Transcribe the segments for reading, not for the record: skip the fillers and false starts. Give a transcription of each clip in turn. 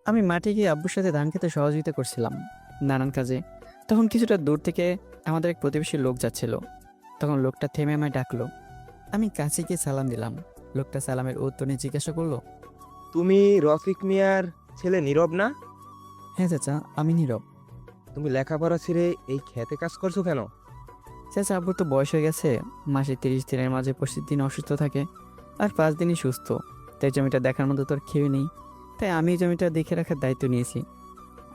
আমি মাঠে গিয়ে আব্বুর সাথে ধান খেতে সহযোগিতা করছিলাম নানান কাজে। তখন কিছুটা দূর থেকে আমাদের এক প্রতিবেশী লোক যাচ্ছিল। তখন লোকটা থেমে আমায় ডাকলো। আমি কাছে গিয়ে সালাম দিলাম। লোকটা সালামের উত্তর নিয়ে জিজ্ঞাসা করলো, তুমি রফিক মিয়ার ছেলে নীরব না? হ্যাঁ চাচা, আমি নীরব। তুমি লেখাপড়া ছেড়ে এই খেতে কাজ করছো কেন? চাচা, আব্বুর তো বয়স হয়ে গেছে। মাসে 30 দিনের মাঝে 25 দিন অসুস্থ থাকে, আর 5 দিনই সুস্থ। তাই জমিটা দেখার মতো তোর খেয়ে নেই। তাই আমি এই জমিটা দেখে রাখার দায়িত্ব নিয়েছি।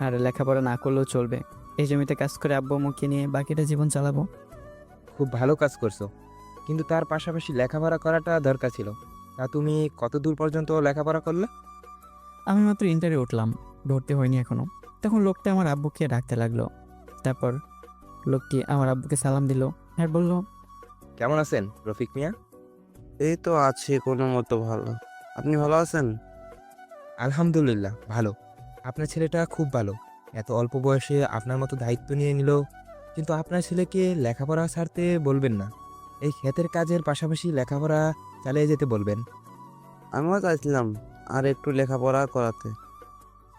আর লেখাপড়া না করলেও চলবে। এই জমিতে কাজ করে আব্বু আম্মুকে নিয়ে বাকিটা জীবন চালাবো। খুব ভালো কাজ করছো, কিন্তু তার পাশাপাশি লেখাপড়া করাটা দরকার ছিল। তা তুমি কত দূর পর্যন্ত লেখাপড়া করলে? আমি মাত্র ইন্টারে উঠলাম, ভর্তি হয়নি এখনো। তখন লোকটা আমার আব্বুকে ডাকতে লাগলো। তারপর লোকটি আমার আব্বুকে সালাম দিল আর বলল, কেমন আছেন রফিক মিয়া? এই তো আছি কোনো মতো ভালো। আপনি ভালো আছেন? আলহামদুলিল্লাহ ভালো। আপনার ছেলেটা খুব ভালো। এত অল্প বয়সে আপনার মতো দায়িত্ব নিয়ে নিল। কিন্তু আপনার ছেলেকে লেখাপড়া ছাড়তে বলবেন না। এই ক্ষেতের কাজের পাশাপাশি লেখাপড়া চালিয়ে যেতে বলবেন। আমিও চাইছিলাম আর একটু লেখাপড়া করাতে,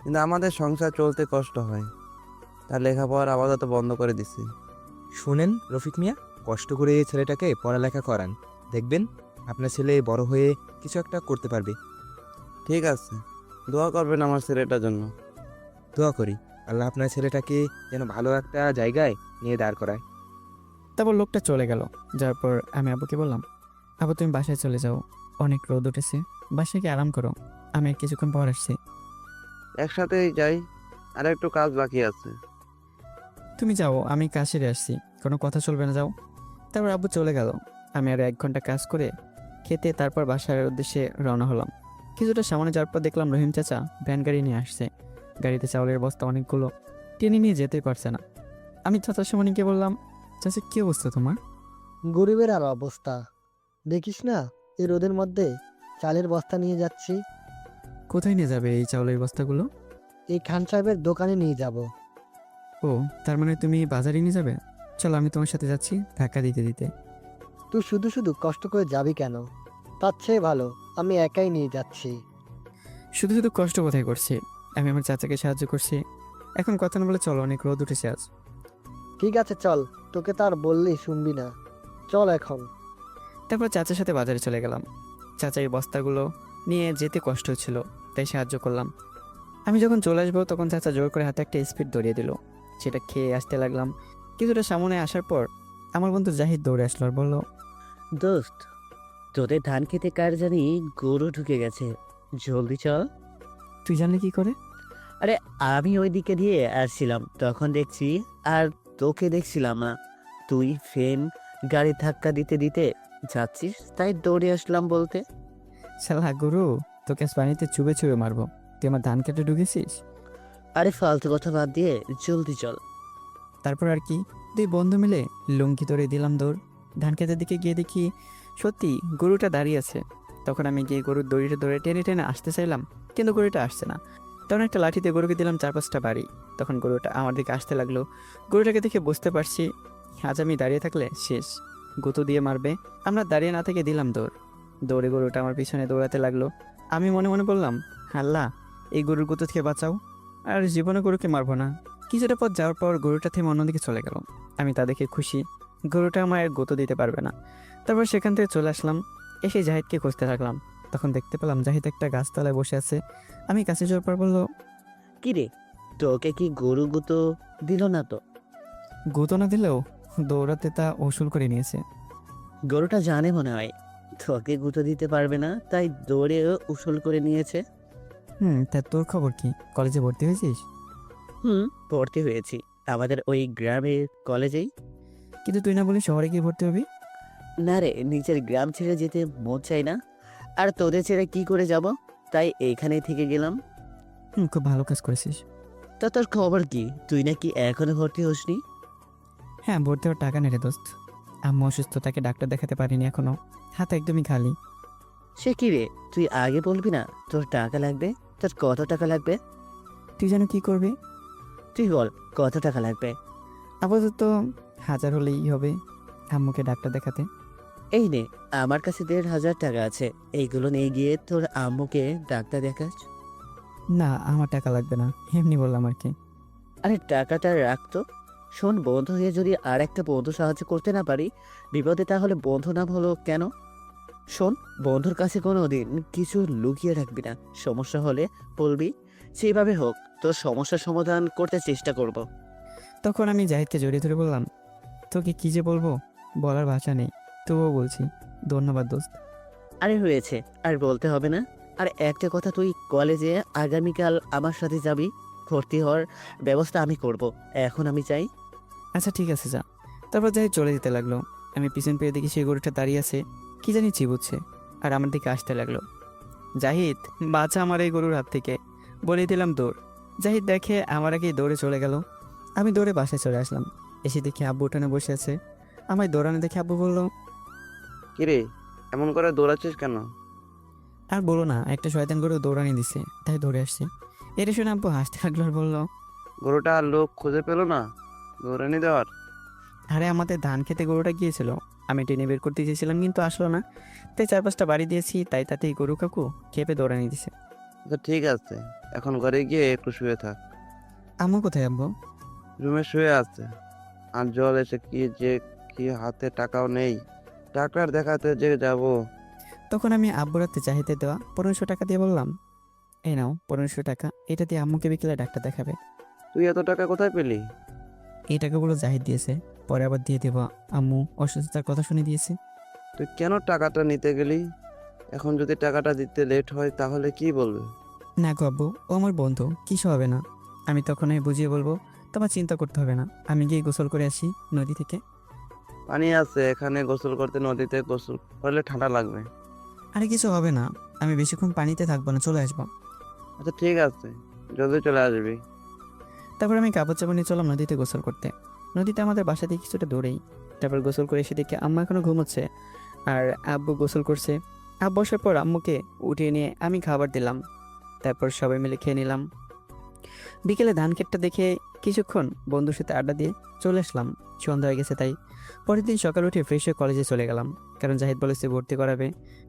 কিন্তু আমাদের সংসার চলতে কষ্ট হয়, তার লেখাপড়া আপাতত বন্ধ করে দিছি। শুনেন রফিক মিয়া, কষ্ট করে এই ছেলেটাকে পড়ালেখা করান। দেখবেন আপনার ছেলে বড় হয়ে কিছু একটা করতে পারবে। ঠিক আছে, দোয়া করবেন আমার ছেলেটার জন্য। দোয়া করি আল্লাহ আপনার ছেলেটাকে যেন ভালো একটা জায়গায় নিয়ে দাঁড় করায়। তারপর লোকটা চলে গেল। যাওয়ার পর আমি আব্বুকে বললাম, আব্বু তুমি বাসায় চলে যাও, অনেক রোদ উঠেছে, বাসায় গিয়ে আরাম করো, আমি আর কিছুক্ষণ পর আসছি। একসাথেই যাই, আর একটু কাজ বাকি আছে। তুমি যাও, আমি কাজ সেরে আসছি, কোনো কথা চলবে না, যাও। তারপর আব্বু চলে গেল। আমি আরো 1 ঘন্টা কাজ করে খেতে তারপর বাসার উদ্দেশ্যে রওনা হলাম। কিছুটা সামনে যাওয়ার পর দেখলাম রহিম চাচা ভ্যান গাড়ি নিয়ে আসছে। গাড়িতে চাউলের বস্তা অনেকগুলো, টেনে নিয়ে যেতেই পারছে না। আমি চাচার সামনে গিয়ে বললাম, চাচা কি অবস্থা তোমার? গরিবের আর অবস্থা দেখিস না, এই রোদের মধ্যে চালের বস্তা নিয়ে যাচ্ছি। কোথায় নিয়ে যাবে এই চাউলের বস্তাগুলো? এই খান সাহেবের দোকানে নিয়ে যাব। ও, তার মানে তুমি বাজারে নিয়ে যাবে? চলো আমি তোমার সাথে যাচ্ছি, ধাক্কা দিতে দিতে। তুই শুধু শুধু কষ্ট করে যাবি কেন? তার চেয়ে ভালো আমি একাই নিয়ে যাচ্ছি। শুধু শুধু কষ্ট কোথায় করছি, আমি আমার চাচাকে সাহায্য করছি। এখন কথা না বলে চলো, অনেক রোদ উঠেছে আজ। ঠিক আছে চল, তোকে তার বললেই শুনবি না, চল এখন। তারপর চাচার সাথে বাজারে চলে গেলাম। চাচা এই বস্তাগুলো নিয়ে যেতে কষ্ট হচ্ছিল, তাই সাহায্য করলাম। আমি যখন চলে আসবো তখন চাচা জোর করে হাতে একটা স্পিড ধরিয়ে দিল। সেটা খেয়ে আসতে লাগলাম। কিছুটা সামনে আসার পর আমার বন্ধু জাহিদ দৌড়ে আসলো আর বলল, দোস্ত, তোদের ধান খেতে কার জানি গরু ঢুকে গেছে, জলদি চল। তুই জানলি কি করে? আরে, আমি ওই দিকে দিয়ে আসছিলাম, তখন দেখছি, আর তোকে দেখছিলাম না। তুই ফেন গাড়ি ধাক্কা দিতে দিতে যাচ্ছিস, তাই দৌড়ে আসলাম বলতে। শালা গরু, তোকে আজ পানিতে চুবে চুবে মারবো। তুই আমার ধান কেটে ঢুকেছিস। আরে ফালতু কথা বাদ দিয়ে জলদি চল। তারপর আর কি, দুই বন্ধু মিলে লুঙ্গি ধরে দিলাম দৌড়। ধান খেতের দিকে গিয়ে দেখি সত্যি গরুটা দাঁড়িয়ে আছে। তখন আমি গিয়ে গরুর দড়িটা ধরে টেনে টেনে আসতে চাইলাম, কিন্তু গরুটা আসছে না। তখন একটা লাঠিতে গরুকে দিলাম 4-5টা বাড়ি। তখন গরুটা আমার দিকে আসতে লাগলো। গরুটাকে দেখে বুঝতে পারছি আজ আমি দাঁড়িয়ে থাকলে শেষ, গুঁতো দিয়ে মারবে। আমরা দাঁড়িয়ে না থেকে দিলাম দৌড়। দৌড়ে গরুটা আমার পিছনে দৌড়াতে লাগলো। আমি মনে মনে বললাম, আল্লাহ এই গরুর গুঁতো থেকে বাঁচাও, আর জীবনে গরুকে মারবো না। কিছুটা পথ যাওয়ার পর গরুটা থেমে অন্যদিকে চলে গেল। আমি তা দেখে খুশি, গরুটা আমার আর গুঁতো দিতে পারবে না। তারপর সেখান থেকে চলে আসলাম, এসে জাহিদকে খুঁজতে থাকলাম। তখন দেখতে পেলাম জাহিদ একটা গাছতলায় বসে আছে। আমি কাছে যাওয়ার পর বলল, কি রে, তোকে কি গরু গুতো দিল না তো? গুঁতো না দিলেও দৌড়াতে তা ওসুল করে নিয়েছে। গরুটা জানে মনে হয় তোকে গুঁতো দিতে পারবে না, তাই দৌড়ে উসুল করে নিয়েছে। তা তোর খবর কি, কলেজে ভর্তি হয়েছিস? ভর্তি হয়েছি, আমাদের ওই গ্রামের কলেজেই। কিন্তু তুই না বলি শহরে গিয়ে ভর্তি হবি? না রে, নিজের গ্রাম ছেড়ে যেতে মন চাই না, আর তোদের ছেড়ে কি করে যাব, তাই এইখানে থেকে গেলাম। খুব ভালো কাজ করেছিস। তা তোর খবর কি, তুই নাকি এখনো ভর্তি হসনি? হ্যাঁ, ভর্তি হওয়ার টাকা নেই রে দোস্ত। আম্মু অসুস্থ, তাকে ডাক্তার দেখাতে পারিনি এখনো, হাত একদমই খালি। সে কি রে, তুই আগে বলবি না তোর টাকা লাগবে? তোর কত টাকা লাগবে? তুই যেন কি করবি? তুই বল, কত টাকা লাগবে? আপাতত 1000 হলেই হবে, আম্মুকে ডাক্তার দেখাতে। এই নে, আমার কাছে 1500 টাকা আছে, এইগুলো নিয়ে গিয়ে তোর আম্মুকে ডাক্তার দেখাস। না আমার টাকা লাগবে না, এমনি বললাম আর কি। আরে টাকাটা রাখতো। শোন, বন্ধু হয়ে যদি আর একটা বন্ধু সাহায্য করতে না পারি বিপদে, তাহলে বন্ধু নাম হলো কেন? শোন, বন্ধুর কাছে কোনো দিন কিছু লুকিয়ে রাখবি না। সমস্যা হলে বলবি, সেইভাবে হোক তোর সমস্যার সমাধান করতে চেষ্টা করব। তখন আমি জাহিদকে জড়িয়ে ধরে বললাম, তোকে কি যে বলবো, বলার ভাষা নেই, তবুও বলছি ধন্যবাদ দোস্ত। আরে হয়েছে, আর বলতে হবে না। আর একটা কথা, তুই কলেজে আগামীকাল আমার সাথে যাবি। ভর্তি হওয়ার ব্যবস্থা আমি করব। এখন আমি চাই। আচ্ছা ঠিক আছে যা। তারপর জাহিদ চলে যেতে লাগলো। আমি পিছন পেয়ে দেখি সেই গরুটা দাঁড়িয়ে আছে, কি জানি চিবুচ্ছে, আর আমার দিকে আসতে লাগলো। জাহিদ, বাঁচা আমার এই গরুর হাত থেকে, বলে দিলাম দৌড়। জাহিদ দেখে আমার আগেই দৌড়ে চলে গেল। আমি দৌড়ে বাসায় চলে আসলাম। এসে দেখি আব্বু উঠানে বসে আছে। আমায় দৌড়ানো দেখে আব্বু বলল, কিরে, এমন করে দৌড়াচ্ছিস কেন? আর বলো না, একটা শয়তান গরু দৌড়ানি দিছে, তাই দৌড়ে আসছে। এটা শুনে আব্বু হাসতে লাগলো আর বলল, গরুটা আর লোক খুঁজে পেলো না দৌড়ানি দেওয়ার? আরে আমাদের ধান খেতে গরুটা গিয়েছিল, আমি টেনে বের করতে চেয়েছিলাম কিন্তু আসলো না, তাই 4-5টা বাড়ি দিয়েছি, তাই তাতেই গরু কাকু খেপে দৌড়ানি দিছে। আচ্ছা ঠিক আছে, এখন ঘরে গিয়ে একটু শুয়ে থাক। আম্মু কোথায় আব্বু? রুমে শুয়ে আছে। আর জল এসে কি হাতে টাকাও নেই, ডাক্তার দেখাতে যে যাব। তখন আমি আব্বুর হাতে চাহিদা দেওয়া 1500 টাকা দিয়ে বললাম, এই নাও 1500 টাকা, এটা দিয়ে আম্মুকে বিকেলে ডাক্তার দেখাবে। তুই এত টাকা কোথায় পেলি? এই টাকাগুলো জাহিদ দিয়েছে, পরে আবার দিয়ে দেবো, আম্মু অসুস্থতার কথা শুনে দিয়েছে। তুই কেন টাকাটা নিতে গেলি? এখন যদি টাকাটা দিতে লেট হয় তাহলে কি বলবে? না গো আব্বু, ও আমার বন্ধু, কিছু হবে না। আমি তখনই বুঝিয়ে বলবো, তোমার চিন্তা করতে হবে না, আমি গিয়ে গোসল করে আসি নদী থেকে। পানি আছে এখানে, গোসল করতে নদীতে গোসল করলে ঠান্ডা লাগবে। আরে কিছু হবে না, আমি বেশিক্ষণ পানিতে থাকবো না, চলে আসবো। আচ্ছা ঠিক আছে, জলদি চলে আসবি। তারপর আমি কাপড় চাপড় নিয়ে চললাম নদীতে গোসল করতে। নদীতে আমাদের বাসা থেকে কিছুটা দূরেই। তারপর গোসল করে এসে দেখি আম্মা এখনো ঘুমোচ্ছে, আর আব্বু গোসল করছে। আব্বু বসার পর আম্মুকে উঠিয়ে নিয়ে আমি খাবার দিলাম। তারপর সবাই মিলে খেয়ে নিলাম। বিকেলে ধান ক্ষেতটা দেখে কিছুক্ষণ বন্ধুর সাথে আড্ডা দিয়ে চলে আসলাম। সন্ধ্যা হয়ে গেছে, তাই পরের দিন সকালে উঠে ফ্রেশ হয়ে কলেজে চলে গেলাম, কারণ জাহিদ বলেছে ভর্তি করাবে।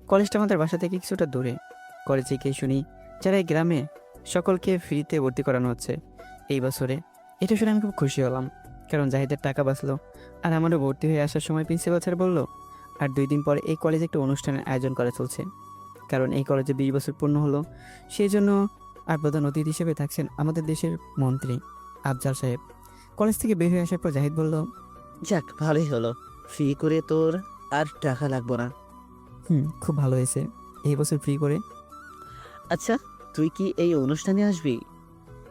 কলেজটা আমাদের বাসা থেকে কিছুটা দূরে। কলেজে গিয়ে শুনি যারা এই গ্রামে সকলকে ফ্রিতে ভর্তি করানো হচ্ছে এই বছরে। এটা শুনে আমি খুব খুশি হলাম, কারণ জাহিদের টাকা বাঁচলো। আর আমারও ভর্তি হয়ে আসার সময় প্রিন্সিপাল স্যার বললো, আর 2 দিন পরে এই কলেজে একটা অনুষ্ঠানের আয়োজন করা চলছে, কারণ এই কলেজে 20 বছর পূর্ণ হলো। সেই জন্য আর প্রধান অতিথি হিসেবে থাকছেন আমাদের দেশের মন্ত্রী আফজাল সাহেব। কলেজ থেকে বের হয়ে আসার পর জাহিদ বলল, যাক, ভালোই হলো, ফ্রি করে তোর আর টাকা লাগবো না। খুব ভালো হয়েছে, এই বছর ফ্রি করে। আচ্ছা, তুই কি এই অনুষ্ঠানে আসবি?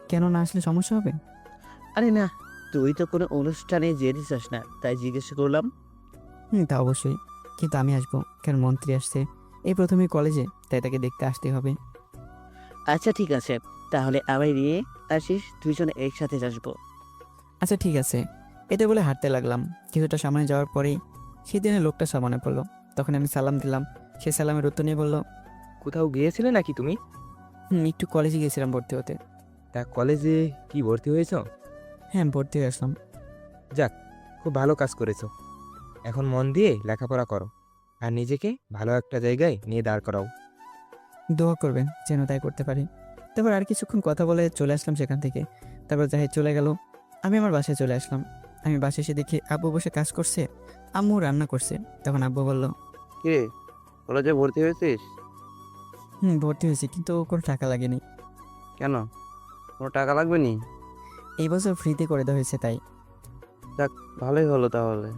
কেন না আসলে সমস্যা হবে? আরে না, তুই তো কোনো অনুষ্ঠানে যেতে চাস না, তাই জিজ্ঞেস করলাম। তা অবশ্যই, কিন্তু আমি আসবো, কারণ মন্ত্রী আসছে এই প্রথমে কলেজে, তাই তাকে দেখতে আসতে হবে। আচ্ছা ঠিক আছে, তাহলে আমায় নিয়ে আসিস, দুইজনে একসাথে আসবো। আচ্ছা ঠিক আছে, এটা বলে হাঁটতে লাগলাম। কিছুটা সামনে যাওয়ার পরেই সেই দিনের লোকটা সামনে পড়লো। তখন আমি সালাম দিলাম। সে সালামের উত্তর নিয়ে বলল, কোথাও গিয়েছিলে নাকি তুমি? একটু কলেজে গিয়েছিলাম ভর্তি হতে। তা কলেজে কি ভর্তি হয়েছ? হ্যাঁ, ভর্তি হয়ে আসলাম। যাক, খুব ভালো কাজ করেছো। এখন মন দিয়ে লেখাপড়া করো, আর নিজেকে ভালো একটা জায়গায় নিয়ে দাঁড় করাও। দোয়া করবেন যেন তাই করতে পারি। তারপর আর কিছুক্ষণ কথা বলে চলে আসলাম সেখান থেকে। তারপর জাহিদ চলে গেল, আমি আমার বাসায় চলে আসলাম। আমি বাসায় এসে দেখি আব্বু বসে কাজ করছে, আম্মু রান্না করছে। তখন আব্বু বলল, কিরে, কলেজে ভর্তি হয়েছিস? ভর্তি হয়েছি, কিন্তু কোনো টাকা লাগেনি। কেন, কোনো টাকা লাগবে নি? এই বছর ফ্রিতে করে দেওয়া হয়েছে তাই। যাক, ভালোই হলো তাহলে।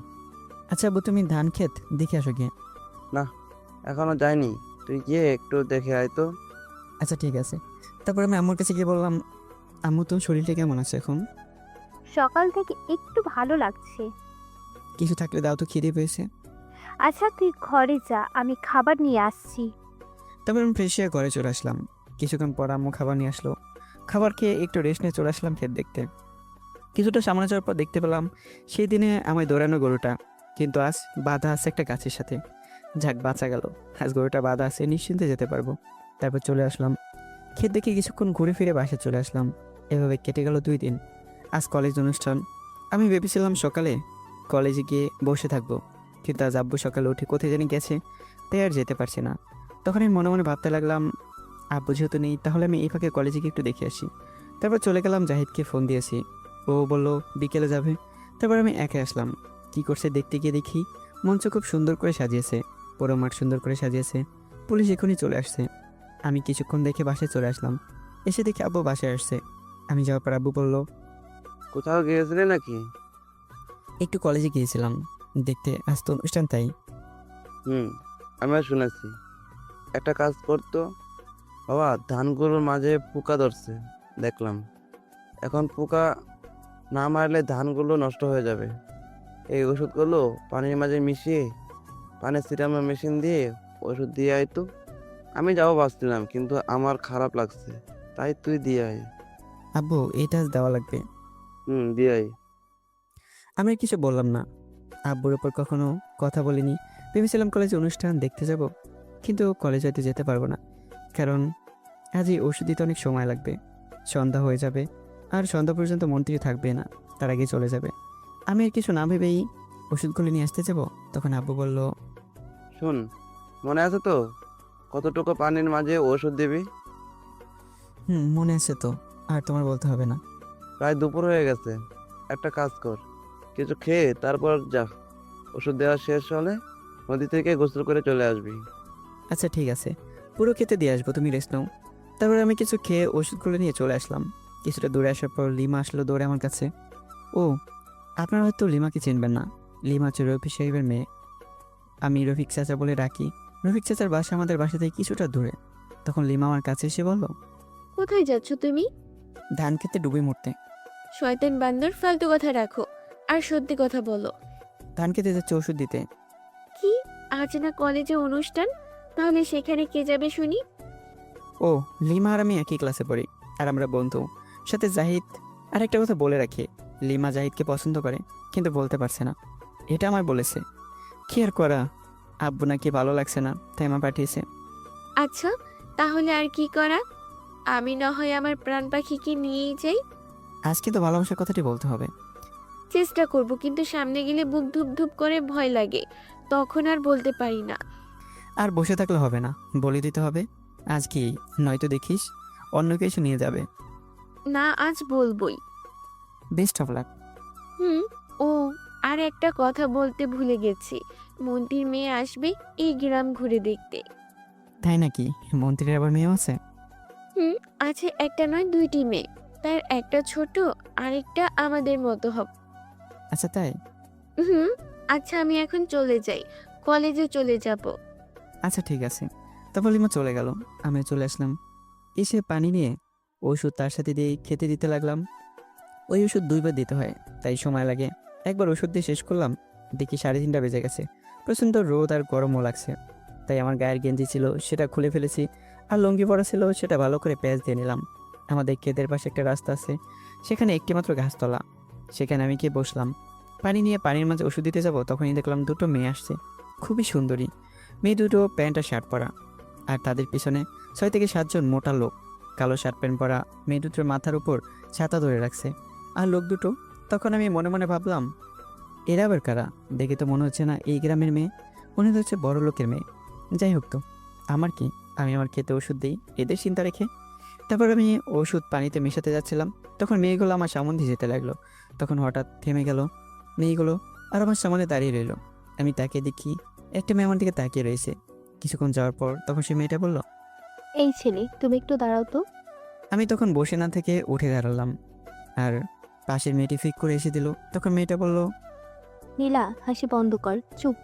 আচ্ছা আব্বু, তুমি ধান ক্ষেত দেখে আসো গিয়ে। এখনো যাইনি, তুই গিয়ে একটু দেখে আয় তো। আচ্ছা ঠিক আছে। তারপর আমি আম্মুর কাছে গিয়ে বললাম, আম্মু তোর শরীরটা কেমন আছে এখন? সকাল থেকে একটু ভালো লাগছে। কিছু থাকলে দাও তো, খিদে পেয়েছে। আচ্ছা তুই ঘরে যা, আমি খাবার নিয়ে আসছি। তারপর আমি ফ্রেশ হয়ে ঘরে চলে আসলাম। কিছুক্ষণ পর আম্মু খাবার নিয়ে আসলো। খাবার খেয়ে একটু রেস্ট নিয়ে চলে আসলাম ক্ষেত দেখতে। কিছুটা সামনে যাওয়ার পর দেখতে পেলাম সেই দিনে আমায় দৌড়ানো গরুটা, কিন্তু আজ বাধা আছে একটা গাছের সাথে। যাক, বাঁচা গেল, আজ গরুটা বাধা আছে, নিশ্চিন্তে যেতে পারবো। তারপর চলে আসলাম ক্ষেত দেখে কিছুক্ষণ ঘুরে ফিরে বাসায় চলে আসলাম। এভাবে কেটে গেল 2 দিন। আজ কলেজ অনুষ্ঠান। আমি ভেবেছিলাম সকালে কলেজে গিয়ে বসে থাকবো, কিন্তু আজ আব্বু সকালে উঠে কোথায় জানি গেছে, তাই আর যেতে পারছি না। তখন আমি মনে মনে ভাবতে লাগলাম, আব্বু যেহেতু নেই তাহলে আমি এই ফাঁকে কলেজে গিয়ে একটু দেখে আসি। তারপর চলে গেলাম, জাহিদকে ফোন দিয়েছি, ও বলল বিকেলে যাবে। তারপর আমি একা আসলাম, কি করছে দেখতে গিয়ে দেখি মঞ্চ খুব সুন্দর করে সাজিয়েছে, পুরো মাঠ সুন্দর করে সাজিয়েছে। পুলিশ এখনই চলে আসছে। আমি কিছুক্ষণ দেখে বাসায় চলে আসলাম, এসে দেখি আব্বু বাসায় আসছে। আমি যাওয়ার পর আব্বু বলল, কোথাও গিয়েছিলে নাকি? একটু কলেজে গিয়েছিলাম দেখতে, আজ তো অনুষ্ঠান তাই। আমিও শুনেছি। একটা কাজ করতো বাবা, ধানগুলোর মাঝে পোকা ধরছে দেখলাম। এখন পোকা না মারলে ধানগুলো নষ্ট হয়ে যাবে। এই ওষুধগুলো পানির মাঝে মিশিয়ে পানি ছিটানোর মেশিন দিয়ে ওষুধ দিয়ে আয় তো। আমি যাবো ভাবছিলাম, কিন্তু আমার খারাপ লাগছে, তাই তুই দিয়ে আয়। আব্বু এটা আজ দেওয়া লাগবে। দিয়ে আয়। আমি আর কিছু বললাম না, আব্বুর ওপর কখনো কথা বলিনি। ভেবেছিলাম কলেজে অনুষ্ঠান দেখতে যাব, কিন্তু কলেজে হয়তো যেতে পারবো না, কারণ আজ এই ওষুধ দিতে অনেক সময় লাগবে। সন্ধ্যা হয়ে যাবে, আর সন্ধ্যা পর্যন্ত মন্ত্রী থাকবে না, তার আগে চলে যাবে। আমি আর কিছু না ভেবেই ওষুধগুলো নিয়ে আসতে যাব, তখন আব্বু বলল, শোন, মনে আছে তো কতটুকু পানির মাঝে ওষুধ দিবি? মনে আছে তো, আর তোমার বলতে হবে না। প্রায় দুপুর হয়ে গেছে, একটা কাজ কর, কিছু খেয়ে তারপর যা। ওষুধ দেওয়া শেষ হলে নদী থেকে গোসল করে চলে আসবি। আচ্ছা ঠিক আছে, পুরো খেতে দিয়ে আসবো, তুমি রেস্ট নাও। তারপরে আমি কিছু খেয়ে ওষুধগুলো নিয়ে চলে আসলাম। কিছুটা দূরে আসার পর লিমা আসলো দৌড়ে আমার কাছে। ও, আপনারা হয়তো লিমাকে চিনবেন না, লিমা হচ্ছে রফিক সাহেবের মেয়ে। আমি রফিক চাচা বলে ডাকি। রফিক চাচার বাসা আমাদের বাসা থেকে কিছুটা দূরে। তখন লিমা আমার কাছে এসে বলল, কোথায় যাচ্ছ তুমি? ধান খেতে ডুবে মরতে। শয়তান বান্দর, ফালতু কথা রাখো আর সত্যি কথা বলো। ধান খেতে যাচ্ছে ওষুধ দিতে। কি, আজ না কলেজে অনুষ্ঠান? তাহলে সেখানে কে যাবে শুনি? ও, লিমা আর আমি একই ক্লাসে পড়ি, আর আমরা বন্ধু। সাথে জাহিদ। আর একটা কথা বলে রাখি, লিমা জাহিদকে পছন্দ করে, কিন্তু বলতে পারছে না, এটা আমায় বলেছে। কি আর করা, আব্বু নাকি ভালো লাগছে না, তাই মা পাঠিয়েছে। আচ্ছা, তাহলে আর কি করা? আমি না হয় আমার প্রাণ পাখিকে নিয়েই যাই। আজকে তো ভালোবাসার কথাটি বলতে হবে। চেষ্টা করব, কিন্তু সামনে গেলে বুক ধুপ ধুপ করে ভয় লাগে, তখন আর বলতে পারি না। আর বসে থাকলে হবে না, বলে দিতে হবে। আজ কি, নয়তো দেখিস অন্য কিছু নিয়ে যাবে। না, আজ বলবই। Best of luck. ও, আর একটা কথা বলতে ভুলে গেছি, মন্ত্রীর মেয়ে আসবে এই গ্রাম ঘুরে দেখতে। তাই নাকি? মন্ত্রীর আবার মেয়েও আছে? আছে, একটা নয় দুইটি মেয়ে, তার একটা ছোট, আরেকটা আমাদের মতো হবে। আচ্ছা তাই? হুম। আচ্ছা, আমি এখন চলে যাই, কলেজে চলে যাব। আচ্ছা ঠিক আছে। তারপর লিমা চলে গেল, আমি চলে আসলাম। এসে পানি নিয়ে ওষুধ তার সাথে দিয়ে খেতে দিতে লাগলাম। ওই ওষুধ 2 বার দিতে হয়, তাই সময় লাগে। একবার ওষুধ দিয়ে শেষ করলাম, দেখি 3:30 বেজে গেছে। প্রচণ্ড রোদ আর গরমও লাগছে, তাই আমার গায়ের গেঞ্জি ছিল সেটা খুলে ফেলেছি, আর লুঙ্গি পরা ছিল সেটা ভালো করে প্যাঁচ দিয়ে নিলাম। আমাদের ক্ষেতের পাশে একটা রাস্তা আছে, সেখানে একটিমাত্র গাছতলা, সেখানে আমি গিয়ে বসলাম। পানি নিয়ে পানির মাঝে ওষুধ দিতে যাব, তখনই দেখলাম 2টো মেয়ে আসছে, খুবই সুন্দরী মেয়ে দুটো, প্যান্ট আর শার্ট পরা। আর তাদের পিছনে 6 থেকে 7 জন মোটা লোক, কালো শার্ট প্যান্ট পরা। মেয়ে দুটোর মাথার উপর ছাতা ধরে রাখছে, আর লোক দুটো। তখন আমি মনে মনে ভাবলাম, এরা আবার কারা? দেখে তো মনে হচ্ছে না এই গ্রামের মেয়ে, মনে হচ্ছে বড় লোকের মেয়ে। যাই হোক, তো আমার কি, আমি আমার খেতে ওষুধ দিই এদের চিন্তা রেখে। তারপর আমি ওষুধ পানিতে মেশাতে যাচ্ছিলাম, তখন মেয়েগুলো আমার সামনে দিয়ে যেতে লাগলো। তখন হঠাৎ থেমে গেল মেয়েগুলো, আর আমার সামনে দাঁড়িয়ে রইলো। আমি তাকে দেখি, একটা মেয়ে আমার দিকে তাকিয়ে রয়েছে। কিছুক্ষণ যাওয়ার পর তখন সে মেয়েটা বলল, এই ছেলে, তুমি একটু দাঁড়াও তো। আমি তখন বসে না থেকে উঠে দাঁড়ালাম, আর পাশের মেয়েটি ফিক করে এসে দিল। তখন মেয়েটা বলল, নীলা, হাসি বন্ধ কর, চুপ।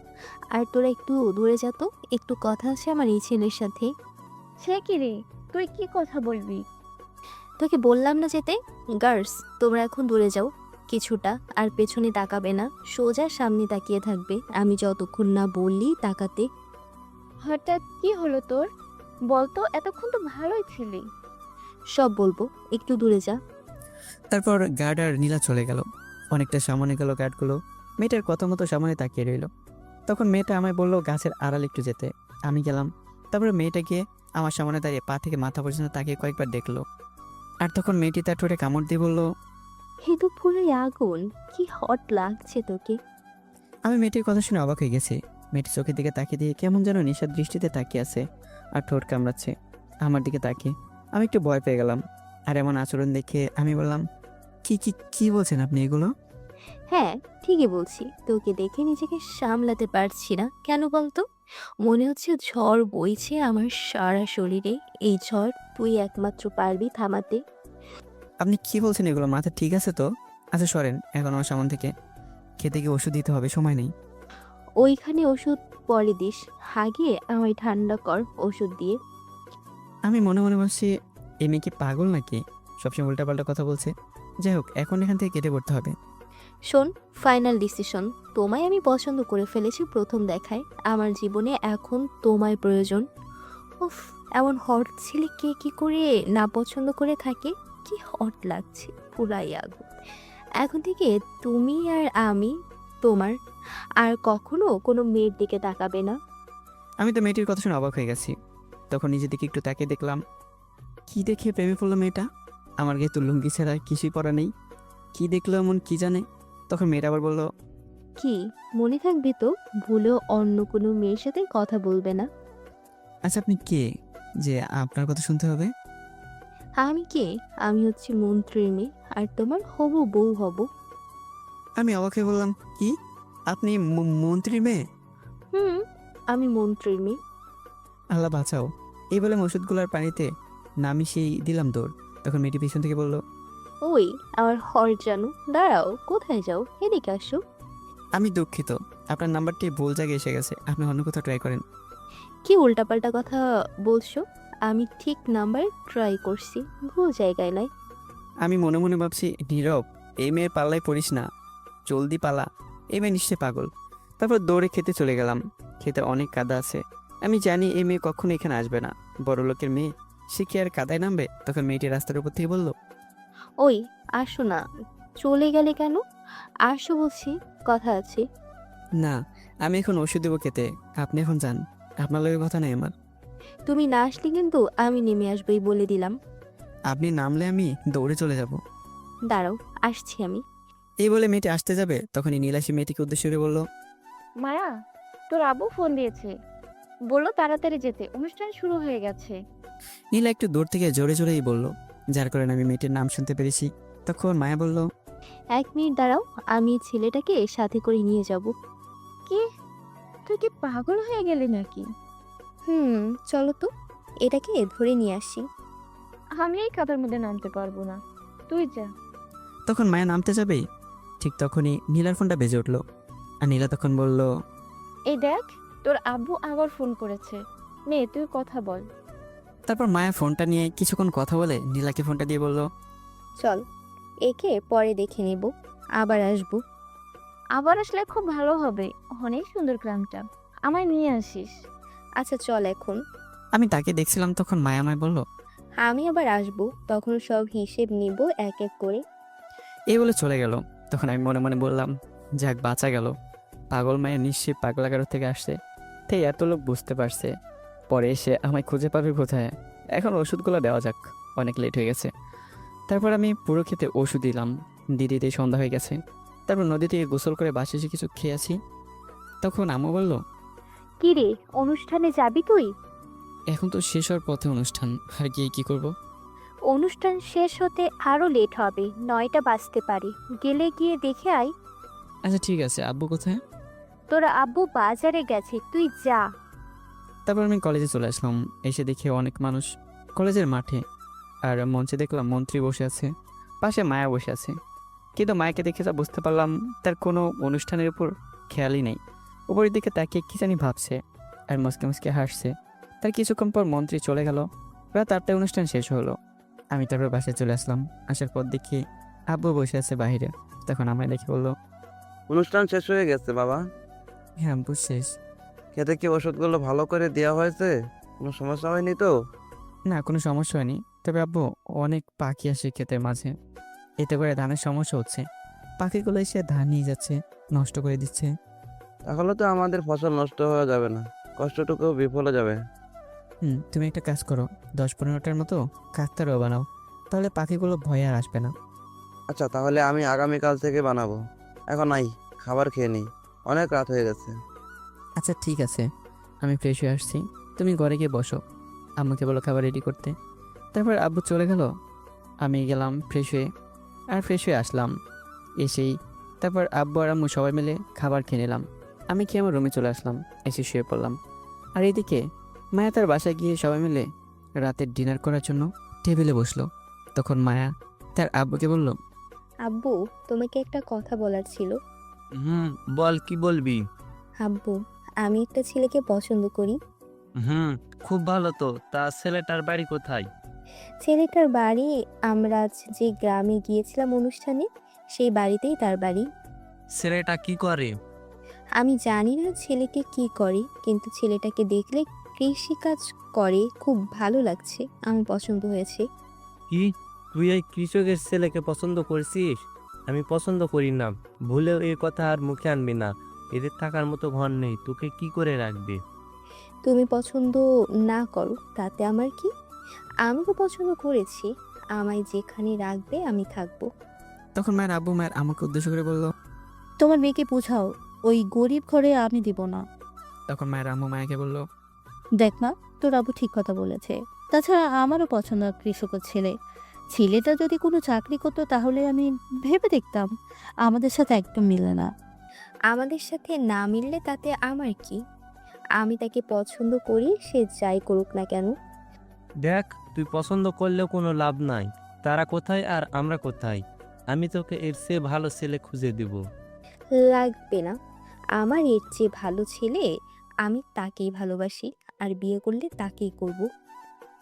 আর তোরা একটু দূরে যা তো, একটু কথা আছে আমার এই ছেলের সাথে। সে কি রে, তুই কি কথা বলবি? তোকে বললাম না যেতে। গার্লস, তোমরা এখন দূরে যাও কিছুটা, আর পেছনে তাকাবে না, সোজা সামনে তাকিয়ে থাকবে, আমি যতক্ষণ না বললি তাকাতে। হঠাৎ কি হলো তোর? বলতো, এতক্ষণ তো ভালোই ছিলি। সব বলবো, একটু দূরে যা। তারপর গার্ড আর নীলা চলে গেল। অনেকটা সামনে গেল গার্ডগুলো, মেয়েটার কথা মতো সামনে তাকিয়ে রইল। তখন মেয়েটা আমায় বলল গাছের আড়াল একটু যেতে। আমি গেলাম। তারপরে মেয়েটা গিয়ে আমার সামনে দাঁড়িয়ে পা থেকে মাথা পর্যন্ত তাকিয়ে কয়েকবার দেখলো। আর তখন মেয়েটি তার ঠোঁটে কামড় দিয়ে বলল, হে তো পুরো আগুন, কি হট লাগছে তোকে। আমি মেয়েটির কথা শুনে অবাক হয়ে গেছি। মেয়েটি চোখের দিকে তাকিয়ে দিয়ে কেমন যেন নেশার দৃষ্টিতে তাকিয়ে আছে, আর ঠোঁট কামড়াচ্ছে। আমার দিকে তাকিয়ে। আমি একটু ভয় পেয়ে গেলাম। আর এমন আচরণ দেখে আমি বললাম, কি কি কি বলছেন আপনি এগুলো? হ্যাঁ, ঠিকই বলছি। তোকে দেখে নিজেকে সামলাতে পারছি না। কেন বলতো? মনে হচ্ছে ঝড় বইছে আমার সারা শরীরে। এই ঝড় তুই একমাত্র পারবি থামাতে। আপনি কি বলছেন এগুলো? মাথা ঠিক আছে তো? আচ্ছা সরেন এখন আমার সামন থেকে। খেতে গিয়ে ওষুধ দিতে হবে, সময় নেই। ওইখানে ওষুধ পরে দিস। হাগিয়ে আমায় ঠান্ডা কর ওষুধ দিয়ে। আমি মনে মনে ভাবছি, এ মেয়ে কি পাগল নাকি? সবসময় উল্টাপাল্টা কথা বলছে। যাই হোক, এখন এখান থেকে কেটে পড়তে হবে। শোন, ফাইনাল ডিসিশন। তোমায় আমি পছন্দ করে ফেলেছি প্রথম দেখায়। আমার জীবনে এখন তোমায় প্রয়োজন। উফ, এমন হট ছেলে কে কি করে না পছন্দ করে থাকে? কি হট লাগছে, পুরাই আগুন। এখন থেকে তুমি আর আমি তোমার। আর কখনো কোনো মেয়ের দিকে তাকাবে না। আমি তো মেয়েটির কথা শুনে অবাক হয়ে গেছি। তখন নিজের দিকে একটু তাকিয়ে দেখলাম, কি দেখে প্রেমে পড়লো মেয়েটা? আমার গায়ে তো লুঙ্গি ছাড়া কিছুই পরা নেই। কি দেখলো এমন কি জানে? তখন মেয়েটা আবার বলল, কি মনে থাকবে তো, ভুলেও অন্য কোনো মেয়ের সাথে কথা বলবে না। আচ্ছা আপনি কে যে আপনার কথা শুনতে হবে? আমি কে? আমি হচ্ছি মন্ত্রীর মেয়ে, আর তোমার হবু বউ হব। আমি অবাক হয়ে বললাম, কি? আপনি মন্ত্রীর মেয়ে? হুম, আমি মন্ত্রীর মেয়ে। আল্লাহ বাঁচাও। এই বলে আমি ওষুধগুলোর পানিতে না মিশিয়েই দিলাম দৌড়। তখন মেয়েটি পিছন থেকে বলল, ওই আমার হর জানু, দাঁড়াও, কোথায় যাও? এদিকে আসো। আমি দুঃখিত, আপনার নাম্বারটি ভুল জায়গায় এসে গেছে, আপনি অন্য কোথাও ট্রাই করেন। কি উল্টাপাল্টা কথা বলছো? আমি ঠিক নাম্বার ট্রাই করছি, ভুল জায়গায় নয়। আমি মনে মনে ভাবছি, নীরব, এই মেয়ের পাল্লায় পড়িস না, জলদি পালা, এই মেয়ে নিশ্চয়ই পাগল। তারপর দৌড়ে খেতে চলে গেলাম। খেতে অনেক কাদা আছে। আমি জানি এই মেয়ে কখনো এখানে আসবে না, বড় লোকের মেয়ে, সে কি আর কাদায় নামবে? তখন মেয়েটি রাস্তার উপর থেকে বলল, ওই আসো না, চলে গেলে কেন? আসো বলছি, কথা আছে। না, আমি এখন ওষুধ দেবো খেতে, আপনি এখন যান, আপনার লোকের কথা নেই আমার। তুমি না আসলে কিন্তু আমি নেমে আসবই বলে দিলাম। আপনি নামলে আমি দৌড়ে চলে যাব। দাঁড়াও, আসছি আমি। এই বলে মেয়েটি আসতে যাবে, তখনই নীলাশি মেয়েটিকে উদ্দেশ্য করে বলল, মায়া, তোর আব্বু ফোন দিয়েছে, বললো তাড়াতাড়ি যেতে, অনুষ্ঠান শুরু হয়ে গেছে। নীলা একটু দূর থেকে জোরে জোরেই বলল, যার কারণে আমি মেয়েটির নাম শুনতে পেরেছি। তখন মায়া বলল, 1 মিনিট দাঁড়াও, আমি এই ছেলেটাকে সাথে করে নিয়ে যাব। কি, তুই কি পাগল হয়ে গেলি নাকি? চলো তো, এটাকে ধরে নিয়ে আসি। আমি এই কাদার মধ্যে নামতে পারবো না, তুই যা। তখন মায়া নামতে যাবেই, ঠিক তখনই নীলার ফোনটা বেজে উঠল। আর নীলা তখন বলল, এই দেখ, তোর আব্বু আবার ফোন করেছে, নে তুই কথা বল। তারপর মায়া ফোনটা নিয়ে কিছুক্ষণ কথা বলে নীলাকে ফোনটা দিয়ে বলল, চল, একে পরে দেখে নেব, আবার আসবো। আবার আসলে খুব ভালো হবে, অনেক সুন্দর গ্রামটা, আমায় নিয়ে আসিস। আচ্ছা চল এখন। আমি তাকে দেখছিলাম। তখন মায়া আমায় বলল, আমি আবার আসবো, তখন সব হিসেব নিব এক এক করে। এই বলে চলে গেল। তখন আমি মনে মনে বললাম, যাক বাঁচা গেল, পাগল মায়া নিশ্চয়ই পাগলাগারো থেকে আসছে, তাই এত লোক বুঝতে পারছে। পরে এসে আমায় খুঁজে পাবে কোথায়? এখন ওষুধগুলো দেওয়া যাক, অনেক লেট হয়ে গেছে। তারপর আমি পুরো খেতে ওষুধ দিলাম, দিতে সন্ধ্যা হয়ে গেছে। তারপর নদী থেকে গোসল করে বাসে এসে কিছু খেয়েছি। তখন আম্মু বলল, কি রে, অনুষ্ঠানে যাবি তুই? এখন তো শেষ হওয়ার পথে অনুষ্ঠান, আর গিয়ে কি করব? অনুষ্ঠান শেষ হতে আরো লেট হবে, 9টা বাজতে পারে, গেলে গিয়ে দেখে আয়। আচ্ছা ঠিক আছে, আব্বু কোথায়? তোর আব্বু বাজারে গেছে, তুই যা। তারপর আমি কলেজে চলে আসলাম। এসে দেখে অনেক মানুষ কলেজের মাঠে, আর মঞ্চে দেখলাম মন্ত্রী বসে আছে, পাশে মায়া বসে আছে। কিন্তু মায়াকে দেখে যা বুঝতে পারলাম, তার কোনো অনুষ্ঠানের উপর খেয়ালই নেই। উপরের দিকে তাকিয়ে কী জানি ভাবছে আর মুসকে মুসকে হাসছে। তার কিছুক্ষণ পর মন্ত্রী চলে গেল। রাত 8টায় অনুষ্ঠান শেষ হলো। আমি তারপর বাসায় চলে আসলাম। আসার পর দেখি আব্বু বসে আছে বাইরে। তখন আমায় দেখে বললো, অনুষ্ঠান শেষ হয়ে গেছে বাবা। হ্যাঁ আব্বু শেষ। খেতে কি ওষুধগুলো ভালো করে দেওয়া হয়েছে? কোনো সমস্যা হয়নি তো? না, কোনো সমস্যা হয়নি, তবে আব্বু অনেক পাখি আসে ক্ষেতের মাঝে, এতে করে ধানের সমস্যা হচ্ছে। পাখিগুলো এসে ধান নিয়ে যাচ্ছে, নষ্ট করে দিচ্ছে। তাহলে তো আমাদের ফসল নষ্ট হয়ে যাবে না, কষ্টটুকু বিফলে যাবে। তুমি একটা কাজ করো, 10-15টার মতো কাকতারও বানাও, তাহলে পাখিগুলো ভয়ে আর আসবে না। আচ্ছা তাহলে আমি আগামীকাল থেকে বানাবো। এখন নাই, খাবার খেয়ে নিই, অনেক রাত হয়ে গেছে। আচ্ছা ঠিক আছে, আমি ফ্রেশ হয়ে আসছি, তুমি ঘরে গিয়ে বসো, আম্মুকে বললো খাবার রেডি করতে। তারপর আব্বু চলে গেল, আমি গেলাম ফ্রেশ হয়ে, আর ফ্রেশ হয়ে আসলাম। এসেই তারপর আব্বু আর আম্মু সবাই মিলে খাবার খেয়ে নিলাম। আমি খেয়ে আমার রুমে চলে আসলাম, এসে শুয়ে পড়লাম। আর এদিকে মায়া তার বাসায় গিয়ে সবাই মিলে রাতের ডিনার করার জন্য টেবিলে বসলো। তখন মায়া তার আব্বুকে বলল, আব্বু, তোমাকে একটা কথা বলার ছিল। বল, কি বলবি? আব্বু, আমি একটা ছেলেকে পছন্দ করি। খুব ভালো তো। তা ছেলেটার বাড়ি কোথায়? ছেলেটার বাড়ি, আমরা আজ যে গ্রামে গিয়েছিলাম অনুষ্ঠানে, সেই বাড়িতেই তার বাড়ি। ছেলেটা কি করে? আমি জানি না ছেলেটি কি করে, কিন্তু ছেলেটাকে দেখলে কৃষিকাজ করে, খুব ভালো লাগছে, আমার পছন্দ হয়েছে। কি, তুই এই কৃষকের ছেলেকে পছন্দ করছিস? আমি পছন্দ করি না। ভুলেও এই কথা আর মুখে আনবি না। এদের থাকার মতো ঘর নেই, তোকে কি করে রাখবে? তুমি পছন্দ না করো তাতে আমার কি? আমি তো পছন্দ করেছি, আমায় যেখানে রাখবে আমি থাকবো। তখন মায়ের আব্বু মায়ের আমাকে উদ্দেশ্য করে বলল। তোমার মেয়েকে বোঝাও, ওই গরিব ঘরে আমি দিব না। তখন মায়ের আম্মু মায়াকে বলল, দেখ মা, তোর আবু ঠিক কথা বলেছে। তাছাড়া আমারও পছন্দ কৃষকের ছেলে। ছেলেটা যদি কোনো চাকরি করতো তাহলে আমি ভেবে দেখতাম। আমাদের সাথে একদম মিলে না। আমাদের সাথে না মিললে তাতে আমার কি? আমি তাকে পছন্দ করি, সে যাই করুক না কেন। দেখ, তুই পছন্দ করলেও কোনো লাভ নাই। তারা কোথায় আর আমরা কোথায়? আমি তোকে এর চেয়ে ভালো ছেলে খুঁজে দিব। লাগবে না, আমার এর চেয়ে ভালো ছেলে, আমি তাকেই ভালোবাসি, আর বিয়ে করলে তাকেই করব।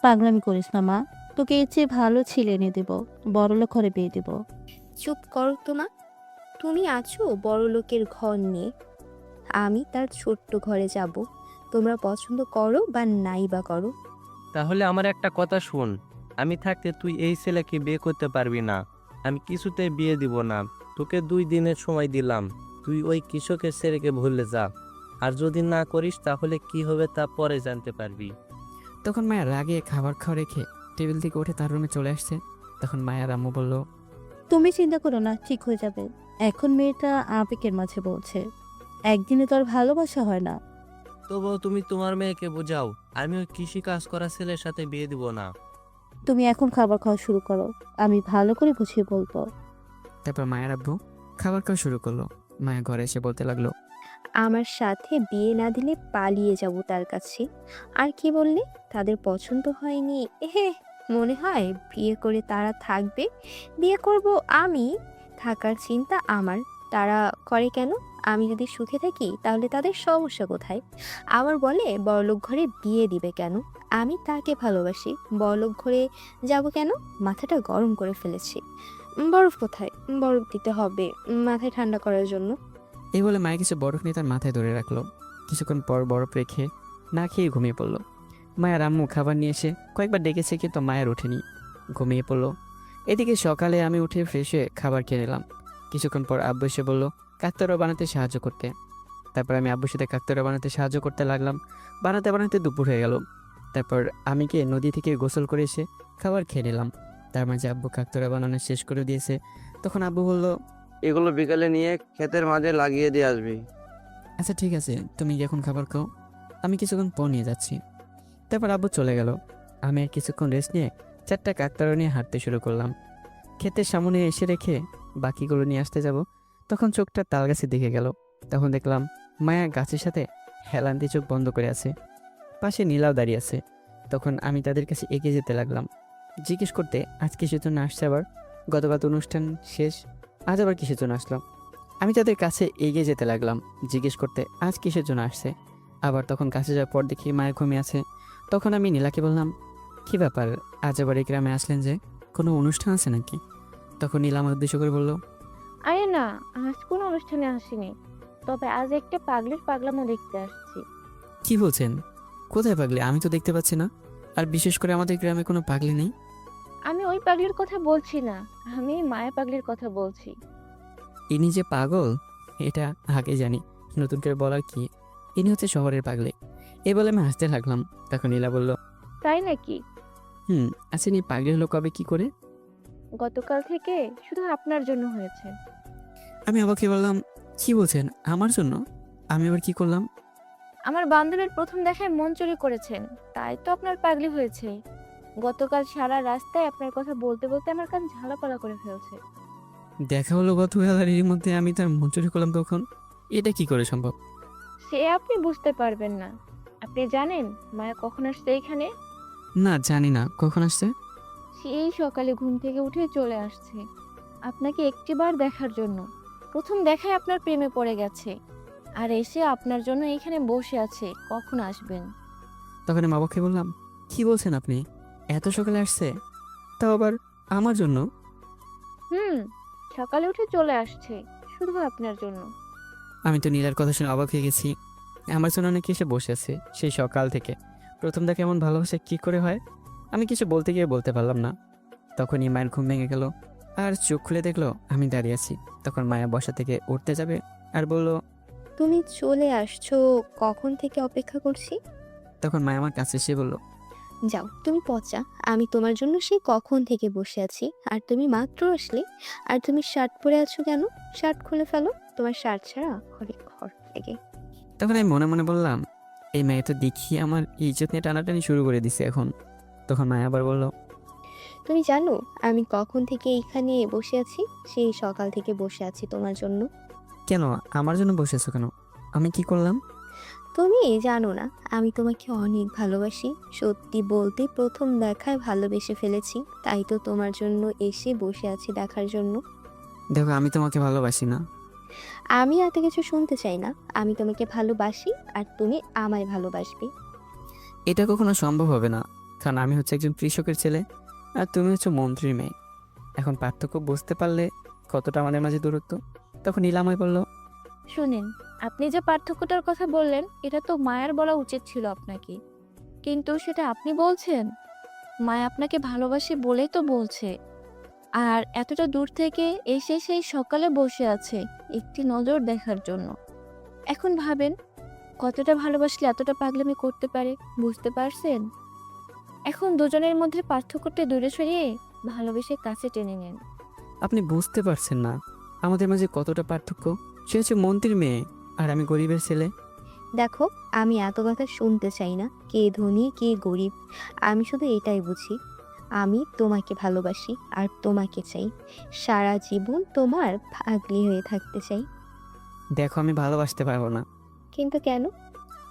পাগলামি করিস না মা, তোকে এর চেয়ে ভালো ছেলে এনে দেব, বড়লোক ঘরে বিয়ে দেব। চুপ করো তো মা, তুমি আছো বড় লোকের ঘর নিয়ে, আমি তার ছোট্ট ঘরে যাব। তোমরা পছন্দ করো বা নাই বা করো। তাহলে আমার একটা কথা শোন, আমি থাকতে তুই এই ছেলেকে বিয়ে করতে পারবি না। আমি কিছুতেই বিয়ে দিব না। তোকে 2 দিনের সময় দিলাম, তুই ওই কৃষকের ছেলেকে ভুলে যা। আর যদি না করিস তাহলে কি হবে তা পরে জানতে পারবি। তখন মায়া রাগে খাবার খাওয়া রেখে টেবিল থেকে উঠে তার রুমে চলে আসছে। তখন মায়ের আম্মু বলল, তুমি চিন্তা করো না, ঠিক হয়ে যাবে। এখন মেয়েটা আবেগের মাঝে বলছে, একদিনে তো আর ভালোবাসা হয় না। তবুও তুমি তোমার মেয়েকে বোঝাও, আমি ওই কৃষি কাজ করা ছেলের সাথে বিয়ে দিব না। তুমি এখন খাবার খাওয়া শুরু করো, আমি ভালো করে বুঝিয়ে বলবো। তারপর মায়ের আব্বু খাবার খাওয়া শুরু করলো। মায়া ঘরে এসে বলতে লাগলো, আমার সাথে বিয়ে না দিলে পালিয়ে যাব তার কাছে। আর কি বললে, তাদের পছন্দ হয়নি? মনে হয় বিয়ে করে তারা থাকবে, বিয়ে করব আমি, থাকার চিন্তা আমার। তারা করে কেন? আমি যদি সুখে থাকি তাহলে তাদের সমস্যা কোথায়? আবার বলে বড়লোক ঘরে বিয়ে দিবে কেন? আমি তাকে ভালোবাসি, বড়লোক ঘরে যাব কেন? মাথাটা গরম করে ফেলেছি। বরফ কোথায়? বরফ দিতে হবে মাথায় ঠান্ডা করার জন্য। এই বলে মায়ের কিছু বরফ নিয়ে তার মাথায় ধরে রাখলো। কিছুক্ষণ পর বরফ রেখে না খেয়ে ঘুমিয়ে পড়লো। মায়ের আম্মু খাবার নিয়ে এসে কয়েকবার ডেকেছে, কিন্তু মায়ের ওঠেনি, ঘুমিয়ে পড়লো। এদিকে সকালে আমি উঠে ফ্রেশ হয়ে খাবার খেয়ে নিলাম। কিছুক্ষণ পর আব্বু এসে বলল কাকতাড়ুয়া বানাতে সাহায্য করতে। তারপর আমি আব্বুর সাথে কাকতাড়ুয়া বানাতে সাহায্য করতে লাগলাম। বানাতে বানাতে দুপুর হয়ে গেল। তারপর আমি গিয়ে নদী থেকে গোসল করে এসে খাবার খেয়ে নিলাম। তার মাঝে আব্বু কাকতাড়ুয়া বানানো শেষ করে দিয়েছে। তখন আব্বু বলল, এগুলো বিকালে নিয়ে ক্ষেতের মাঝে লাগিয়ে দিয়ে আসবি। আচ্ছা ঠিক আছে, তুমি এখন খাবার খাও, আমি কিছুক্ষণ পর নিয়ে যাচ্ছি। তারপর আব্বু চলে গেল। আমি আর কিছুক্ষণ রেস্ট নিয়ে 4টা কাকতাড়ুয়া নিয়ে হাঁটতে শুরু করলাম। ক্ষেতের সামনে এসে রেখে বাকিগুলো নিয়ে আসতে যাব, তখন চোখটা তাল গাছের দিকে গেল। তখন দেখলাম মায়া গাছের সাথে হেলান দিয়ে চোখ বন্ধ করে আছে। পাশে নীলাও দাঁড়িয়ে আছে। তখন আমি তাদের কাছে এগিয়ে যেতে লাগলাম, জিজ্ঞেস করতে আজ কিসের জন্য আসছে আবার? গতকাল তো অনুষ্ঠান শেষ, আজ আবার কিসের জন্য আসলাম? আমি তাদের কাছে এগিয়ে যেতে লাগলাম, জিজ্ঞেস করতে আজ কিসের জন্য আসছে আবার। তখন কাছে যাওয়ার পর দেখি মায়ের ঘুমিয়ে আছে। তখন আমি নীলাকে বললাম, কী ব্যাপার, আজ আবার এই গ্রামে আসলেন যে, কোনো অনুষ্ঠান আছে নাকি? তখন নীলা আমার উদ্দেশ্য করে বলল, আরে না, আজ কোনো অনুষ্ঠানে আসিনি, তবে আজ একটা পাগলের পাগলামো দেখতে আসছি। কি বলছেন? কোথায় পাগলি? আমি তো দেখতে পাচ্ছি না। আর বিশেষ করে আমাদের গ্রামে কোনো পাগলি নেই। আমি ওই পাগলির কথা বলছি না, আমি মায়া পাগলির কথা বলছি। ইনি যে পাগল এটা আগে জানি, নতুন করে বলার কি? ইনি হচ্ছে শহরের পাগলি। এই বলে আমি হাসতে লাগলাম। তখন নীলা বলল, তাই নাকি? আচ্ছা ইনি পাগলি হলো কবে, কি করে? গতকাল থেকে শুধু আপনার জন্য হয়েছে। আমি আবাকে বললাম, কি বলছেন আমার জন্য? আমি আবার কি করলাম? আমার বান্ধবীর প্রথম দেখায় মন চুরি করেছেন, তাই তো আপনার পাগলি হয়েছে। গতকাল সারা রাস্তায় আপনার কথা বলতে বলতে আমার কান ঝালাপালা করে ফেলছে। দেখা হলো গতকাল আর এর মধ্যে আমি তার মন চুরি করলাম তখন? এটা কি করে সম্ভব? সে আপনি বুঝতে পারবেন না। আপনি জানেন মায়া কখন আসছে এখানে? না, জানি না কখন আসছে। সেই সকালে ঘুম থেকে উঠে চলে আসছে আপনাকে একটিবার দেখার জন্য। প্রথম দেখায় আপনার প্রেমে পড়ে গেছে, আর এসে আপনার জন্য এখানে বসে আছে কখন আসবেন। তখন আমি বাবাকে বললাম, কি বলছেন আপনি? এত সকালে আসছে, তাও আবার আমার জন্য? সকালে উঠে চলে আসছে শুধু আপনার জন্য। আমি তো নীলার কথা শুনে অবাক হয়ে গেছি। আমার জন্য অনেকে এসে বসে আছে সেই সকাল থেকে। প্রথম দেখে এমন ভালোবাসা কি করে হয়? আমি কিছু বলতে গিয়ে বলতে পারলাম না। তখনই মায়ের ঘুম ভেঙে গেল, আর চোখ খুলে দেখলো আমি দাঁড়িয়ে আছি। তখন মায়া বসা থেকে উঠতে যাবে আর বলল, তুমি চলে আসছো, কখন থেকে অপেক্ষা করছি। তখন মায়া আমার কাছে এসে বলল, যাও তুমি পচা, আমি তোমার জন্য সেই কখন থেকে বসে আছি, আর তুমি মাত্র আসলে। আর তুমি শার্ট পরে আছো কেন? শার্ট খুলে ফেলো, তোমার শার্ট ছাড়া ঘরে ঘর লাগে। তখন আমি মনে মনে বললাম, এই মেয়ে তো দেখি আমার ইজ্জত নিয়ে টানাটানি শুরু করে দিছে এখন। তখন মায়া আবার বলল, তুমি জানো আমি কখন থেকে এইখানে বসে আছি? সেই সকাল থেকে বসে আছি তোমার জন্য। কেন আমার জন্য বসেছো কেন? আমি কি করলাম? তুমি জানো না আমি তোমাকে অনেক ভালোবাসি। সত্যি বলতে প্রথম দেখায় ভালোবেসে ফেলেছি, তাই তো তোমার জন্য এসে বসে আছি দেখার জন্য। দেখো, আমি তোমাকে ভালোবাসি না। আমি এত কিছু শুনতে চাই না। আমি তোমাকে ভালোবাসি আর তুমি আমায় ভালোবাসবে। এটা কখনো সম্ভব হবে না, কারণ আমি হচ্ছে একজন কৃষকের ছেলে আর তুমি হচ্ছে মন্ত্রীর মেয়ে। এখন পার্থক্য বুঝতে পারলে কতটা আমাদের মাঝে দূরত্ব। তখন নীলাময় বলল, শুনেন, আপনি যে পার্থক্যটার কথা বললেন এটা তো মায়ার বলা উচিত ছিল আপনাকে, কিন্তু সেটা আপনি বলছেন। মায়া আপনাকে ভালোবাসে বলেই তো বলছে, আর এতটা দূর থেকে এসে সেই সকালে বসে আছে একটি নজর দেখার জন্য। এখন ভাবেন কতটা ভালোবাসলে এতটা পাগলামি করতে পারে, বুঝতে পারছেন? এখন দুজনের মধ্যে পার্থক্যটা দূরে সরিয়ে ভালোবেসে কাছে টেনে নেন। আপনি বুঝতে পারছেন না আমাদের মাঝে কতটা পার্থক্য। সে হচ্ছে মন্ত্রীর মেয়ে আর আমি গরিবের ছেলে। দেখো, আমি এত কথা শুনতে চাই না, কে ধনী কে গরিব। আমি শুধু এটাই বুঝি, আমি তোমাকে ভালোবাসি আর তোমাকে চাই। সারা জীবন তোমার পাগলি হয়ে থাকতে চাই। দেখো, আমি ভালোবাসতে পারবো না। কিন্তু কেন?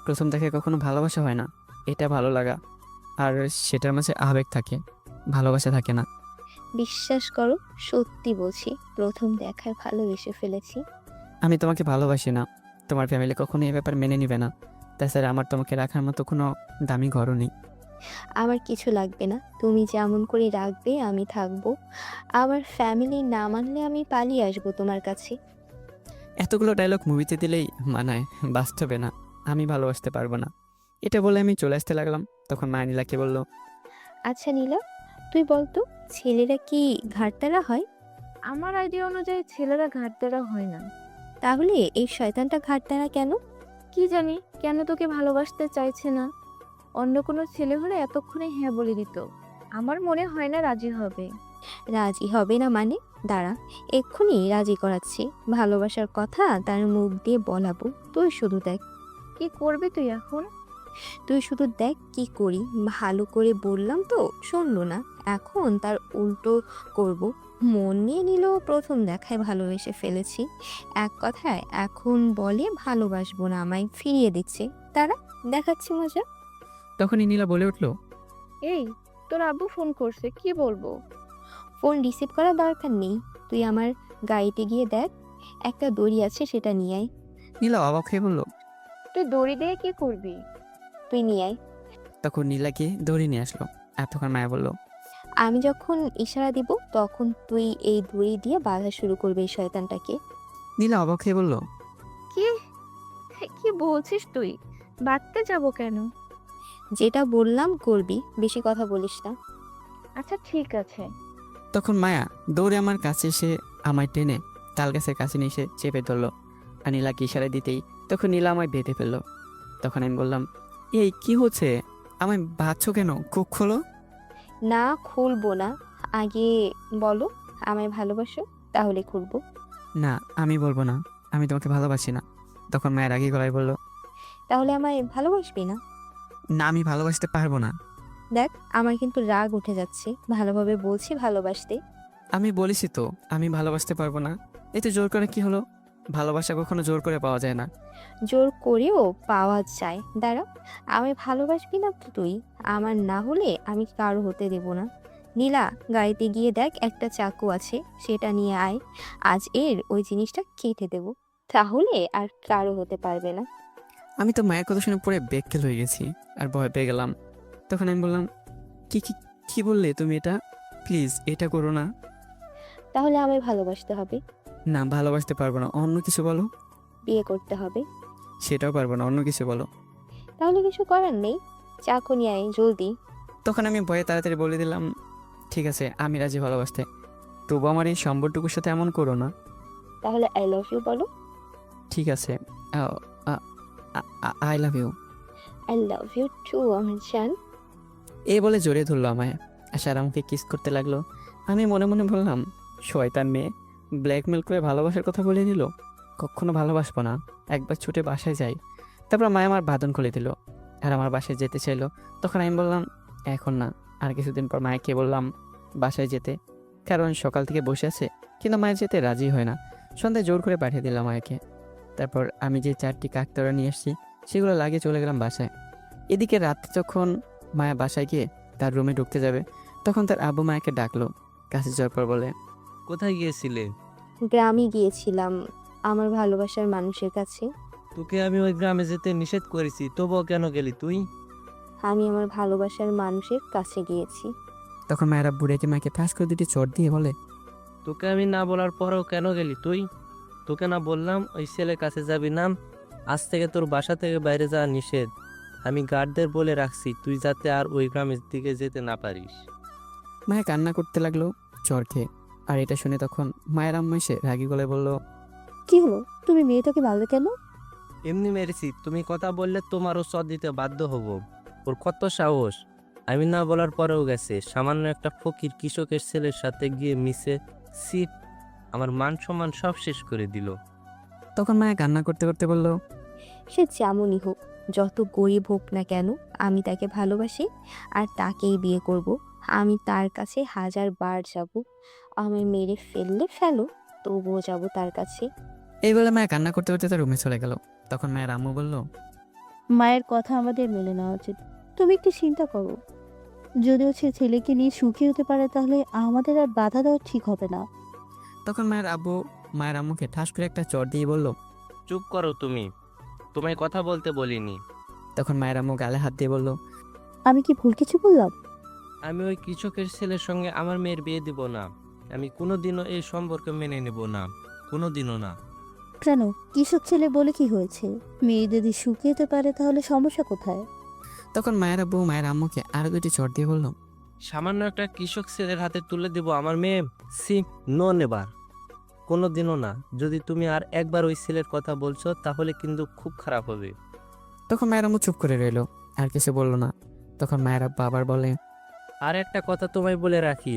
প্রথম দেখে কখনো ভালোবাসা হয় না। এটা ভালো লাগা, আর সেটার মাঝে আবেগ থাকে, ভালোবাসা থাকে না। বিশ্বাস করো, সত্যি বলছি, প্রথম দেখায় ভালোবেসে ফেলেছি। আমি তোমাকে ভালোবাসি না। তোমার ফ্যামিলি কখনো এই ব্যাপার মেনে নিবে না। তাছাড়া আমার তোমাকে রাখার মতো কোনো দামি ঘরও নেই। আমার কিছু লাগবে না, তুমি যেমন করে রাখবে আমি থাকবো। আমার ফ্যামিলি না মানলে আমি পালিয়ে আসবো তোমার কাছে। এতগুলো ডায়লগ মুভিতে দিলেই মানায়, বাস্তবে না। আমি ভালোবাসতে পারবো না। এটা বলে আমি চলে আসতে লাগলাম। তখন মা নীলাকে বলল, আচ্ছা নীলা, তুই বলতো ছেলেরা কি ঘাটতারা হয়? আমার আইডিয়া অনুযায়ী ছেলেরা ঘাটতেরা হয় না। তাহলে এই শয়তানটা ঘাটতারা কেন? কি জানি কেন তোকে ভালোবাসতে চাইছে না। অন্য কোনো ছেলে হলে এতক্ষণে হ্যাঁ বলে দিত। আমার মনে হয় না রাজি হবে। রাজি হবে না মানে? দাঁড়া, এক্ষুনি রাজি করাচ্ছি। ভালোবাসার কথা তার মুখ দিয়ে বলাবো, তুই শুধু দেখ। কি করবি তুই এখন? তুই শুধু দেখ কি করি। ভালো করে বললাম তো শুনলো না, এখন তার উল্টো করব। মন নিয়ে নিল, প্রথম দেখায় ভালোবেসে ফেলেছি। এক কথায় এখন বলে ভালোবাসবো না, আমায় ফিরিয়ে দিচ্ছে। তারা দেখাচ্ছি মজা। তখনই নীলা বলে উঠল, এই, তোর আব্বু ফোন করছে, কি বলবো? ফোন রিসিভ করার দরকার নেই, তুই আমার গাড়িতে গিয়ে দেখ, একটা দড়ি আছে সেটা নিয়ে আয়। নীলা অবাক হয়ে বলল, তুই দড়ি দিয়ে কি করবি? তুই নিয়ে আয়। তখন নীলাকে দড়ি নিয়ে আসলো। আর তখন মায়া বলল, আমি যখন ইশারা দিব তখন তুই এই দড়ি দিয়ে বাঁধা শুরু করবে এই শয়তানটাকে। নীলা অবাক হয়ে বলল, কি কি বলছিস তুই? বাঁধতে যাব কেন? যেটা বললাম করবি, বেশি কথা বলিস না। আচ্ছা ঠিক আছে। তখন মায়া দৌড়ে আমার কাছে এসে আমায় টেনে তাল গাছের কাছে নিয়ে এসে চেপে ধরলো। আর নীলাকে ইশারা দিতেই তখন নীলা আমায় বেঁধে ফেললো। তখন আমি বললাম, এই কি হচ্ছে? আমায় বাঁধছো কেন? কুক খোলো। না খুলবো না, আগে বলো আমায় ভালোবাসো, তাহলে খুলবো। না, আমি বলবো না, আমি তোমাকে ভালোবাসি না। তখন মায়ের রাগী গলায় বলল, তাহলে আমায় ভালোবাসবি না? না, আমি ভালোবাসতে পারবো না। দেখ, আমার কিন্তু রাগ উঠে যাচ্ছে। ভালোভাবে বলছি ভালোবাসতে। আমি বলেছি তো আমি ভালোবাসতে পারবো না। এতে জোর করে কি হলো? ভালোবাসা কখনো জোর করে পাওয়া যায় না। জোর করেও পাওয়া যায়। দাঁড়া, আমায় ভালোবাসবি না তো তুই? আমার না হলে আমি কারো হতে দেব না। নীলা, গাড়িতে গিয়ে দেখ একটা চাকু আছে, সেটা নিয়ে আয়। আজ এর ওই জিনিসটা কেটে দেব, তাহলে আর কারো হতে পারবে না। আমি তো মায়ের কথা শুনে পড়ে বেক্কেল হয়ে গেছি আর ভয় পেয়ে গেলাম। তখন আমি বললাম, কি কি কি বললে তুমি? এটা প্লিজ এটা করো না। তাহলে আমায় ভালোবাসতে হবে। না, ভালোবাসতে পারবো না, অন্য কিছু বলো। বিয়ে করতে হবে। সেটাও পারবো না, অন্য কিছু বলো। তাহলে কিছু করার নেই, চাকু নিয়ে আয় জলদি। তখন আমি ভয়ে তাড়াতাড়ি বলে দিলাম, ঠিক আছে আমি রাজি ভালোবাসতে, তবু আমার এই সম্পর্কটুকুর সাথে এমন করো না। তাহলে আই লাভ ইউ বলো। ঠিক আছে, I love you. I love you too আমার জান। এই বলে জড়িয়ে ধরলো আমায়, আর আমাকে কিস করতে লাগলো। আমি মনে মনে বললাম, শয়তান মেয়ে, ব্ল্যাকমেল করে ভালোবাসার কথা বলে নিল। কখনো ভালোবাসবো না, একবার ছুটে বাসায় যাই। তারপর মায় আমার বাঁধন খুলে দিল আর আমার বাসায় যেতে চাইলো। তখন আমি বললাম, এখন না, আর কিছুদিন পর মায়কে বললাম বাসায় যেতে, কারণ সকাল থেকে বসে আছে, কিন্তু মায়ের যেতে রাজি হয় না। সন্ধ্যায় জোর করে পাঠিয়ে দিলাম মায়কে। তারপর আমি যে 4টি কাকতারা নিয়ে এসেছি সেগুলো লাগিয়ে চলে গেলাম বাসায়। এদিকে রাতে যখন মায়া বাসায় গিয়ে তার রুমে ঢুকতে যাবে, তখন তার আব্বু মায়াকে ডাকলো। কাছে যাওয়ার পর বলে, কোথায় গিয়েছিলে? গ্রামে গিয়েছিলাম আমার ভালোবাসার মানুষের কাছে। তোকে আমি ওই গ্রামে যেতে নিষেধ করেছি, তবুও কেন গেলি তুই? আমি আমার ভালোবাসার মানুষের কাছে গিয়েছি। তখন মায়ের আব্বু রেখে মাকে ফাঁস করে 2টি চট দিয়ে বলে, তোকে আমি না বলার পরেও কেন গেলি তুই? তোকে না বললাম ওই ছেলের কাছে যাবি না? আজ থেকে তোর বাসা থেকে বাইরে যাওয়া নিষেধ। আমি গার্ডদের বলে রাখছি তুই যাতে আর ওই গ্রামের দিকে যেতে না পারিস। মায়া কান্না করতে লাগলো চর খেয়ে। আর এটা শুনে তখন মায়ের আম্মা এসে রাগি গলায় বলল, কি হলো, তুমি মেয়েটাকে মারলে কেন? এমনি মেরেছি, তুমি কথা বললে তোমারও চর দিতে বাধ্য হব। ওর কত সাহস! আমি না বলার পরেও গেছে, সামান্য একটা ফকির কৃষকের ছেলের সাথে গিয়ে মিশে সিট, আমার মান সম্মান সব শেষ করে দিল। তখন মায়া কান্না করতে করতে বলল, সে যেমনই হোক, যত গরিব হোক না কেন, আমি তাকে ভালোবাসি আর তাকেই বিয়ে করব। আমি তার কাছে 1000 বার যাব। আমায় মেরে ফেললে ফেলো, তবুও যাব তার কাছে। এই বলে মায়া কান্না করতে করতে তার রুমে চলে গেল। তখন মায়ের আম্মু বলল, মায়ের কথা আমাদের মেনে নেওয়া উচিত। তুমি একটু চিন্তা করো, যদিও সে ছেলেকে নিয়ে সুখী হতে পারে, তাহলে আমাদের আর বাধা দেওয়া ঠিক হবে না। তখন মায়ের আব্বু মায়ের আম্মুকে ঠাস করে একটা চট দিয়ে বলল। চুপ করো তুমি, তোমায় কথা বলতে বলিনি। তখন মায়ের আম্মু গালে হাত দিয়ে বলল, আমি কি ভুল কিছু বললাম? আমি ওই কৃষকের ছেলের সঙ্গে আমার মেয়ের বিয়ে দিব না। আমি কোনোদিনও এই সম্পর্ক মেনে নেব না, কোনোদিনও না। কেন, কৃষক ছেলে বলে কি হয়েছে? মেয়ে যদি সুখী হতে পারে তাহলে সমস্যা কোথায়? তখন মায়ের আব্বু মায়ের আম্মুকে আরো 2টি চট দিয়ে বলল, সামান্য একটা কৃষক ছেলের হাতে তুলে দেব আমার মেয়ে? সি, নো নেবার, কোনোদিনও না। যদি তুমি আর একবার ওই ছেলের কথা বলছো তাহলে কিন্তু খুব খারাপ হবে। তখন মায়ের আম্মু চুপ করে রইল, আর কিছু বলল না। তখন মায়ের আব্বা আবার বলে, আর একটা কথা তোমায় বলে রাখি,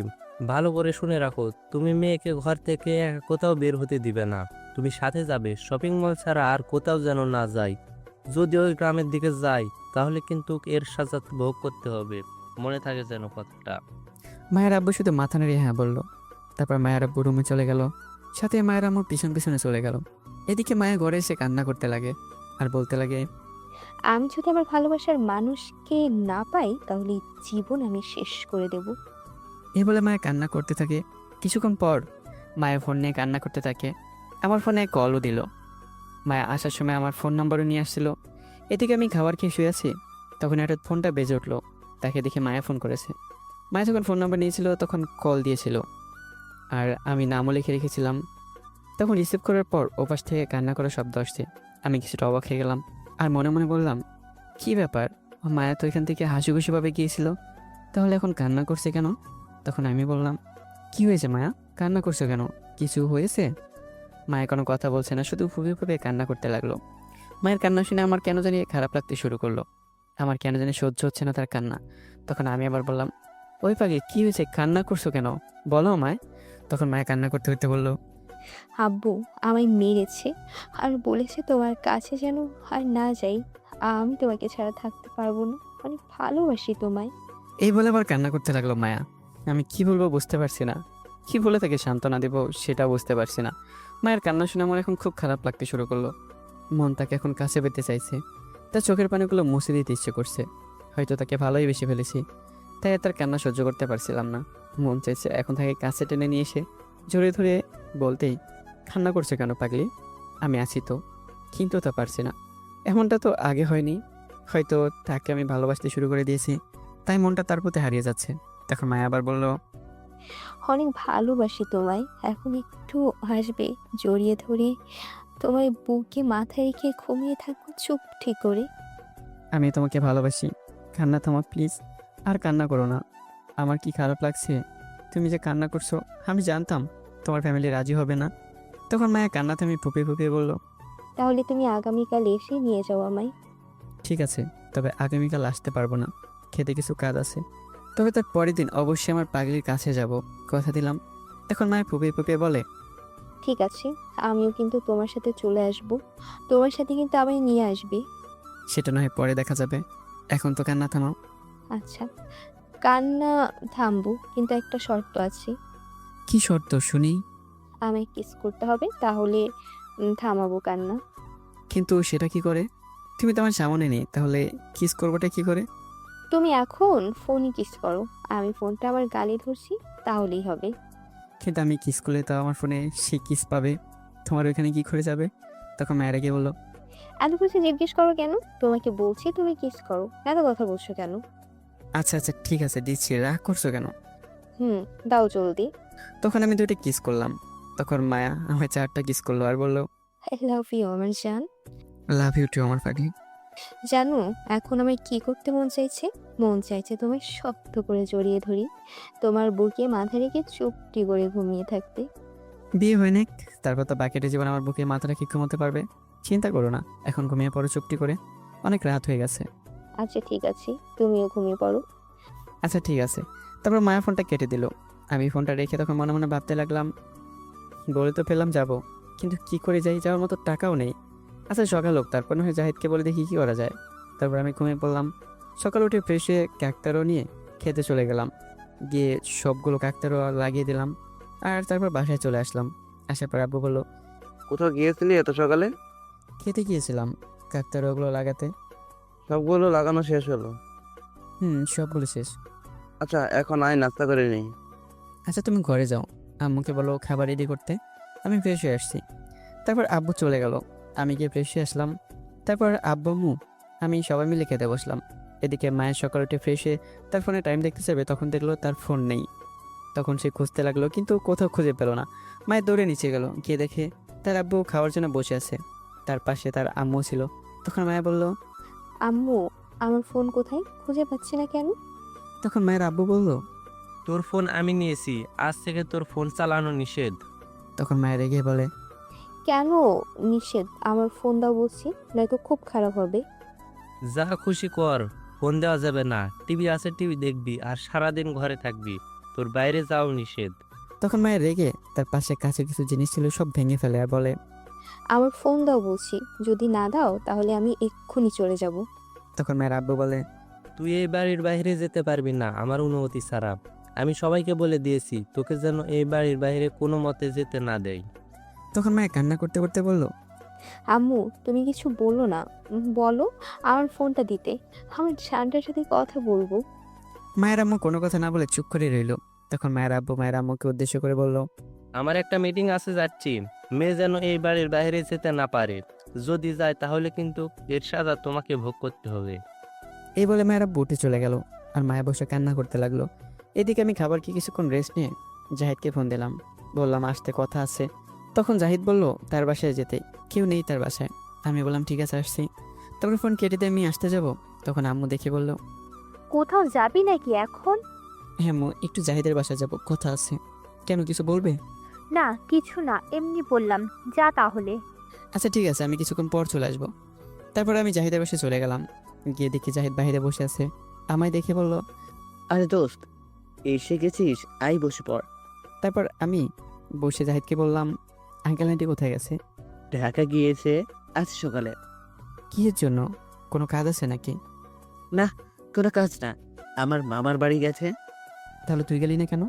ভালো করে শুনে রাখো, তুমি মেয়েকে ঘর থেকে একা কোথাও বের হতে দিবে না। তুমি সাথে যাবে, শপিং মল ছাড়া আর কোথাও যেন না যাই। যদি ওই গ্রামের দিকে যাই তাহলে কিন্তু এর সাজা ভোগ করতে হবে, মনে থাকে যেন কথাটা। মায়ের আব্বু শুধু মাথা নাড়িয়ে হ্যাঁ বলল। তারপর মায়ের আব্বু রুমে চলে গেল, সাথে মায়ের আম্মু পিছন পিছনে চলে গেল। এদিকে মায়ের ঘরে এসে কান্না করতে লাগে আর বলতে লাগে, আমি যদি আমার ভালোবাসার মানুষকে না পাই, তাহলে এই জীবন আমি শেষ করে দেব। এই বলে মায়ের কান্না করতে থাকে। কিছুক্ষণ পর মায়ের ফোন নিয়ে কান্না করতে থাকে। আমার ফোনে কলও দিল। মায়া আসার সময় আমার ফোন নাম্বারও নিয়ে আসছিল। এদিকে আমি খাবার খেয়ে শুয়ে আছি, তখন হঠাৎ ফোনটা বেজে উঠলো। তাকে দেখে মায়া ফোন করেছে। মায়া যখন ফোন নাম্বার নিয়েছিল তখন কল দিয়েছিল, আর আমি নামও লিখে রেখেছিলাম। তখন রিসিভ করার পর ওপাশ থেকে কান্না করার শব্দ আসছে। আমি কিছুটা অবাক হয়ে গেলাম আর মনে মনে বললাম, কি ব্যাপার, মায়া তো এখান থেকে হাসি খুশিভাবে গিয়েছিল, তাহলে এখন কান্না করছে কেন? তখন আমি বললাম, কি হয়েছে মায়া, কান্না করছো কেন, কিছু হয়েছে? মায়া কোনো কথা বলছে না, শুধু ফুপে ফুপে কান্না করতে লাগলো। মায়ের কান্না শুনে আমার কেন জানি খারাপ লাগতে শুরু করলো। আমার কেন জানি সহ্য হচ্ছে না তার কান্না। তখন আমি আবার বললাম, ওই পাগি কি হয়েছে, কান্না করছো কেন, বলো মায়। তখন মায়া কান্না করতে করতে বললো, আব্বু আমায় মেরেছে আর বলেছে তোমার কাছে যেন আর না যাই। আমি তোমাকে ছাড়া থাকতে পারবো না, অনেক ভালোবাসি তোমায়। এই বলে আবার কান্না করতে লাগলো মায়া। আমি কি বলবো বুঝতে পারছি না, কি বলে তাকে সান্ত্বনা দেব সেটা বুঝতে পারছি না। মায়ের কান্না শুনে আমার এখন খুব খারাপ লাগতে শুরু করলো। মন তাকে এখন কাছে পেতে চাইছে, তার চোখের পানিগুলো মুছে দিতে ইচ্ছে করছে। হয়তো তাকে ভালোই বেশি ফেলেছি, তাই আর তার কান্না সহ্য করতে পারছিলাম না। মন চাইছে এখন তাকে কাছে টেনে নিয়ে এসে জড়িয়ে ধরে বলতেই, কান্না করছে কেন পাগলি, আমি আছি তো। কিন্তু তা পারছি না, এমনটা তো আগে হয়নি। হয়তো তাকে আমি ভালোবাসতে শুরু করে দিয়েছি, তাই মনটা তার প্রতি হারিয়ে যাচ্ছে। তখন মায়া আবার বলল, অনেক ভালোবাসি তোমায়, এখন একটু আসবে, জড়িয়ে ধরে তোমার বুকে মাথায় রেখে ঘুমিয়ে থাকবো চুপটি করে। আমি তোমাকে ভালোবাসি, কান্না থামা প্লিজ, আর কান্না করো না। আমার কি খারাপ লাগছে, তুমি যে কান্না করছো, আমি জানতাম তোমার ফ্যামিলি রাজি হবে না। তখন মায়া কান্না থামি ফুপিয়ে ফুপিয়ে বলল, তাহলে তুমি আগামীকাল এসে নিয়ে যাও আমায়। ঠিক আছে, তবে আগামীকাল আসতে পারবো না, খেতে কিছু কাজ আছে। তবে তার পরের দিন অবশ্যই আমার পাগলির কাছে যাব, কথা দিলাম। তখন মায়া ফুপিয়ে ফুপিয়ে বলে, ঠিক আছে, আমিও কিন্তু তোমার সাথে চলে আসব, তোমার সাথে কিন্তু আমায় নিয়ে আসবে। সেটা নয় পরে দেখা যাবে, এখন তো কান্না থামাও। আচ্ছা, কান্না থামবো, কিন্তু একটা শর্ত আছে। কি শর্ত শুনি? আমায় কিস করতে হবে, তাহলে থামাবো কান্না। কিন্তু সেটা কি করে? তুমি তো আমার সামনে নেই, তাহলে কিস করবোটা কি করে? তুমি এখন ফোনই কিস করো, আমি ফোনটা আমার গালে ধরছি, তাহলেই হবে। কিন্তু আমি কিস করলে তো আমার ফোনে সে কিস পাবে, তোমার ওইখানে কি করে যাবে? তখন মায়েরা গিয়ে বললো, এত কিছু জিজ্ঞেস করো কেন? তোমাকে বলছি তুমি কিস করো, এত কথা বলছো কেন? আচ্ছা আচ্ছা ঠিক আছে দিচ্ছি, রাগ করছো কেন? দাও জলদি। তখন আমি দুইটা কিস করলাম। তখন মায়া আমায় 4টা কিস করলো আর বললো, আই লাভ ইউ আমার জান। লাভ ইউ টু আমার পাগলি। জানো এখন আমার কি করতে মন চাইছে? মন চাইছে তোমায় শক্ত করে জড়িয়ে ধরি, তোমার বুকে মাথা রেখে চুপটি করে ঘুমিয়ে থাকতে। বিয়ে হয় না, তারপর তো বাকিটা জীবন আমার বুকে মাথা রেখে ঘুমোতে পারবে। চিন্তা করো না, এখন ঘুমিয়ে পড়ো চুপটি করে, অনেক রাত হয়ে গেছে। আচ্ছা ঠিক আছে, তুমিও ঘুমিয়ে পড়ো। আচ্ছা ঠিক আছে। তারপর মায়া ফোনটা কেটে দিল। আমি ফোনটা রেখে তখন মনে মনে ভাবতে লাগলাম, বলে তো ফেললাম যাব, কিন্তু কি করে যাই, যাওয়ার মতো টাকাও নেই। আচ্ছা সকাল হোক, তারপর না হয় জাহিদকে বলে দেখি কী করা যায়। তারপর আমি ঘুমিয়ে পড়লাম। সকালে উঠে ফ্রেশ হয়ে কাকতারও নিয়ে খেতে চলে গেলাম, গিয়ে সবগুলো কাকতারও লাগিয়ে দিলাম। আর তারপর বাসায় চলে আসলাম। আসার পর আব্বু বললো, কোথাও গিয়েছিলি এত সকালে? খেতে গিয়েছিলাম কাকতারগুলো লাগাতে। সবগুলো লাগানো শেষ হলো? সবগুলো শেষ। আচ্ছা এখন আয় নাস্তা করে নিই। আচ্ছা তুমি ঘরে যাও, আম্মুকে বলো খাবার রেডি করতে, আমি ফ্রেশ হয়ে আসছি। তারপর আব্বু চলে গেল, আমি গিয়ে ফ্রেশ হয়ে আসলাম। তারপর আব্বু আম্মু আমি সবাই মিলে খেতে বসলাম। এদিকে মায়ের সকাল উঠে ফ্রেশ হয়ে তার ফোনে টাইম দেখতে যাবে, তখন দেখলো তার ফোন নেই। তখন সে খুঁজতে লাগলো, কিন্তু কোথাও খুঁজে পেল না। মায়ের দৌড়ে নিচে গেল, গিয়ে দেখে তার আব্বু খাওয়ার জন্য বসে আছে, তার পাশে তার আম্মু ছিল। তখন মায়া বলল, আম্মু আমার ফোন কোথায়, খুঁজে পাচ্ছি না কেন? তখন মায়ের আব্বু বলল, তোর ফোন আমি নিয়েছি, আজ থেকে তোর ফোন চালানো নিষেধ। তখন মায়ের রেগে বলে, কেন নিষেধ? আমার ফোন দাও বলছি, নয়তো খুব খারাপ হবে। যা খুশি কর, ফোন দেওয়া যাবে না। টিভি আছে, টিভি দেখবি আর সারাদিন ঘরে থাকবি, তোর বাইরে যাও নিষেধ। তখন মায়ের রেগে তার পাশে কাছে কিছু জিনিস ছিল সব ভেঙে ফেলে আর বলে, আমার ফোন দাও বলছি, যদি না দাও তাহলে আমি এক্ষুনি চলে যাব। তখন মায়ের আব্বু বলে, তুই এই বাড়ির বাইরে যেতে পারবি না আমার অনুমতি ছাড়া। আমি সবাইকে বলে দিয়েছি তোকে যেন এই বাড়ির বাইরে কোনো মতে যেতে না দেয়। তখন মায়ের কান্না করতে করতে বলল, আম্মু তুমি কিছু বলো না, বলো আমার ফোনটা দিতে, আমার জানটার সাথে কথা বলবো। মায়ের আম্মু কোনো কথা না বলে চুপ করে রইল। তখন মায়ের আব্বু মায়ের আম্মুকে উদ্দেশ্য করে বলল, আমার একটা মিটিং আছে, যাচ্ছি। মেয়ে যেন এই বাড়ির বাইরে যেতে না পারে, যদি যায় তাহলে কিন্তু এর সাজা তোমাকে ভোগ করতে হবে। এই বলে মায়ের আব্বু উঠে চলে গেল, আর মায়া বসে কান্না করতে লাগলো। এদিকে আমি খাবার কি কিছুক্ষণ রেস্ট নিয়ে জাহিদকে ফোন দিলাম, বললাম আসতে কথা আছে। তখন জাহিদ বলল তার বাসায় যেতে, কেউ নেই তার বাসায়। আমি বললাম ঠিক আছে আসছি। তারপর ফোন কেটে দিয়ে আমি আসতে যাব, তখন আম্মু দেখে বলল, কোথাও যাবি নাকি এখন? হ্যাঁ আম্মু, একটু জাহিদের বাসায় যাব, কথা আছে। কেন কিছু বলবে? না কিছু না, এমনি বললাম, যা তাহলে। আচ্ছা ঠিক আছে, আমি কিছুক্ষণ পর চলে আসবো। তারপর আমি জাহিদের বাসায় চলে গেলাম, গিয়ে দেখি জাহিদ বাইরে বসে আছে। আমায় দেখে বলল, আরে দোস্ত, এসে গেছিস, আই বসে পড়। তারপর আমি বসে জাহিদকে বললাম, আঙ্কেল আন্টি কোথায় গেছে? ঢাকা গিয়েছে আজ সকালে। কিসের জন্য? কোনো কাজ আছে নাকি? কোনো কাজ না, আমার মামার বাড়ি গেছে। তাহলে তুই গেলি না কেন?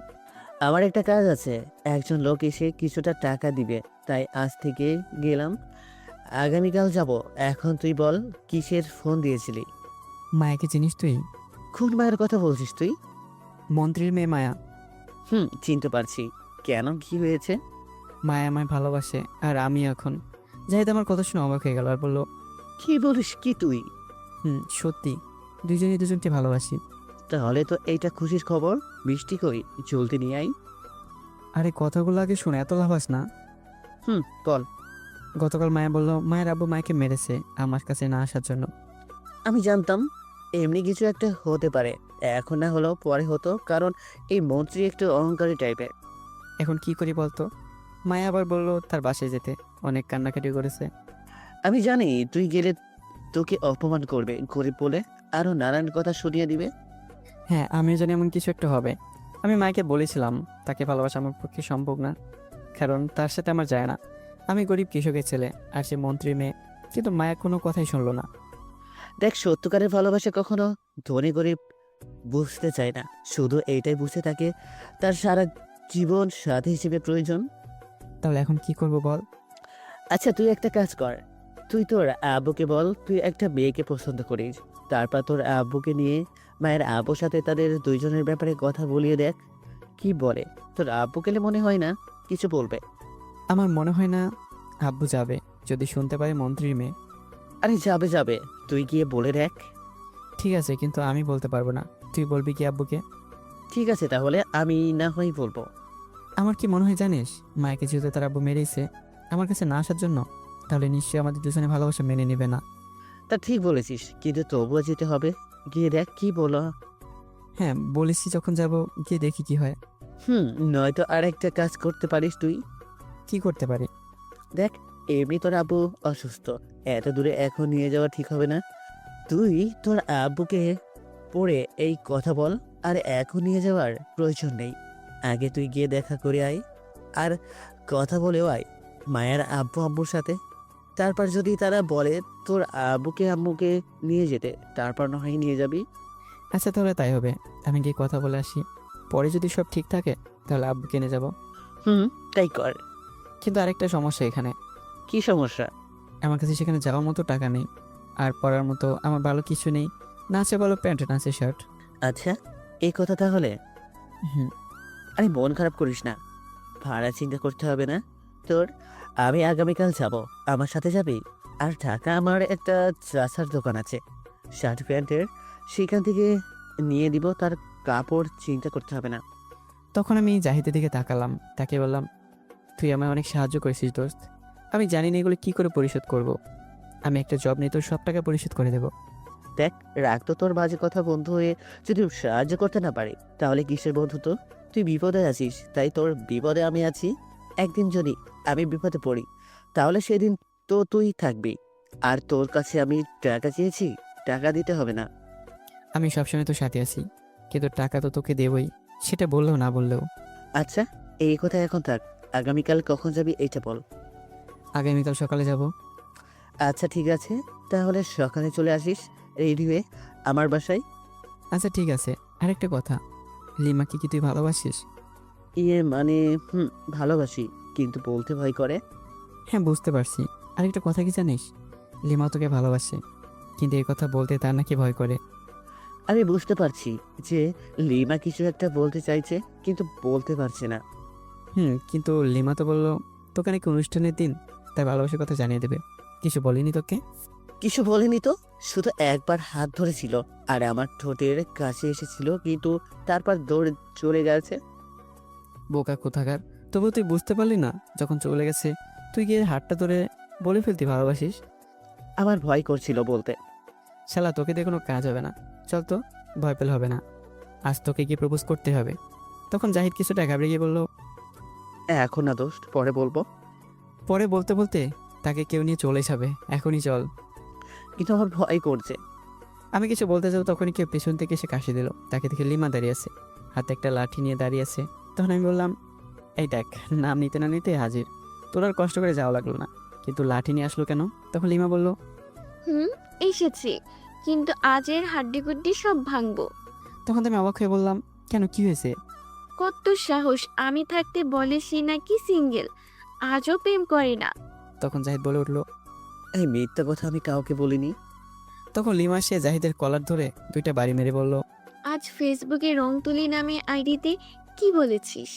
আমার একটা কাজ আছে, একজন লোক এসে কিছুটা টাকা দিবে, তাই আজ থেকে গেলাম। আগামীকাল যাব। এখন তুই বল, কিসের ফোন দিয়েছিলি? মায়াকে চিনিস তুই? কোন মায়ের কথা বলছিস তুই? মন্ত্রীর মেয়ে মায়া। চিনতে পারছি। কেন, কি হয়েছে? মায়া আমায় ভালোবাসে আর আমি এখন। জাহিদ আমার কথা শুনে অবাক হয়ে গেল আর বলল, কি বলিস কি তুই? সত্যি, দুজনেই দুজনকে ভালোবাসি। তাহলে তো এইটা খুশির খবর। মিষ্টি কই, জলদি নিয়ে আই। আরে কথাগুলো আগে শুনে এত লাভাস না। বল। গতকাল মায়া বলল মায়ের আব্বু মায়াকে মেরেছে আমার কাছে না আসার জন্য। আমি জানতাম এমনি কিছু একটা হতে পারে, এখন না হলেও পরে হতো, কারণ এই মন্ত্রী একটু অহংকারী টাইপের। এখন কি করি বলতো? মায়া আবার বলল তার বাসায় যেতে, অনেক কান্নাকাটি করেছে। আমি জানি তুই গেলে তোকে অপমান করবে, গরিব বলে আরো নানান কথা শুনিয়ে দিবে। হ্যাঁ, আমিও জানি এমন কিছু একটা হবে। আমি মায়াকে বলেছিলাম তাকে ভালোবাসা আমার পক্ষে সম্ভব না, কারণ তার সাথে আমার যায় না। আমি গরিব কৃষকের ছেলে আর সে মন্ত্রী মেয়ে, কিন্তু মায়া কোনো কথাই শুনলো না। দেখ, সত্যিকারের ভালোবাসা কখনো ধনী গরিব বুঝতে চায় না, শুধু এইটাই বুঝতে থাকে তার সারা জীবন সাথী হিসেবে প্রয়োজন। তাহলে এখন কি করব বল? আচ্ছা, তুই একটা কাজ কর, তুই তোর আব্বুকে বল তুই একটা মেয়েকে পছন্দ করিস, তারপর তোর আব্বুকে নিয়ে মায়ের আব্বুর সাথে তাদের দুইজনের ব্যাপারে কথা বলিয়ে দেখ কি বলে। তোর আব্বু গেলে মনে হয় না কিছু বলবে। আমার মনে হয় না আব্বু যাবে যদি শুনতে পারে মন্ত্রীর মেয়ে। আরে যাবে যাবে, তুই গিয়ে বলে দেখ। ঠিক আছে, কিন্তু আমি বলতে পারবো না। তুই বলবি কি আব্বুকে? ঠিক আছে, তাহলে আমি না হয় বলবো। আমার কি মনে হয় জানিস, মায়াকে যেহেতু তার আব্বু মেরেছে আমার কাছে না আসার জন্য, তাহলে নিশ্চয়ই আমাদের দুজনে ভালোবাসা মেনে নেবে না। তা ঠিক বলেছিস, কিন্তু তবুও যেতে হবে, গিয়ে দেখ কি বলো। হ্যাঁ, বলেছি যখন যাব গিয়ে দেখি কি হয়। নয়তো আর একটা কাজ করতে পারিস তুই। কি করতে পারি? দেখ, এমনি তোর আব্বু অসুস্থ, এত দূরে এখন নিয়ে যাওয়া ঠিক হবে না। তুই তোর আব্বুকে পড়ে এই কথা বল, আর এখন নিয়ে যাওয়ার প্রয়োজন নেই। আগে তুই গিয়ে দেখা করে আয়, আর কথা বলেও আয় মায়ের আব্বু আম্মুর সাথে। তারপর যদি তারা বলে তোর আব্বুকে আম্মুকে নিয়ে যেতে, তারপর না হয় নিয়ে যাবি। আচ্ছা, তাহলে তাই হবে। আমি গিয়ে কথা বলে আসি, পরে যদি সব ঠিক থাকে তাহলে আব্বুকে নিয়ে যাব। তাই কর। কিন্তু আরেকটা সমস্যা এখানে। কি সমস্যা? আমার কাছে সেখানে যাওয়ার মতো টাকা নেই, আর পরার মতো আমার ভালো কিছু নেই। না আছে ভালো প্যান্ট, না আছে শার্ট। আচ্ছা, এই কথা তাহলে। হুম। আরে মন খারাপ করিস না, ভাড়া চিন্তা করতে হবে না তোর। আমি আগামীকাল যাব, আমার সাথে যাবি? আর ঢাকা আমার একটা চাষার দোকান আছে শার্ট প্যান্টের, সেখান থেকে নিয়ে দিব, তার কাপড় চিন্তা করতে হবে না। তখন আমি জাহিদের দিকে তাকালাম, তাকে বললাম, তুই আমায় অনেক সাহায্য করেছিস দোস্ত। আমি জানি না এগুলো কী করে পরিশোধ করব। আমি একটা জব নিয়ে তোর সব টাকা পরিশোধ করে দেবো। দেখ, রাগ তো তোর বাজে কথা, বন্ধু হয়ে যদি সাহায্য করতে না পারি তাহলে কিসের বন্ধুত্ব? তুই বিপদে আছিস, তাই তোর বিপদে আমি আছি। একদিন যদি আমি বিপদে পড়ি তাহলে সেদিন তো তুই থাকবি। আর তোর কাছে আমি টাকা চেয়েছি, টাকা দিতে হবে না। আমি সবসময় তোর সাথে আছি, কিন্তু টাকা তো তোকে দেবই, সেটা বললেও না বললেও। আচ্ছা, এই কথা এখন থাক, আগামীকাল কখন যাবি এইটা বল। আগামীকাল সকালে যাব। আচ্ছা ঠিক আছে, তাহলে সকালে চলে আসিস রেডি হয়ে আমার বাসায়। আচ্ছা ঠিক আছে, আরেকটা কথা, লিমাকে কি তুই ভালোবাসিস? মানে ভালোবাসি, কিন্তু বলতে ভয় করে। হ্যাঁ, বুঝতে পারছি। আরেকটা কথা কি জানিস, লিমা তোকে ভালোবাসে, কিন্তু এই কথা বলতে তার নাকি ভয় করে। আমি বুঝতে পারছি যে লিমা কিছু একটা বলতে চাইছে, কিন্তু বলতে পারছে না। কিন্তু লিমা তো বললো তোকে নাকি অনুষ্ঠানের দিন তার ভালোবাসার কথা জানিয়ে দেবে। কিছু বলিনি তোকে? কিছু বলেনি তো, শুধু একবার হাত ধরেছিল আর আমার ঠোঁটের কাছে এসেছিল, কিন্তু তারপর দৌড়ে চলে গেছে। বোকা কোথাকার, তবু তুই বুঝতে পারলি না যখন চলে গেছে তুই গিয়ে হাতটা ধরে বলে ফেলতি ভালোবাসিস। আমার ভয় করছিল বলতে। শালা, তোকে দিয়ে কোনো কাজ হবে না। চল তো, ভয় পেলে হবে না। আজ তোকে গিয়ে প্রপোজ করতে হবে। তখন জাহিদ কিছুটা ঘাবড়ে গিয়ে বলল, এখন না দোস্ত, পরে বলবো। পরে বলতে বলতে তাকে কেউ নিয়ে চলে যাবে, এখনই চল। কিন্তু আমার ভয় করছে। আমি কিছু বলতে যাবো তখনই কেউ পেছন থেকে এসে কাশি দিল। তাকে দেখে লিমা দাঁড়িয়ে আছে, হাতে একটা লাঠি নিয়ে দাঁড়িয়ে আছে। তখন আমি বললাম, এই দেখ, নাম নিতে না নিতে হাজির। তোর আর কষ্ট করে যাওয়া লাগলো না, কিন্তু লাঠি নিয়ে আসলো কেন? তখন লিমা বলল, হুম, এসেছি, কিন্তু আজের হাড্ডিগুড্ডি সব ভাঙবো। তখন তো আমি অবাক হয়ে বললাম, কেন, কি হয়েছে? কত সাহস, আমি থাকতে বলে সে নাকি সিঙ্গেল, আজও প্রেম করে না। তখন জাহিদ বলে উঠলো। এই মিথ্যা কথা আমি কাউকে বলিনি। তখন লিমা সে জাহিদের কলার ধরে 2টা বাড়ি মেরে বলল। আজ ফেসবুকে রং তুলি নামে আইডিতে কি বলেছিস?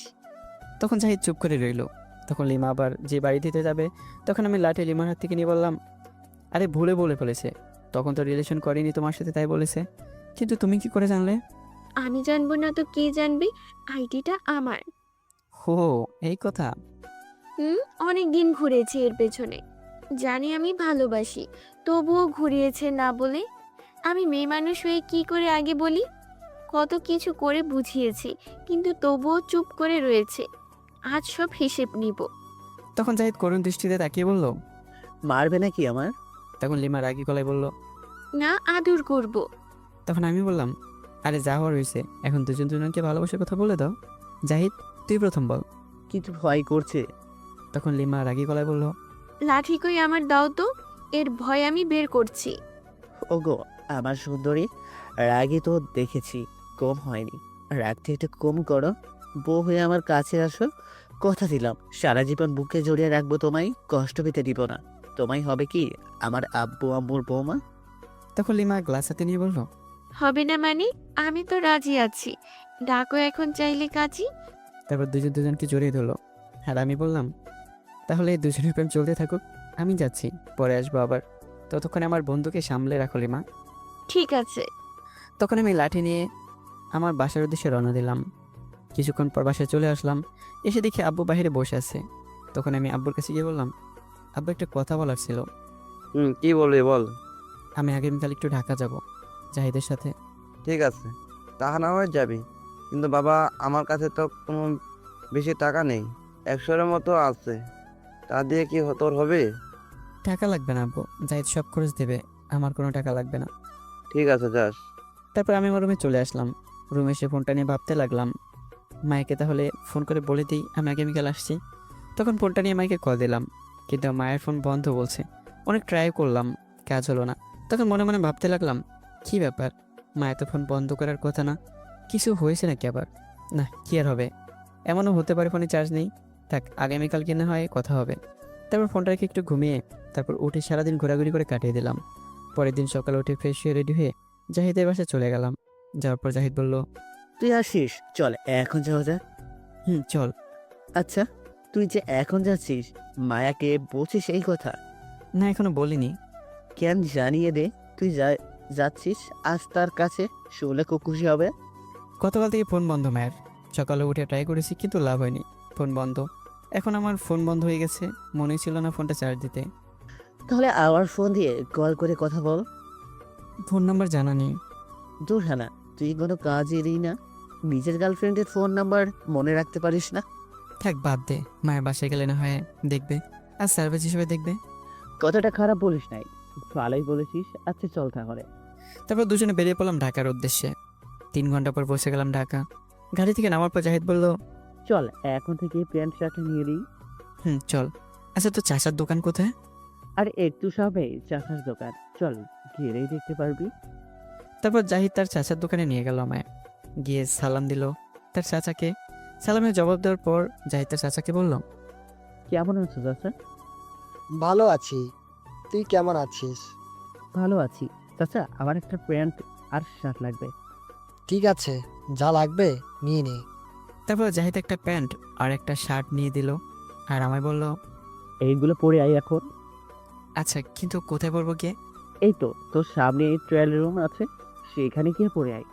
তখন জাহিদ চুপ করে রইল। তখন লিমা আবার যে বাড়ি দিতে যাবে, তখন আমি লাঠি লিমার হাত থেকে নিয়ে বললাম, আরে ভুলে বলে ফেলেছে, তখন তো রিলেশন করেনি তোমার সাথে, তাই বলেছে। কিন্তু তুমি কি করে জানলে? আমি জানবো না তো কে জানবে? আইডিটা আমার। হো, এই কথা। অনেক দিন ঘুরেছি এর পেছনে, জানি আমি ভালোবাসি, তবুও ঘুরিয়েছে না বলে। আমি মেয়ে মানুষ হয়ে কি করে আগে বলি? কত কিছু করে বুঝিয়েছি, কিন্তু তবুও চুপ করে রয়েছে। আজ সব হিসেব নিব। তখন জাহিদ করুণ দৃষ্টিতে তাকিয়ে বলল। মারবে নাকি আমার? তখন লিমা রাগী গলায় বলল। না, আদর করব। তখন আমি বললাম, আরে যা হওয়ার হয়েছে, এখন দুজন দুজনকে ভালোবাসার কথা বলে দাও। জাহিদ, তুই প্রথম বল। কিন্তু ভয় করছে। তখন লিমা রাগী গলায় বলল। লাঠি কই আমার, দাও তো, এর ভয় আমি বের করছি। ওগো আমার সুন্দরী, রাগই তো দেখেছি কম হয়নি, রাগটা একটু কম করো। বউ হয়ে আমার কাছে আসো, কথা দিলাম সারা জীবন বুকে জড়িয়ে রাখবো তোমায়, কষ্ট পেতে দিব না। তোমায় হবে কি আমার আব্বু আম্মুর বৌমা। তখন লিমা গ্লাস হাতে নিয়ে বলল। হবে না মানে? আমি তো রাজি আছি, ডাকো এখন চাইলে কাজী। তারপর দুজন দুজনকে জড়িয়ে ধরলো। আর আমি বললাম, তাহলে এই দুজনের প্রেম চলতে থাকুক, আমি যাচ্ছি, পরে আসবো আবার। ততক্ষণে আমার বন্ধুকে সামলে রাখো লিমা। ঠিক আছে। তখন আমি লাঠি নিয়ে আমার বাসার উদ্দেশ্যে রওনা দিলাম। কিছুক্ষণ পর বাসায় চলে আসলাম। এসে দেখি আব্বু বাইরে বসে আছে। তখন আমি আব্বুর কাছে গিয়ে বললাম, আব্বু একটা কথা বলার ছিল। কি বলবি বল। আমি আগামীকাল একটু ঢাকা যাব জাহিদের সাথে। ঠিক আছে, টাকা না হয় যাবি, কিন্তু বাবা আমার কাছে তো কোনো বেশি টাকা নেই, 100-এর মতো আছে, তা দিয়ে কি তোর হবে? টাকা লাগবে না আব্বু, জাহিদ সব খরচ দেবে, আমার কোনো টাকা লাগবে না। ঠিক আছে, যাস। তারপর আমি আমার রুমে চলে আসলাম। রুমে এসে ফোনটা নিয়ে ভাবতে লাগলাম, মায়েকে তাহলে ফোন করে বলে দিই আমি আগামীকাল আসছি। তখন ফোনটা নিয়ে মাইকে কল দিলাম, কিন্তু মায়ের ফোন বন্ধ বলছে। অনেক ট্রাই করলাম, কাজ হলো না। তখন মনে মনে ভাবতে লাগলাম, কি ব্যাপার, মায়ের তো ফোন বন্ধ করার কথা না, কিছু হয়েছে নাকি আবার? না, কি আর হবে, এমনও হতে পারে ফোনে চার্জ নেই। থাক, আগামীকাল কিনা হয় কথা হবে। তারপর ফোনটা রেখে একটু ঘুমিয়ে তারপর উঠে সারাদিন ঘোরাঘুরি করে কাটিয়ে দিলাম। পরের দিন সকালে উঠে ফ্রেশ হয়ে রেডি হয়ে জাহিদের বাসায় চলে গেলাম। যাওয়ার পর জাহিদ বলল, তুই আসিস, চল এখন যাওয়া যাক। চল। আচ্ছা, তুই যে এখন যাচ্ছিস, মায়াকে বলছিস এই কথা? না, এখনো বলিনি। কেন, জানিয়ে দে তুই যাচ্ছিস, আজ তার কাছে শুনলে খুব খুশি হবে। গতকাল থেকে ফোন বন্ধ মায়ের। সকালে উঠে ট্রাই করেছি কিন্তু লাভ হয়নি, ফোন বন্ধ। এখন আমার ফোন বন্ধ হয়ে গেছে, মনেই ছিল না ফোনটা চার্জ দিতে। তাহলে আবার ফোন দিয়ে কল করে কথা বল। ফোন নাম্বার জানা নেই। দূর হানা, তুই কোনো কাজেরই না, নিজের গার্লফ্রেন্ডের ফোন নাম্বার মনে রাখতে পারিস না। থাক, বাদ দে, মায়ের বাসায় গেলে না হয় দেখবে, আর সার্ভিস হিসেবে দেখবে। কথাটা খারাপ বলিস নাই, ভালোই বলেছিস। আচ্ছা চল তাহলে। তারপর দুজনে বেরিয়ে পড়লাম ঢাকার উদ্দেশ্যে। 3 ঘন্টা পর পৌঁছে গেলাম ঢাকা। গাড়ি থেকে নামার পর জাহিদ বলল, চল এখন থেকে প্যান্ট শার্ট নিয়ে নিই। চল। আচ্ছা, তো চাচার দোকান কোথায়? আর একটু সবে চাষার দোকান, চল গেলেই দেখতে পারবি। তারপর জাহিদ তার চাচার দোকানে নিয়ে গেল আমায়। গিয়ে সালাম দিল তার চাচাকে। সালামের জবাব দেওয়ার পর জাহিদ তার চাচাকে বলল, কেমন আছো চাচা? ভালো আছি, তুই কেমন আছিস? ভালো আছি চাচা, আমার একটা প্যান্ট আর শার্ট লাগবে। ঠিক আছে, যা লাগবে নিয়ে নে। তারপর জাহিদ একটা প্যান্ট আর একটা শার্ট নিয়ে দিল, আর আমায় বলল, এইগুলো পরে আই এখন। আচ্ছা, কিন্তু কোথায় পরবো গিয়ে? এই তো তোর সামনে ট্রায়াল রুম আছে, সেখানে গিয়ে পরে আই।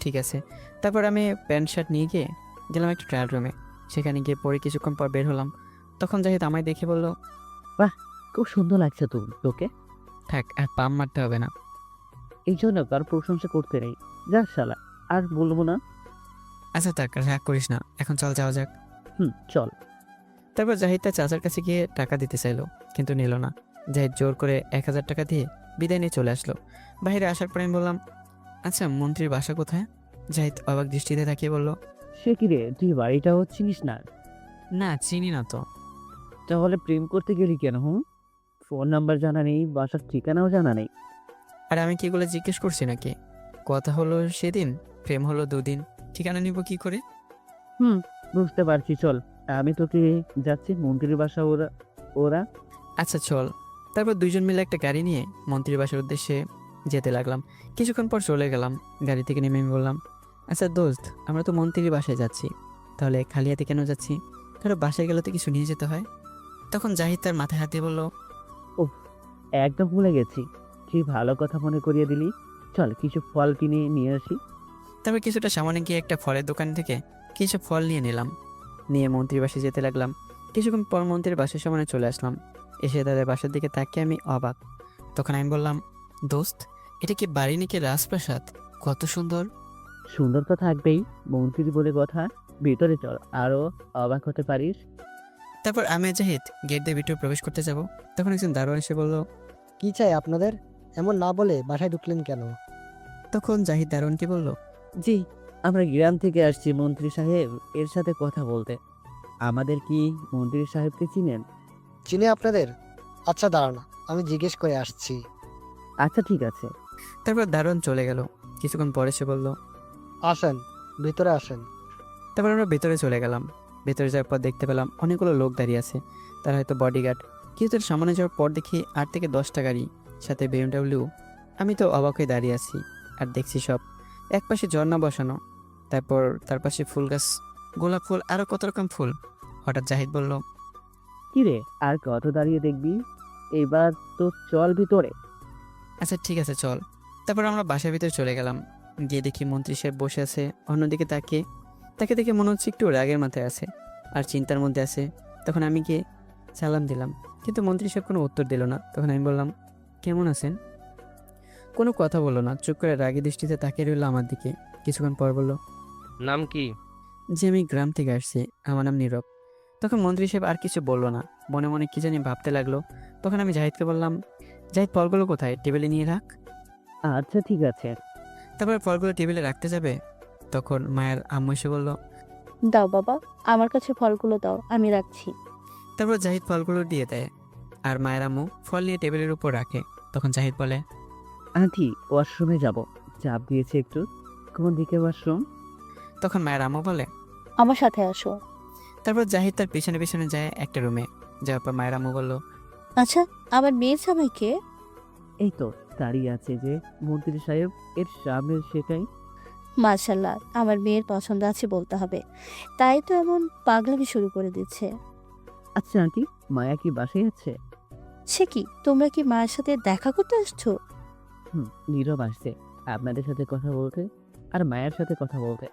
ঠিক আছে। তারপর আমি প্যান্ট শার্ট নিয়ে গিয়ে গেলাম একটা ট্রায়াল রুমে। সেখানে গিয়ে পরে কিছুক্ষণ পর বের হলাম। তখন জাহিদ আমায় দেখে বলল, খুব সুন্দর লাগছে তোকে। থাক, আর পাম মারতে হবে না। এই জন্য তার প্রশংসা করতে নেই, যা শালা, আর বলবো না। আচ্ছা থাক, রাগ করিস না, এখন চল যাওয়া যাক। চল। তারপর জাহিদ তার চাচার কাছে গিয়ে টাকা দিতে চাইলো, কিন্তু নিল না। জাহিদ জোর করে 1000 টাকা দিয়ে বিদায় নিয়ে চলে আসলো। বাইরে আসার পরে আমি বললাম, আচ্ছা, মন্ত্রীর বাসা কোথায়? জাহিদ অবাক দৃষ্টিতে তাকিয়ে বলল, সে কি রে, তুই বাড়িটাও চিনিস না? না, চিনি না তো। তাহলে প্রেম করতে গেলি কেন? ফোন নাম্বার জানা নেই, বাসার ঠিকানাও জানা নেই। আর আমি কি এগুলো জিজ্ঞেস করছি নাকি? কথা হলো সেদিন, প্রেম হলো দুদিন, ঠিকানা নিব কি করে? হুম, বুঝতে পারছি, চল। আমি তোকে যাচ্ছি মন্ত্রীর বাসা, ওরা ওরা আচ্ছা চল। তারপর দুইজন মিলে একটা গাড়ি নিয়ে মন্ত্রীর বাসার উদ্দেশ্যে যেতে লাগলাম। কিছুক্ষণ পর চলে গেলাম। গাড়ি থেকে নেমে আমি বললাম, আচ্ছা দোস্ত, আমরা তো মন্ত্রীর বাসায় যাচ্ছি, তাহলে খালি হাতে কেন যাচ্ছি? ধরো বাসায় গেলে তো কিছু নিয়ে যেতে হয়। তখন জাহিদ তার মাথায় হাত দিয়ে বলল, একদম ভুলে গেছি। কি ভালো কথা মনে করিয়ে দিলি। চল কিছু ফল কিনে নিয়ে আসি। তারপর কিছুটা সামনে গিয়ে একটা ফলের দোকান থেকে কিছু ফল নিয়ে নিলাম, নিয়ে মন্ত্রীর বাসায় যেতে লাগলাম। কিছুক্ষণ পর মন্ত্রীর বাসার সামনে চলে আসলাম। এসে তাদের বাসার দিকে তাকিয়ে আমি অবাক। তখন আমি বললাম, দোস্ত, এটা কি বাড়ি নাকি রাজপ্রাসাদ? কত সুন্দর। সুন্দর তো থাকবেই, মন্ত্রী বলে কথা। ভিতরে চল, আরো অবাক হতে পারিস। তারপর আমি আর জাহিদ গেট দিয়ে ভিতরে প্রবেশ করতে যাব, তখন একজন দারোয়ান এসে বলল। কি চাই আপনাদের? এমন না বলে বাসায় ঢুকলেন কেন? তখন জাহিদ দারোয়ানকে বলল, জি, আমরা গ্রাম থেকে আসছি মন্ত্রী সাহেব এর সাথে কথা বলতে। আমাদের কি মন্ত্রী সাহেবকে চিনেন? চিনে আপনাদের? আচ্ছা দাঁড়ান, আমি জিজ্ঞেস করে আসছি। আচ্ছা ঠিক আছে। তারপর দারোয়ান চলে গেল। কিছুক্ষণ পরে সে বলল, আসেন, ভিতরে আসেন। তারপর আমরা ভেতরে চলে গেলাম। ভেতরে যাওয়ার পর দেখতে পেলাম অনেকগুলো লোক দাঁড়িয়ে আছে, তারা হয়তো বডিগার্ড। কিন্তু তার সামনে যাওয়ার পর দেখি 8 থেকে 10টা গাড়ি, সাথে BMW। আমি তো অবাক হয়ে দাঁড়িয়ে আছি আর দেখছি সব। এক পাশে ঝর্ণা বসানো, তারপর তার পাশে ফুল গাছ, গোলাপ ফুল, আরও কত রকম ফুল। হঠাৎ জাহিদ বলল, কি রে, আর কত দাঁড়িয়ে দেখবি? এবার তো চল ভিতরে। আচ্ছা ঠিক আছে চল। তারপর আমরা বাসার ভিতরে চলে গেলাম। গিয়ে দেখি মন্ত্রী সাহেব বসে আছে অন্যদিকে তাকিয়ে। তাকে দেখে মনে হচ্ছে একটু রাগের মাথায় আছে আর চিন্তার মধ্যে আছে। তখন আমি গিয়ে সালাম দিলাম, কিন্তু মন্ত্রী সাহেব কোনো উত্তর দিল না। তখন আমি বললাম, কেমন আছেন? কোনো কথা বললো না, চুপ করে রাগী দৃষ্টিতে তাকিয়ে রইল আমার দিকে। কিছুক্ষণ পর বলল নাম কি? যে আমি গ্রাম থেকে আসছি, আমার নাম নীরব। তখন মন্ত্রী সাহেব আর কিছু বললো না, মনে মনে কি জানি ভাবতে লাগলো। তখন আমি জাহিদকে বললাম, জাহিদ, ফলগুলো কোথায়? টেবিলে নিয়ে রাখ। আচ্ছা ঠিক আছে। তারপর ফলগুলো টেবিলে রাখতে যাবে, তখন মায়ের আম্মু এসে বলল। দাও বাবা, আমার কাছে ফলগুলো দাও, আমি রাখছি। তারপর জাহিদ ফলগুলো দিয়ে দেয় আর মায়ের আম্মু ফল নিয়ে টেবিলের উপর রাখে। তখন জাহিদ বলে, আন্টি, ওয়াশরুমে যাব, চাপ দিয়েছে একটু। কোন দিকে ওয়াশরুম? তখন মায়ের আম্মু বলে। আমার সাথে আসো। তারপর জাহিদ তার পিছনে পিছনে যায় একটা রুমে। যাওয়ার পর মায়ের আম্মু বলল, আচ্ছা, আমার মেয়ের জামাইকে? এই তো দাঁড়িয়ে আছে যে মন্ত্রী সাহেব, এর সামনে সেটাই। মাশাল্লাহ, আমার মেয়ের পছন্দ আছে বলতে হবে, তাই তো এমন পাগলামি শুরু করে দিচ্ছে। আচ্ছা আন্টি, মায়া কি বাসায় আছে? সে কি, তোমরা কি মায়ের সাথে দেখা করতে আসছো? নীরব আসছে আপনাদের সাথে কথা বলতে আর মায়ের সাথে কথা বলতে।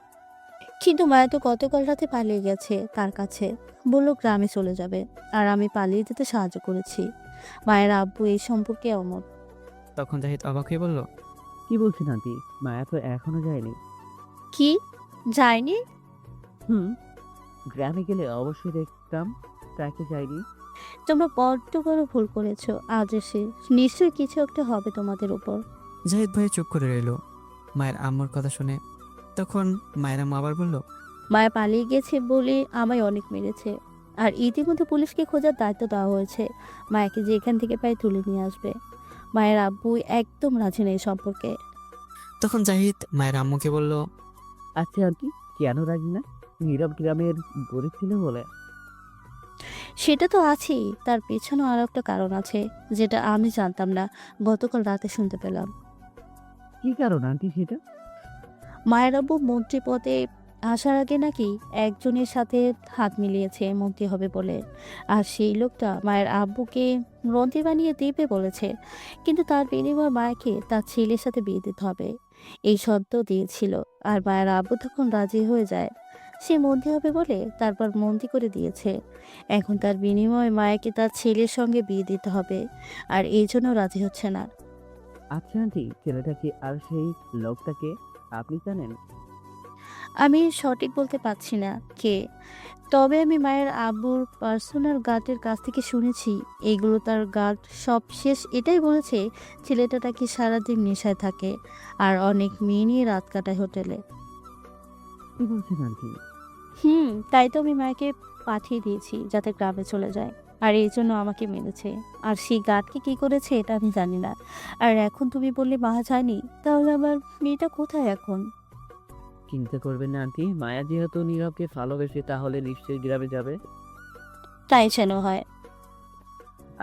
কিন্তু মায়া তো গতকাল রাতে পালিয়ে গেছে তার কাছে, বললো গ্রামে চলে যাবে, আর আমি পালিয়ে যেতে সাহায্য করেছি। মায়ের আব্বু এই সম্পর্কে অমত। তখন জাহিদ অবাক হয়ে বলল, কি বলছেন আন্টি? মায়া তো এখনো যায়নি। কি, যায়নি? গ্রামে গেলে অবশ্যই দেখতাম তাকে যায়নি। তোমরা বড্ড বড় ভুল করেছো আজ এসে, নিশ্চয়ই কিছু একটা হবে তোমাদের উপর। জাহিদ ভয়ে চুপ করে রইল মায়ের আম্মুর কথা শুনে। তখন মায়ের আম্মু আবার বলল, মায়া পালিয়ে গেছে বলে আমায় অনেক মেরেছে, আর ইতিমধ্যে পুলিশকে খোঁজার দায়িত্ব দেওয়া হয়েছে। মায়াকে যেখান থেকে পাই তুলে নিয়ে আসবে। মায়ের আব্বু একদম রাজি নেই সম্পর্কে। তখন জাহিদ মায়ের আম্মুকে বলল, আচ্ছা আন্টি, কেন রাজি না? নীরব গ্রামের গরিব ছিল বলে? সেটা তো আছেই, তার পেছনেও আর একটা কারণ আছে, যেটা আমি জানতাম না, গতকাল রাতে শুনতে পেলাম। কি কারণ আন্টি সেটা? মায়ের আব্বু মন্ত্রী পদে আসার আগে নাকি একজনের সাথে হাত মিলিয়েছে মন্ত্রী হবে বলে, আর সেই লোকটা মায়ের আব্বুকে মন্ত্রী বানিয়ে দেবে বলেছে, কিন্তু তার বিনিময়ে মায়াকে তার ছেলের সাথে বিয়ে দিতে হবে, এই শর্ত দিয়েছিল। আর মায়ের আব্বু তখন রাজি হয়ে যায়, সে মন্ত্রী হবে বলে, তারপর মন্ত্রী করে দিয়েছে। এখন তার বিনিময়ে মায়াকে তার ছেলের সঙ্গে বিয়ে দিতে হবে, আর এই জন্য রাজি হচ্ছে না। আচ্ছা আন্টি, ছেলেটাকে আর সেই লোকটাকে আপনি জানেন? আমি সঠিক বলতে পারছি না কে, তবে আমি মায়ের আব্বুর পার্সোনাল গার্ডের কাছ থেকে শুনেছি এগুলো তার গার্ড সব শেষ এটাই বলেছে, ছেলেটা নাকি সারাদিন নেশায় থাকে আর অনেক মেয়ে নিয়ে রাত কাটায় হোটেলে। কি বলছেন আন্টি? তাই তো আমি মাকে পাঠিয়ে দিয়েছি যাতে গ্রামে চলে যায়। আর এই জন্য আমাকে মেরেছে। আর সেই গার্ডকে কি করেছে এটা আমি জানি না। আর এখন তুমি বললে মা যায়নি, তাহলে আমার মেয়েটা কোথায় এখন? চিন্তা করবেন না আন্টি, মায়া যেহেতু নীরবকে ভালোবেসে তাহলে নিশ্চয়ই গ্রামে যাবে। তাই যেন হয়।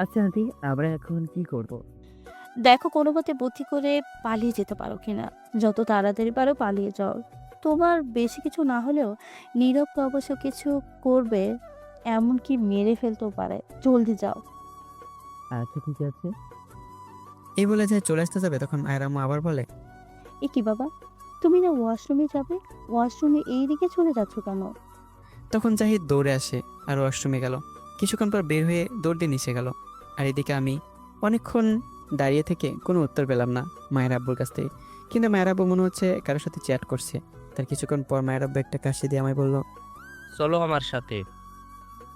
আচ্ছা আন্টি, আমরা এখন কি করব? দেখো কোনো মতে বুদ্ধি করে পালিয়ে যেতে পারো কিনা। যত তাড়াতাড়ি পারো পালিয়ে যাও। তোমার বেশি কিছু না হলেও নীরবকে অবশ্য কিছু করবে, এমনকি মেরে ফেলতেও পারে। জলদি যাও। আচ্ছা ঠিক আছে। এই বলে যে চলে আসতে যাবে, তখন মায়ের আম্মু আবার বলে, এ কি বাবা, তুমি না ওয়াশরুমে যাবে? ওয়াশরুমে এই দিকে চলে যাচ্ছ কেন? তখন জাহিদ দৌড়ে আসে আর ওয়াশরুমে গেল। কিছুক্ষণ পর বের হয়ে দৌড় দিয়ে নিচে গেল। আর এদিকে আমি অনেকক্ষণ দাঁড়িয়ে থেকে কোনো উত্তর পেলাম না মায়ের আব্বুর কাছ থেকে। কিন্তু মায়ের আব্বু মনে হচ্ছে কারোর সাথে চ্যাট করছে। তার কিছুক্ষণ পর মায়ের আব্বু একটা কাশি দিয়ে আমায় বলল। চলো আমার সাথে।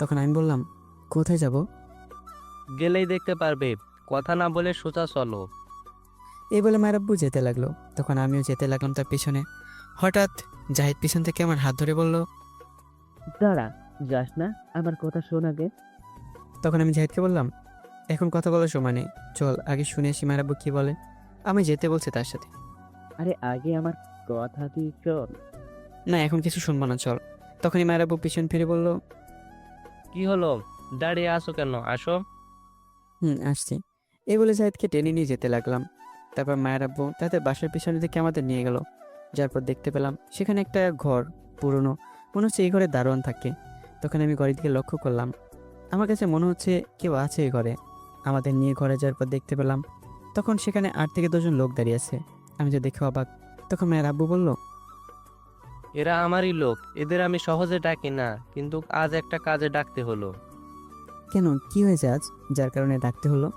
তখন আমি বললাম, কোথায় যাব? গেলেই দেখতে পারবে, কথা না বলে সোজা চলো। এই বলে মায়ের আব্বু যেতে লাগলো। তখন আমিও যেতে লাগলাম তার পিছনে। হঠাৎ জাহিদ পিছন থেকে আমার হাত ধরে বলল। দাঁড়া, যাস না, আমার কথা শোন আগে। তখন আমি জাহিদকে বললাম, এখন কথা বলার সময় নেই, চল আগে শুনে আসি মায়ের আব্বু কী বলে। আমি যেতে বলছি তার সাথে। আরে আগে আমার কথা তুই শোন। না, এখন কিছু শুনবো না, চল। তখনই মায়ের আব্বু পিছন ফিরে বলল, কি হলো, দাঁড়িয়ে আসো কেন, আসো। আসছি। এই বলে জাহিদকে টেনে নিয়ে যেতে লাগলাম। তারপর মায়ের আব্বু তাদের বাসার পিছনের দিকে আমাদের নিয়ে গেল। যার পর দেখতে পেলাম সেখানে একটা ঘর, পুরনো, মনে হচ্ছে এই ঘরে দারোয়ান থাকে। তখন আমি ঘরের দিকে লক্ষ্য করলাম। আমার কাছে মনে হচ্ছে কেউ আছে এই ঘরে। আমাদের নিয়ে ঘরে যাওয়ার পর দেখতে পেলাম তখন সেখানে 8 থেকে 10 জন লোক দাঁড়িয়ে আছে। আমি তো দেখে অবাক। তখন মায়ের আব্বু বলল, এরা আমারই লোক, এদের আমি সহজে ডাকি না, কিন্তু আজ একটা কাজে ডাকতে হলো। কেন, কি হয়েছে আজ যার কারণে ডাকতে হলো?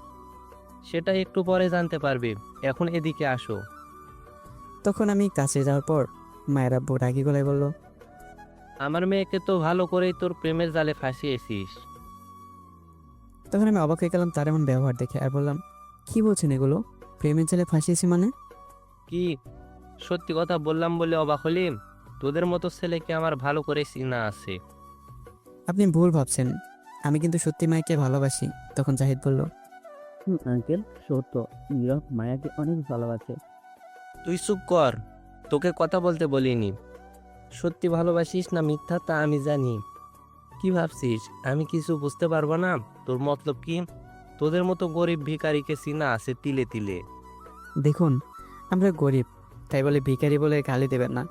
সেটা একটু পরে জানতে পারবে, এখন এদিকে আসো। তখন আমি কাছে যাওয়ার পর মায়ের আব্বু রাগী গলায় বলল, আমার মেয়েকে তো ভালো করেই তোর প্রেমের জালে ফাঁসিয়েছিস। তখন আমি অবাক হয়ে গেলাম তার এমন ব্যবহার দেখে, আর বললাম, কি বলছেন এগুলো? প্রেমের জালে ফাঁসিয়েছি মানে? কি, সত্যি কথা বললাম বলে অবাক হলি? তোদের মতো ছেলেকে আমার ভালো করে চিনা আছে। আপনি ভুল ভাবছেন, আমি কিন্তু সত্যি মায়াকে ভালোবাসি। তখন জাহিদ বলল, আঙ্কেল সত্য, নীরব মায়াকে অনেক ভালোবাসে। তুই চুপ কর, তোকে কথা বলতে বলিনি। সত্যি ভালোবাসিস না মিথ্যা তা আমি জানি। কি ভাবছিস আমি কিছু বুঝতে পারবো না? তোর মতলব কি? তোদের মতো গরিব ভিখারিকে চিনা আছে তিলে তিলে। দেখুন, আমরা গরিব, তাই বলে ভিখারি বলে গালি দেবেন না।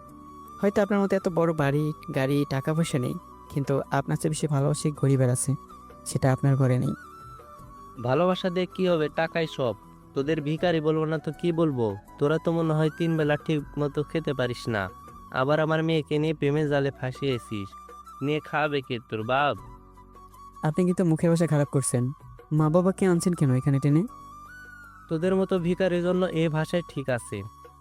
হয়তো আপনার মতো এত বড় বাড়ি, গাড়ি, টাকা পয়সা নেই, কিন্তু আপনার চেয়ে বেশি ভালোবাসি গরিবের আছে, সেটা আপনার ঘরে নেই। ভালোবাসা দিয়ে কি হবে, টাকাই সব। তোদের ভিখারি বলবো না তো কি বলবো? তোরা তো মনে হয় 3 বেলা ঠিক মতো খেতে পারিস না, আবার আমার মেয়েকে নিয়ে প্রেমের জালে ফাঁসিয়েছিস। নিয়ে খাবে কে, তোর বাপ? আপনি কিন্তু মুখের ভাষা খারাপ করছেন। মা বাবাকে আনছেন কেন এখানে টেনে? তোদের মতো ভিখারির জন্য এই ভাষায় ঠিক আছে।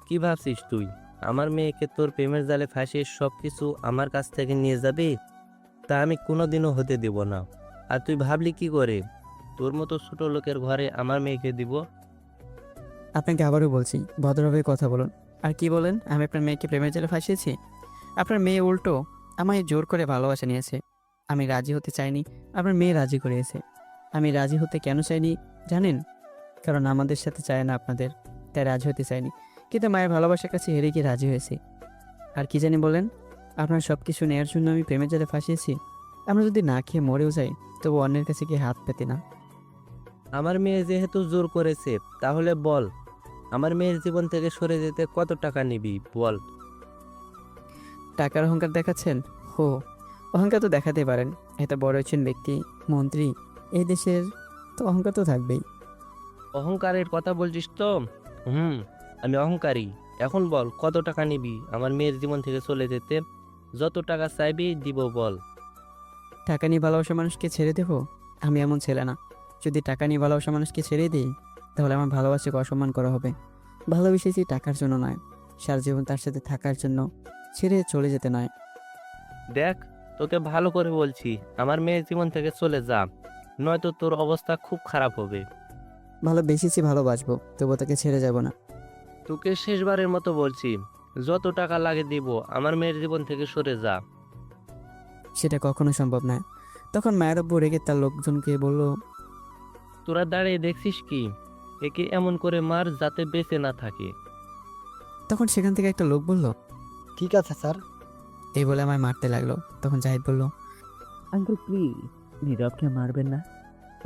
কি ভাবছিস তুই আমার মেয়েকে তোর প্রেমের জালে ফাঁসিয়ে সব কিছু আমার কাছ থেকে নিয়ে যাবি? তা আমি কোনোদিনও হতে দেব না। আর তুই ভাবলি কি করে তোর মতো ছোট লোকের ঘরে আমার মেয়েকে দিব? আপনাকে আবারও বলছি, ভদ্রভাবে কথা বলুন। আর কি বলেন, আমি আপনার মেয়েকে প্রেমের জালে ফাঁসিয়েছি? আপনার মেয়ে উল্টো আমায় জোর করে ভালোবাসা নিয়েছে। আমি রাজি হতে চাইনি, আপনার মেয়ে রাজি করিয়েছে। আমি রাজি হতে কেন চাইনি জানেন? কারণ আমাদের সাথে চায় না আপনাদের, তাই রাজি হতে চাইনি। কিন্তু মায়ের ভালোবাসার কাছে হেরে গিয়ে রাজি হয়েছি। আর কি জানি বলেন, আপনার সব কিছু নেওয়ার জন্য আমি প্রেমের জালে ফাঁসিয়েছি। আমরা যদি না খেয়ে মরেও যাই, তবু অন্যের কাছে গিয়ে হাত পেতে না। আমার মেয়ে যেহেতু জোর করেছে, তাহলে বল আমার মেয়ের জীবন থেকে সরে যেতে কত টাকা নিবি বল। টাকার অহংকার দেখাচ্ছেন? হো, অহংকার তো দেখাতে পারেন, এত বড় হচ্ছেন ব্যক্তি, মন্ত্রী, এই দেশের, তো অহংকার তো থাকবেই। অহংকারের কথা বলছিস তো? আমি অহংকারী। এখন বল কত টাকা নিবি আমার মেয়ের জীবন থেকে চলে যেতে? যত টাকা চাইবি দিব, বল। টাকা নিয়ে ভালোবাসা মানুষকে ছেড়ে দেবো? আমি এমন ছেলে না। যদি টাকা নিয়ে ভালোবাসা মানুষকে ছেড়ে দিই, তাহলে আমার ভালোবাসাকে অসম্মান করা হবে। ভালোবেসেছি টাকার জন্য নয়, সারা জীবন তার সাথে থাকার জন্য, ছেড়ে চলে যেতে নয়। দেখ, তোকে ভালো করে বলছি, আমার মেয়ের জীবন থেকে চলে যা, নয়তো তোর অবস্থা খুব খারাপ হবে। ভালোবেসেছি, ভালোবাসবো, তবু তাকে ছেড়ে যাব না। তোকে শেষবারের মতো বলছি, যত টাকা লাগে দিব, আমার মেয়ের জীবন থেকে সরে যা। সেটা কখনো সম্ভব নয়। তখন মায়ের আব্বু রেগে তার লোকজনকে বলল, তোরা দাঁড়িয়ে দেখছিস কি? একে এমন করে মার যাতে বেঁচে না থাকে। তখন সেখান থেকে একটা লোক বলল, ঠিক আছে স্যার। এই বলে আমায় মারতে লাগলো। তখন জাহিদ বলল, আঙ্কেল প্লিজ নীরবকে মারবেন না,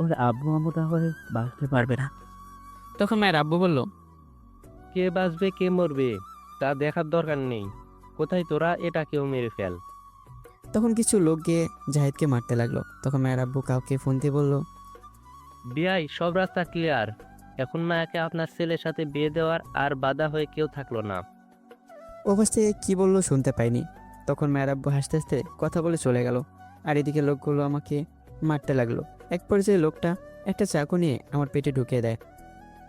ওর আব্বু আম্মু তাহলে বাঁচতে পারবে না। তখন মায়ের আব্বু বলল, কে বাঁচবে কে মরবে তা দেখার দরকার নেই। কোথায় তোরা, এটাকেও মেরে ফেল। তখন কিছু লোক গিয়ে জাহিদকে মারতে লাগলো। তখন মায়ের আব্বু কাউকে ফোন দিয়ে বলল, বিয়াই, সব রাস্তা ক্লিয়ার। এখন মায়াকে আপনার ছেলের সাথে বিয়ে দেওয়ার আর বাধা হয়ে কেউ থাকলো না। ওপাশ থেকে কি বললো শুনতে পাইনি। তখন মায়ের আব্বু হাসতে হাসতে কথা বলে চলে গেল। আর এদিকে লোকগুলো আমাকে মারতে লাগলো। এক পর্যায়ে লোকটা একটা চাকু নিয়ে আমার পেটে ঢুকিয়ে দেয়।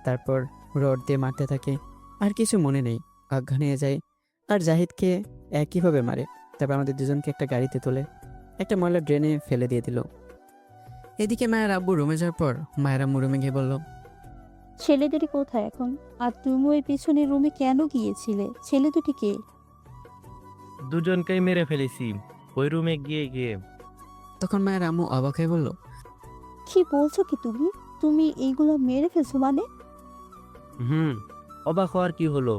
তারপর রড দিয়ে মারতে থাকে। আর কিছু মনে নেই, অজ্ঞান হয়ে যায়। আর জাহিদকে একইভাবে মারে। তারপর আমাদের দুজনকে একটা গাড়িতে তোলে একটা ময়লা ড্রেনে ফেলে দিয়ে দিল। এদিকে মায়ের আব্বু রুমে যাওয়ার পর মায়ের আম্মু রুমে গিয়ে বলল, ছেলেদেরই কোথায় এখন? আর তুমি ওই পিছনের রুমে কেন গিয়েছিলে? ছেলে দুটি কে? দুজনকেই মেরে ফেলেছি ওই রুমে গিয়ে গিয়ে। তখন মায়ের আম্মু অবাক হয়ে বলল, কি বলছো কি তুমি? তুমি এইগুলো মেরে ফেলছো মানে? অবাক হওয়ার কি হলো,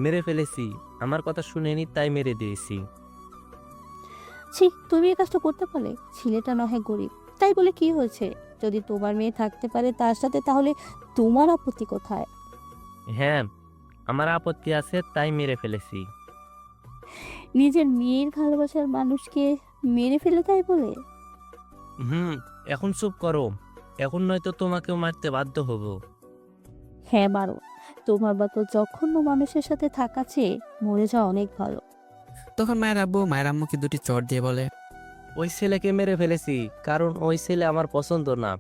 মেরে ফেলেছি। আমার কথা শুনেনি তাই মেরে দিয়েছি। ছি, তুমি এই কাজটা করতে পারলে? ছেলেটা নহে গরিব, তাই বলে কি হয়েছে? যদি তোমার মেয়ে থাকতে পারে তার সাথে, তাহলে তোমার আপত্তি কোথায়? হ্যাঁ, আমার আপত্তি আছে তাই মেরে ফেলেছি। নিজের মেয়ের ভালোবাসার মানুষকে মেরে ফেলে তাই বলে? এখন চুপ করো, এখন নয়তো তোমাকেও মারতে বাধ্য হব। হ্যাঁ মারো, তোমার মতো জঘন্য মানুষের সাথে থাকা চেয়ে মরে যাওয়া অনেক ভালো। তখন মায়ের আব্বু মায়ের আম্মুকে দুটি চট দিয়ে বলে, ওই ছেলেকে মেরে ফেলেছি কারণ ওই ছেলে আমার পছন্দ না।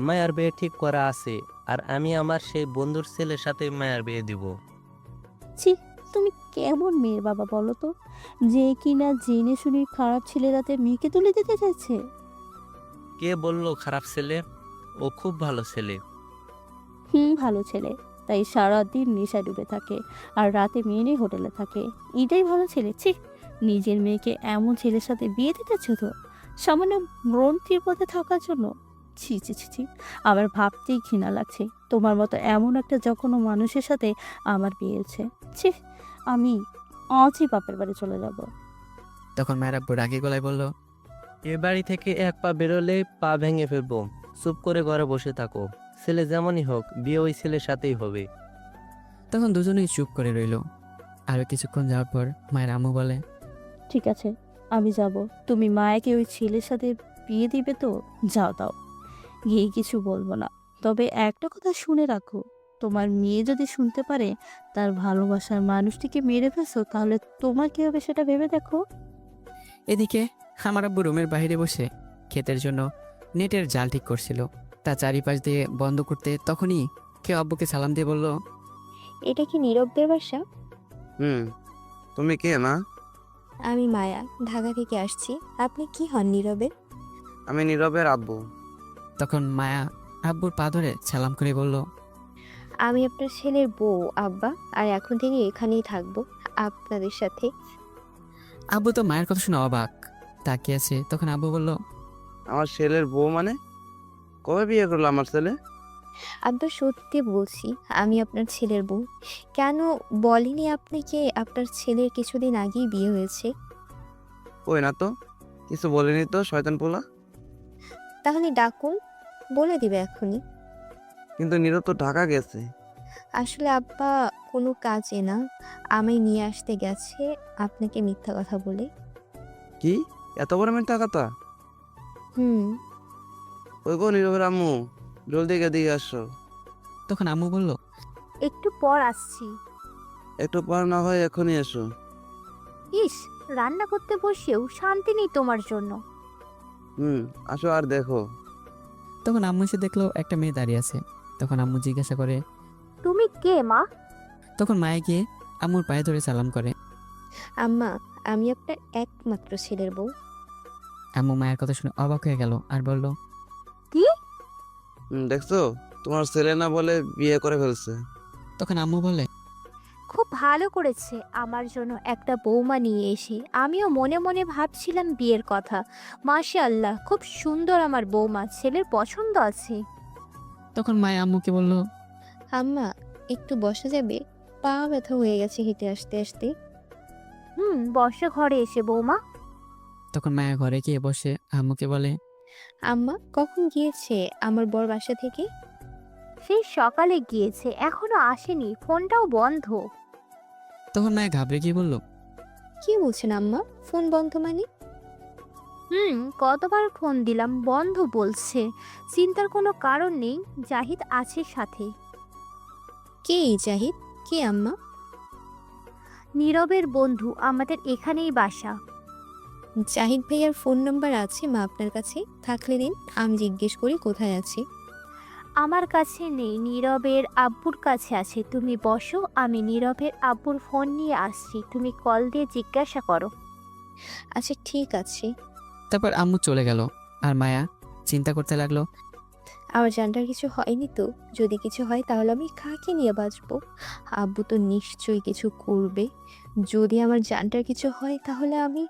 মায়ার বিয়ে ঠিক করা আছে, আর আমি আমার সেই বন্ধুর ছেলের সাথে মায়ার বিয়ে দিব। ছি, তুমি কেমন মেয়ের বাবা বলো তো, যে কিনা জেনে শুনে খারাপ ছেলেরাতে মেয়েকে তুলে দিতে চাইছে? কে বললো খারাপ ছেলে? ও খুব ভালো ছেলে। ভালো ছেলে, তাই সারাদিন নেশা ডুবে থাকে আর রাতে মেয়ে নিয়ে হোটেলে থাকে। এটাই ভালো ছেলে? ছি, নিজের মেয়েকে এমন ছেলের সাথে বিয়ে দিতেছ তো সামান্য গ্রন্থির পথে থাকার জন্য? ছি ছি ছি ছি, আমার ভাবতেই ঘৃণা লাগছে তোমার মতো এমন একটা জঘন্য মানুষের সাথে আমার বিয়ে হয়েছে। ছি, আমি আজই বাপের বাড়ি চলে যাব। তখন মায়ের আব্বু রাগী গলায় বলল, এ বাড়ি থেকে এক পা বেরোলে পা ভেঙে ফেলবো। চুপ করে ঘরে বসে থাকো। ছেলে যেমনই হোক, বিয়ে ওই ছেলের সাথেই হবে। তখন দুজনেই চুপ করে রইল। আরও কিছুক্ষণ যাওয়ার পর মায়ের আম্মু বলে, ঠিক আছে, আমি যাব। তুমি মায়াকে ওই ছেলের সাথে বিয়ে দিবে তো? যাও দাও, গিয়ে কিছু বলবো না। তবে একটা কথা শুনে রাখো, তোমার মেয়ে যদি শুনতে পারে তার ভালোবাসার মানুষটিকে মেরে ফেলছো, তাহলে তোমার কি হবে সেটা ভেবে দেখো। এদিকে আমার আব্বু রুমের বাইরে বসে ক্ষেতের জন্য নেটের জাল ঠিক করছিল। তা চারিপাশ দিয়ে বন্ধ করতে তখনই কেউ আব্বুকে সালাম দিয়ে বলল, এটা কি নীরবদের বাসা? তুমি কে মা? আমি মায়া, ঢাকা থেকে আসছি। আপনি কি হন নীরবের? আমি নীরবের আব্বু। তখন মায়া আব্বুর পা ধরে সালাম করে বলল, আমি আপনার ছেলের বউ আব্বা, আর এখন থেকে এখানেই থাকবো আপনাদের সাথে। আব্বু তো মায়ের কথা শুনে অবাক তাকিয়ে আছে। তখন আব্বু বলল, আমার ছেলের বউ মানে? কবে বিয়ে করলো আমার ছেলে? আব্বা সত্যি বলছি, আমি আপনার ছেলের বউ। কেন বলিনি আপনাকে আপনার ছেলের কিছুদিন আগেই বিয়ে হয়েছে? ওই না তো, কিছু বলিনি তো শয়তান পোলা। তাহলে ডাকুন, বলে দিবে এখনই। কিন্তু নীরব তো ঢাকা গেছে। আসলে আব্বা কোনো কাজে না, আমায় নিয়ে আসতে গেছে আপনাকে মিথ্যা কথা বলে। কি এত বড় মিথ্যা কথা? ওই গো নীরবের আম্মু, জলদি এদিকে আসো। তখন আম্মু বলল, একটু পর আসছি। একটু পর না হয় এখনই এসো। ইস, রান্না করতে বসেও শান্তি নেই তোমার জন্য। আসো আর দেখো। তখন আম্মু এসে দেখলো একটা মেয়ে দাঁড়িয়ে আছে। তখন আম্মু জিজ্ঞাসা করে, তুমি কে মা? তখন মায়ে গিয়ে আম্মুর পায়ে ধরে সালাম করে। আম্মা, আমি আপনার একমাত্র ছেলের বউ। আম্মু মায়ের কথা শুনে অবাক হয়ে গেল আর বলল, কি? দেখছো, তোমার ছেলে না বলে বিয়ে করে ফেলছে। তখন আম্মু বলে, খুব ভালো ভালো করেছে আমার জন্য একটা বৌমা নিয়ে এসে। আমিও মনে মনে ভাবছিলাম বিয়ের কথা। মাশাআল্লাহ, খুব সুন্দর আমার বৌমা, ছেলের পছন্দ আছে। তখন মায়া আম্মুকে বলল, আম্মা, একটু বসা যাবে? পা ব্যথা হয়ে গেছে হেঁটে আসতে আসতে। বর্ষা ঘরে এসে বৌমা। তখন মায়া ঘরে গিয়ে বসে আম্মুকে বলে, আম্মা, কখন গিয়েছে আমার বর বাসা থেকে? সেই সকালে গিয়েছে, এখনো আসেনি, ফোনটাও বন্ধ। তখন মায়া ঘাবড়ে গিয়ে বলল, কি বলছেন আম্মা? ফোন বন্ধ মানে? কতবার ফোন দিলাম, বন্ধ বলছে। চিন্তার কোনো কারণ নেই, জাহিদ আছে সাথে। কে এই জাহিদ? কে আম্মা? নীরবের বন্ধু, আমাদের এখানেই বাসা। জাহিদ ভাইয়ার ফোন নাম্বার আছে মা আপনার কাছে? থাকলে দিন, আমি জিজ্ঞেস করি কোথায় আছে। আমার কাছে নেই, নীরবের আব্বুর কাছে আছে। তুমি বসো, আমি নীরবের আব্বুর ফোন নিয়ে আসছি, তুমি কল দিয়ে জিজ্ঞাসা করো। আচ্ছা ঠিক আছে। তারপর আম্মু চলে গেল। আর মায়া চিন্তা করতে লাগলো, আমার জানটার কিছু হয়নি তো? যদি কিছু হয় তাহলে আমি কাকে নিয়ে বাঁচবো? আব্বু তো নিশ্চয়ই কিছু করবে। যদি আমার জানটার কিছু হয় তাহলে আমি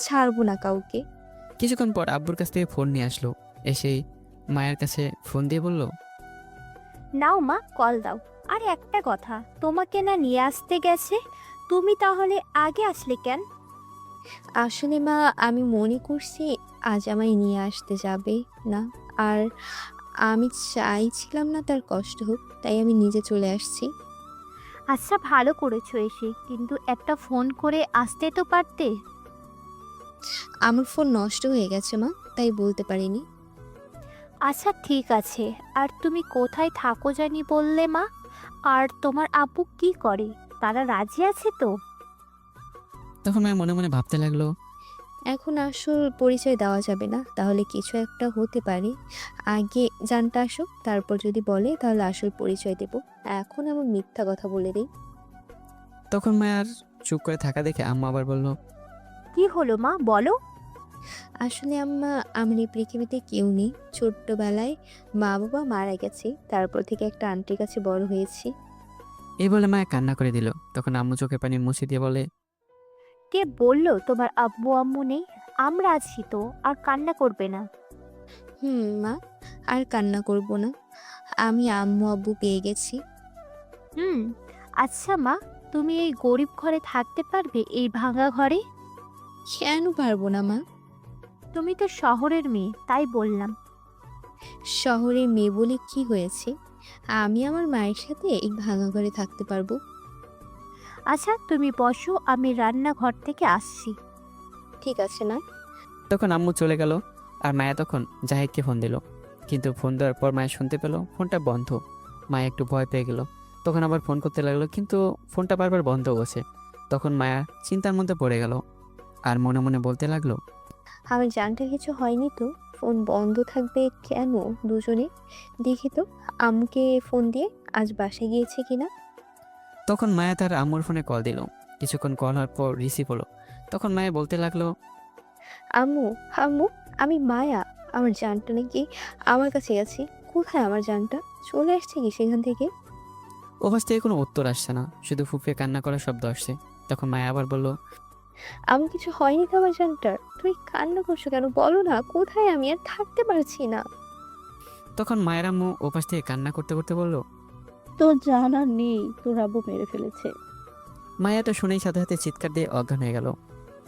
ছাড়বো না কাউকে। কিছুক্ষণ পর আব্বুর কাছ থেকে ফোন নিয়ে আসলো। এসেই মায়ের কাছে ফোন দিয়ে বলল, নাও মা, কল দাও। আর একটা কথা, তোমাকে না নিয়ে আসতে গেছে, তুমি তাহলে আগে আসলে কেন? আসলে মা, আমি মনে করছি আজ আমায় নিয়ে আসতে যাবে না। আর আমি চাইছিলাম না তার কষ্ট হোক, তাই আমি নিজে চলে আসছি। আচ্ছা, ভালো করেছো এসে, কিন্তু একটা ফোন করে আসতে তো পারতে। আমার ফোন নষ্ট হয়ে গেছে মা, তাই বলতে পারিনি। আচ্ছা ঠিক আছে। আর তুমি কোথায় থাকো জানি বললে মা? আর তোমার আব্বু কি করে? তারা রাজি আছে তো? তখন মায়া মনে মনে ভাবতে লাগলো, এখন আসল পরিচয় দেওয়া যাবে না, তাহলে কিছু একটা হতে পারে। আগে জানটা আসুক, তারপর যদি বলে তাহলে আসল পরিচয় দেব। এখন আমি মিথ্যা কথা বলে দিই। তখন মায়ার চুপ করে থাকা দেখে আম্মু আবার বলল, কি হলো মা, বলো। আসলে আম্মা, আমার এই পৃথিবীতে কেউ নেই। ছোট্টবেলায় মা বাবা মারা গেছে, তারপর থেকে একটা আন্টির কাছে বড় হয়েছি। এই বলে মায়া কান্না করে দিল। তখন আম্মু চোখের পানি মুছে দিয়ে বলে, কে বললো তোমার আব্বু আম্মু নেই? আমরা আছি তো, আর কান্না করবে না। মা, আর কান্না করব না। আমি আম্মু আব্বু পেয়ে গেছি। আচ্ছা মা, তুমি এই গরিব ঘরে থাকতে পারবে, এই ভাঙা ঘরে? কেন পারবো না মা? তুমি তো শহরের মেয়ে, তাই বললাম। শহরে মেয়ে বলে কি হয়েছে? আমি আমার মায়ের সাথে এই ভাঙা ঘরে থাকতে পারবো। আচ্ছা তুমি বসো, আমি রান্নাঘর থেকে আসছি। ঠিক আছে না? তখন আম্মু চলে গেল। আর মায়া তখন জাহিদকে ফোন দিল। কিন্তু ফোন দেওয়ার পর মায়া শুনতে পেল ফোনটা বন্ধ। মায়া একটু ভয় পেয়ে গেল। তখন আবার ফোন করতে লাগলো, কিন্তু ফোনটা বারবার বন্ধ হচ্ছে। তখন মায়া চিন্তার মধ্যে পড়ে গেল আর মনে মনে বলতে লাগলো, আমার জানটা কিছু হয়নি তো? ফোন বন্ধ থাকবে কেন দুজনে? দেখি তো আম্মুকে ফোন দিয়ে আজ বাসায় গিয়েছে কিনা। তখন মায়া তার আম্মুর ফোনে কল দিল। কিছুক্ষণ কল হওয়ার পর রিসিভ হলো। তখন মায়া বলতে লাগলো, আম্মু, আম্মু, আমি মায়া। আমার জানটা নাকি আমার কাছে গেছে। কোথায় আমার জানটা? চলে আসছে কি সেখান থেকে? ওপাশ থেকে কোনো উত্তর আসছে না, শুধু ফুফিয়ে কান্না করার শব্দ আসছে। তখন মায়া আবার বলল, আমি কিছু হয়নি তো আমার জানটার? তুই কান্না করছো কেন? বলো না কোথায়? আমি আর থাকতে পারছি না। তখন মায়ের আম্মু ওপাশ থেকে কান্না করতে করতে বলল, তোর জানা নেই, তোর আব্বু মেরে ফেলেছে। মায়াটা শুনেই সাথে সাথে চিৎকার দিয়ে অজ্ঞান হয়ে গেল।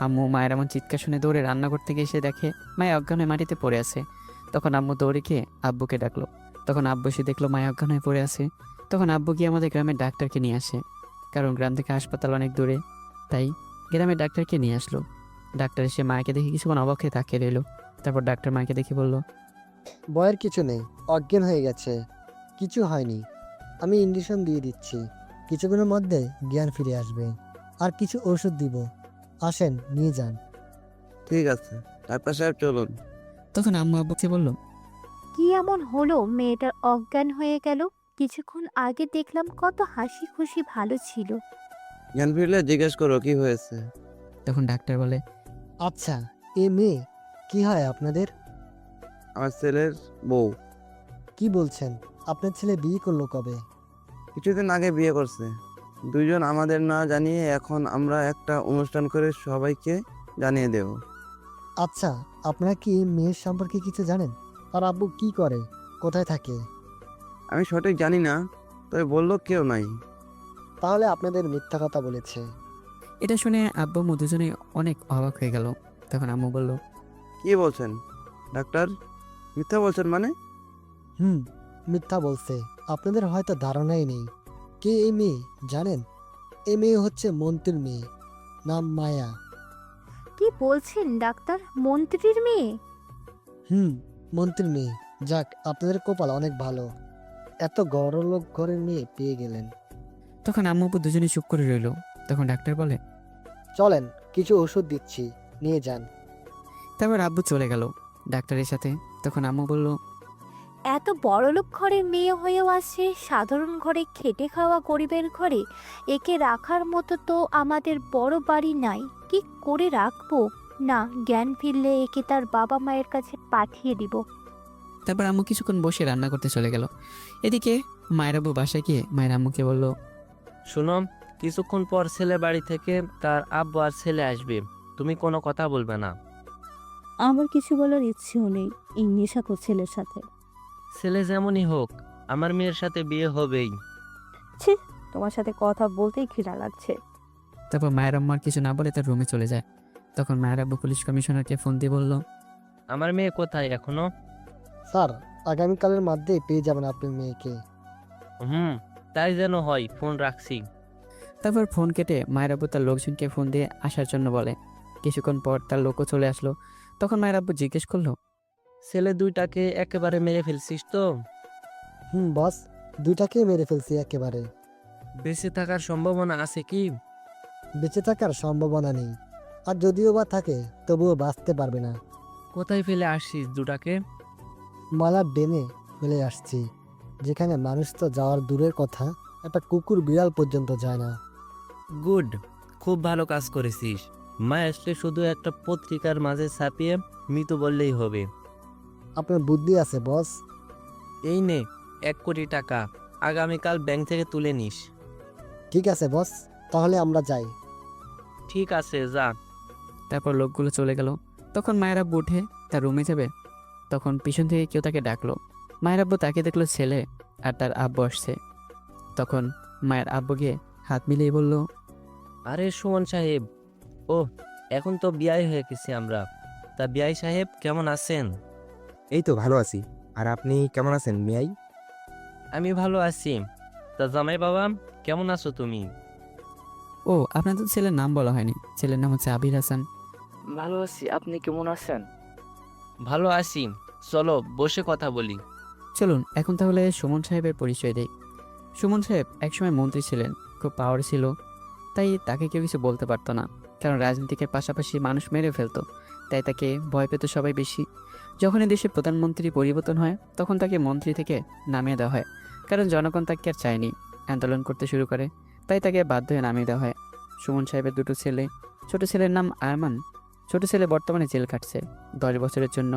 আম্মু মায়ের এমন চিৎকার শুনে দৌড়ে রান্না করতে গিয়ে এসে দেখে মায়া অজ্ঞান হয়ে মাটিতে পড়ে আছে। তখন আম্মু দৌড়ে গিয়ে আব্বুকে ডাকলো। তখন আব্বু এসে দেখলো মায়া অজ্ঞান হয়ে পড়ে আছে। তখন আব্বু গিয়ে আমাদের গ্রামের ডাক্তারকে নিয়ে আসে, কারণ গ্রাম থেকে হাসপাতাল অনেক দূরে। তাই গ্রামের ডাক্তারকে নিয়ে আসলো। ডাক্তার এসে মায়াকে দেখে কিছুক্ষণ অবাক হয়ে তাকিয়ে রইল। তারপর ডাক্তার মায়াকে দেখে বলল, ভয়ের কিছু নেই, অজ্ঞান হয়ে গেছে, কিছু হয়নি। আমি ইঞ্জেকশন দিয়ে দিচ্ছি, কিছুক্ষণের মধ্যে জ্ঞান ফিরে আসবে। আর কিছু ওষুধ দিব, আসেন নিয়ে যান। ঠিক আছে ডাক্তার সাহেব, চলুন। তখন আম্মু আব্বুকে বলল, কি এমন হলো মেয়েটার অজ্ঞান হয়ে গেল? কিছুক্ষণ আগে দেখলাম কত হাসি খুশি ভালো ছিল। জ্ঞান ফিরলে জিজ্ঞেস করো কি হয়েছে। তখন ডাক্তার বলে, আচ্ছা, এ মেয়ে কি হয় আপনাদের? আমার ছেলের বউ। কি বলছেন? আপনার ছেলে বিয়ে করলো কবে? কিছুদিন আগে বিয়ে করছে। দুইজন আমাদের না জানিয়ে এখন আমরা একটা অনুষ্ঠান করে সবাইকে জানিয়ে দেব। আচ্ছা, আপনারা কি মেয়ের সম্পর্কে কিছু জানেন? তার আব্বু কি করে, কোথায় থাকে? আমি সঠিক জানি না, তবে বললো কেউ নাই। তাহলে আপনাদের মিথ্যা কথা বলেছে। এটা শুনে আব্বু আম্মু দুজনেই অনেক অবাক হয়ে গেল। তখন আম্মু বলল, কি বলছেন ডাক্তার? মিথ্যা বলছেন মানে? মিথ্যা বলছে। আপনাদের হয়তো ধারণাই নেই কে এই মেয়ে জানেন? এই মেয়ে হচ্ছে মন্ত্রীর মেয়ে, নাম মায়া। কি বলছেন ডাক্তার, মন্ত্রীর মেয়ে? মন্ত্রীর মেয়ে। যাক, আপনাদের কপাল অনেক ভালো, এত বড়লোক ঘরের মেয়ে পেয়ে গেলেন। তখন আম্মু আব্বু দুজনেই চুপ করে রইল। তখন ডাক্তার বলে, চলেন, কিছু ওষুধ দিচ্ছি, নিয়ে যান। তারপর আব্বু চলে গেল ডাক্তারের সাথে। তখন আম্মু বলল, এত বড়লোক ঘরের মেয়ে হয়েও আছে সাধারণ ঘরে খেটে খাওয়া গরিবের ঘরে। একে রাখার মতো তো আমাদের বড় বাড়ি নাই, কি করে রাখবো? না, জ্ঞান ফিরলে একে তার বাবা মায়ের কাছে পাঠিয়ে দিব। তারপর আম্মু কিছুক্ষণ বসে রান্না করতে চলে গেল। এদিকে মায়ের আব্বু বাসায় গিয়ে মায়ের আম্মুকে বলল, শুনো, কিছুক্ষণ পর ছেলে বাড়ি থেকে তার আব্বু আর ছেলে আসবে, তুমি কোনো কথা বলবে না। আমার কিছু বলার ইচ্ছেও নেই এই নেশাখোর ছেলের সাথে। ছেলে যেমনই হোক, আমার মেয়ের সাথে বিয়ে হবেই। ছি, তোমার সাথে কথা বলতেই ঘৃণা লাগছে। তারপর মায়ের আম্মু আর কিছু না বলে তার রুমে চলে যায়। তখন মায়ের আব্বু পুলিশ কমিশনারকে ফোন দিয়ে বলল, আমার মেয়ে কোথায় এখনো? স্যার, আগামীকালের মধ্যেই পেয়ে যাবেন আপনার মেয়েকে। তাই যেন হয়, ফোন রাখছি। তারপর ফোন কেটে মায়ের আব্বু তার লোকজনকে ফোন দিয়ে আসার জন্য বলে। কিছুক্ষণ পর তার লোকও চলে আসলো। তখন মায়ের আব্বু জিজ্ঞেস করলো, ছেলে দুইটাকে একেবারে মেরে ফেলছিস তো? বস, দুইটাকেই মেরে ফেলছি একেবারে। বেঁচে থাকার সম্ভাবনা আছে কি? বেঁচে থাকার সম্ভাবনা নেই, আর যদিও বা থাকে তবুও বাঁচতে পারবে না। কোথায় ফেলে আসছিস দুটাকে? মালার ডেমে ফেলে আসছি, যেখানে মানুষ তো যাওয়ার দূরের কথা, একটা কুকুর বিড়াল পর্যন্ত যায় না। গুড, খুব ভালো কাজ করেছিস। মা আসলে শুধু একটা পত্রিকার মাঝে ছাপিয়ে মৃত বললেই হবে। আপনার বুদ্ধি আছে বস। এই নে 1 কোটি টাকা, আগামীকাল ব্যাংক থেকে তুলে নিস। ঠিক আছে বস, তাহলে আমরা যাই। ঠিক আছে, যা। তারপর লোকগুলো চলে গেল। তখন মায়ের আব্বু উঠে তার রুমে যাবে, তখন পিছন থেকে কেউ তাকে ডাকলো। মায়ের আব্বু তাকে দেখলো ছেলে আর তার আব্বু আসছে। তখন মায়ের আব্বু গিয়ে হাত মিলিয়ে বলল, আরে সুমন সাহেব, ও এখন তো বিয়াই হয়ে গেছি আমরা। তা বিয়াই সাহেব কেমন আছেন? এই তো ভালো আছি। আর আপনি কেমন আছেন মিয়াই? আমি ভালো আছি। তা জামাই বাবা, কেমন আছো তুমি? ও, আপনাদের ছেলের নাম বলা হয়নি। ছেলের নাম হচ্ছে আবির হাসান। ভালো আছি, আপনি কেমন আছেন? ভালো আছি, চলো বসে কথা বলি। চলুন এখন তাহলে সুমন সাহেবের পরিচয় দেই। সুমন সাহেব একসময় মন্ত্রী ছিলেন, খুব পাওয়ার ছিল, তাই তাকে কেউ কিছু বলতে পারতো না। কারণ রাজনীতিকের পাশাপাশি মানুষ মেরে ফেলতো, তাই তাকে ভয় পেত সবাই বেশি। যখনই দেশের প্রধানমন্ত্রী পরিবর্তন হয় তখন তাকে মন্ত্রী থেকে নামিয়ে দেওয়া হয়, কারণ জনগণ তাকে আর চায়নি। আন্দোলন করতে শুরু করে, তাই তাকে বাধ্য হয়ে নামিয়ে দেওয়া হয়। সুমন সাহেবের দুটো ছেলে, ছোট ছেলের নাম আরমান। ছোট ছেলে বর্তমানে জেল কাটছে 10 বছরের জন্য,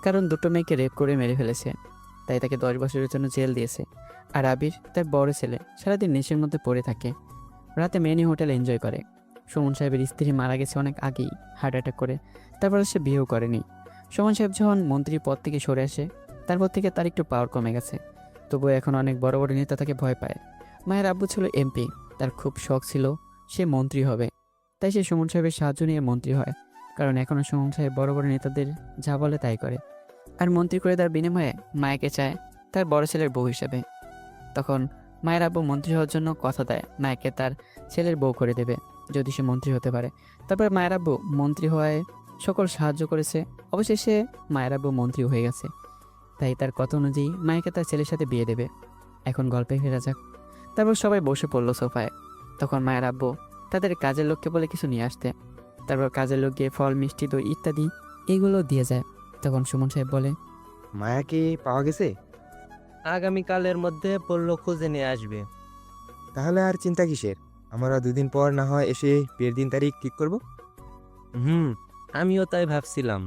কারণ দুটো মেয়েকে রেপ করে মেরে ফেলেছে, তাই তাকে 10 বছরের জন্য জেল দিয়েছে। আর আবির তার বড় ছেলে, সারাদিন নেশার মধ্যে পড়ে থাকে, রাতে মেনি হোটেল এনজয় করে। সুমন সাহেবের স্ত্রী মারা গেছে অনেক আগেই হার্ট অ্যাটাক করে, তারপর সে বিয়েও করেনি। সুমন সাহেব যখন মন্ত্রীর পদ থেকে সরে আসে, তারপর থেকে তার একটু পাওয়ার কমে গেছে, তবুও এখন অনেক বড় বড় নেতা তাকে ভয় পায়। মায়ের আব্বু ছিল এমপি, তার খুব শখ ছিল সে মন্ত্রী হবে, তাই সে সুমন সাহেবের সাহায্য নিয়ে মন্ত্রী হয়। কারণ এখনও সুমন সাহেব বড় বড় নেতাদের যা বলে তাই করে, আর মন্ত্রী করে দেওয়ার বিনিময়ে মায়াকে চায় তার বড় ছেলের বউ হিসেবে। তখন মায়ের আব্বু মন্ত্রী হওয়ার জন্য কথা দেয় মায়াকে তার ছেলের বউ করে দেবে যদি সে মন্ত্রী হতে পারে। তারপর মায়ের আব্বু মন্ত্রী হওয়ায় সকল সাহায্য করেছে, অবশেষে মায়ের আব্বু মন্ত্রী হয়ে গেছে, তাই তার কথা অনুযায়ী মায়াকে তার ছেলের সাথে বিয়ে দেবে। এখন গল্পে ফেরা যাক। তারপর সবাই বসে পড়লো সোফায়। তখন মায়ের আব্বু তাদের কাজের লোককে বলে কিছু নিয়ে আসতে, তারপর কাজের লোক গিয়ে ফল, মিষ্টি, দই ইত্যাদি এগুলো দিয়ে যায়। তখন সুমন সাহেব বলে, মায়াকে পাওয়া গেছে? আগামীকালের মধ্যে পড়লো খুঁজে নিয়ে আসবে। তাহলে আর চিন্তা কিসের? আমরা 2 দিন পর না হয় এসে বিয়ের দিন তারিখ ঠিক করব। আমিও তাই ভাবছিলাম।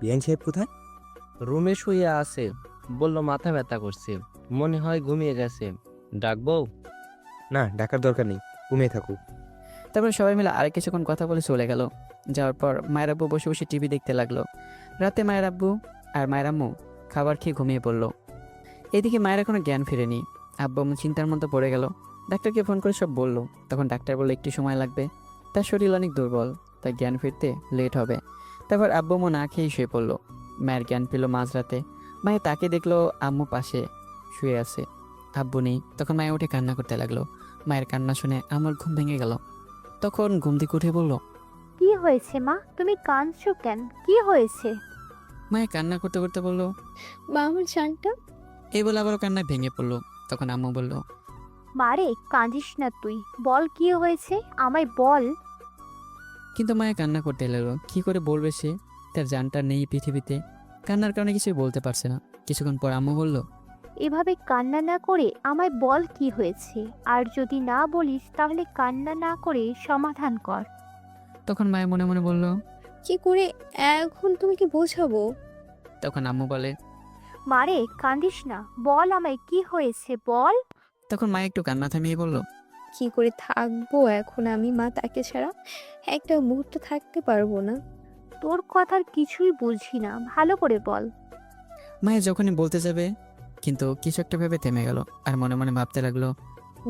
বিয়ান সাহেব কোথায়? রুমে শুয়ে আছে, বলল মাথা ব্যথা করছে, মনে হয় ঘুমিয়ে গেছে। ডাকবো? না, ডাকার দরকার নেই, ঘুমিয়ে থাকুক। তারপর সবাই মিলে আরেক কিছুক্ষণ কথা বলে চলে গেল। যাওয়ার পর মায়ের আব্বু বসে বসে টিভি দেখতে লাগলো। রাতে মায়ের আব্বু আর মায়ের আম্মু খাবার খেয়ে ঘুমিয়ে পড়লো। এদিকে মায়ের এখনো জ্ঞান ফিরেনি। আব্বু আম্মু চিন্তার মধ্যে পড়ে গেল। ডাক্তারকে ফোন করে সব বললো। তখন ডাক্তার বললো একটু সময় লাগবে, তার শরীর অনেক দুর্বল, তাই জ্ঞান ফিরতে লেট হবে। তারপর আব্বু আম্মু না খেয়েই শুয়ে পড়লো। মায়ের জ্ঞান পেল মাঝরাতে। মায়ে তাকে দেখলো আম্মু পাশে শুয়ে আছে, আব্বু নেই। তখন মায়ে উঠে কান্না করতে লাগলো। মায়ের কান্না শুনে আমার ঘুম ভেঙে গেল। তখন ঘুম থেকে উঠে বলল, কি হয়েছে মা, তুমি কাঁদছো কেন? কি হয়েছে? মায়ে কান্না করতে করতে বলল, মা আমার জানটা। এই বলে আবারও কান্নায় ভেঙে পড়লো। তখন আম্মু বলল, মারে কাঁদিস না তুই, বল কি হয়েছে আমায় বল। কিন্তু মায়ে কান্না করতে লাগলো। কি করে বলবে সে? তার জানটা নেই পৃথিবীতে। কান্নার কারণে কিছুই বলতে পারছে না। কিছুক্ষণ পর আম্মু বলল, এভাবে কান্না না করে আমায় বল কি হয়েছে, আর যদি না বলিস তাহলে কান্না না করে সমাধান কর। তখন মায়ে মনে মনে বলল, কি করে এখন তুমি কি বোঝাবো? তখন আম্মু বলে, মারে কাঁদিস না, বল আমায় কি হয়েছে বল। তখন মায়ে একটু কান্না থামিয়ে বলল, কি করে থাকবো এখন আমি মা, তাকে ছাড়া একটা মুহূর্ত থাকতে পারবো না। তোর কথার কিছুই বুঝি না, ভালো করে বল। মায়ে যখনই বলতে যাবে কিন্তু কিছু একটা ভেবে থেমে গেল আর মনে মনে ভাবতে লাগলো,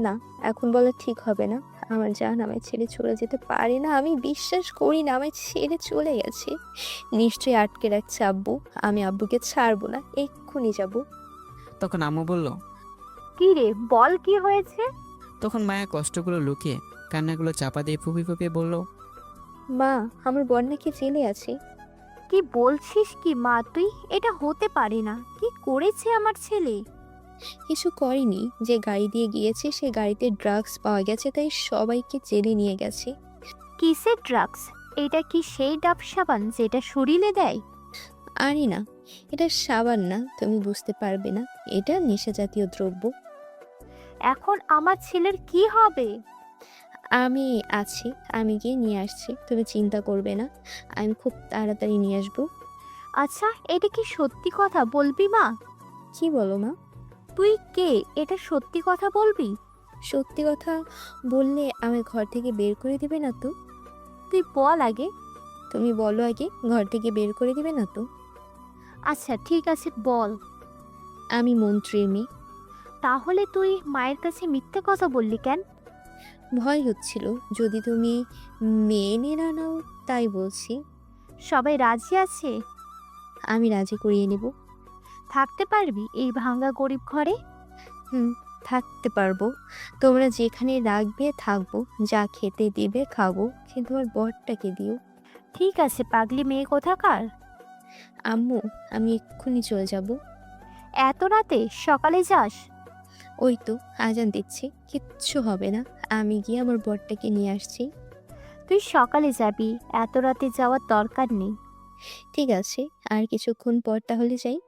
না, এখন বলা ঠিক হবে না। আমার জান আমায় ছেড়ে চলে যেতে পারে না, আমি বিশ্বাস করি না আমায় ছেড়ে চলে গেছে। নিশ্চয়ই আটকে রাখছে আব্বু, আমি আব্বুকে ছাড়বো না, এক্ষুনি যাব। তখন আম্মু বলল, কি রে বল কি হয়েছে? তখন মায়া কষ্টগুলো লুকিয়ে কান্নাগুলো চাপা দিয়ে ফুপিয়ে ফুপিয়ে বলল, মা আমার বর নাকি জেলে আছে। কি বলছিস কি মা তুই? এটা হতে পারে না। কি করেছে আমার ছেলে? কিছু করেনি, যে গাড়ি দিয়ে গিয়েছে সে গাড়িতে ড্রাগস পাওয়া গেছে, তাই সবাইকে জেলে নিয়ে গেছে। কিসের ড্রাগস? এটা কি সেই ডাব সাবান যেটা শরীরে দেয়? আরে না, এটা সাবান না, তুমি বুঝতে পারবে না, এটা নেশা জাতীয় দ্রব্য। এখন আমার ছেলের কি হবে? আমি আছি, আমি গিয়ে নিয়ে আসছি, তুমি চিন্তা করবে না, আমি খুব তাড়াতাড়ি নিয়ে আসবো। আচ্ছা, এটা কি সত্যি কথা বলবি মা? কি বলো মা? তুই কে, এটা সত্যি কথা বলবি? সত্যি কথা বললে আমি ঘর থেকে বের করে দিবে না তো? তুই বল আগে। তুমি বলো আগে, ঘর থেকে বের করে দিবে না তো? আচ্ছা ঠিক আছে বল। আমি মন্ত্রীর মেয়ে। তাহলে তুই মায়ের কাছে মিথ্যে কথা বললি কেন? ভয় হচ্ছিল যদি তুমি মেনে না নাও, তাই বলছি। সবাই রাজি আছে? আমি রাজি করিয়ে নেব। থাকতে পারবি এই ভাঙা গরিব ঘরে? থাকতে পারবো। তোমরা যেখানে রাখবে থাকবো, যা খেতে দিবে খাবো, কিন্তু আমার বরটাকে দিও। ঠিক আছে পাগলি মেয়ে কোথাকার। আম্মু আমি এক্ষুনি চলে যাব। এত রাতে? সকালে যাস? ওই তো আজান দিচ্ছি, কিচ্ছু হবে না, আমি গিয়ে আমার বরটাকে নিয়ে আসছি। তুই সকালে যাবি, এত রাতে যাওয়ার দরকার নেই। ঠিক আছে, আর কিছুক্ষণ পর তাহলে যাই।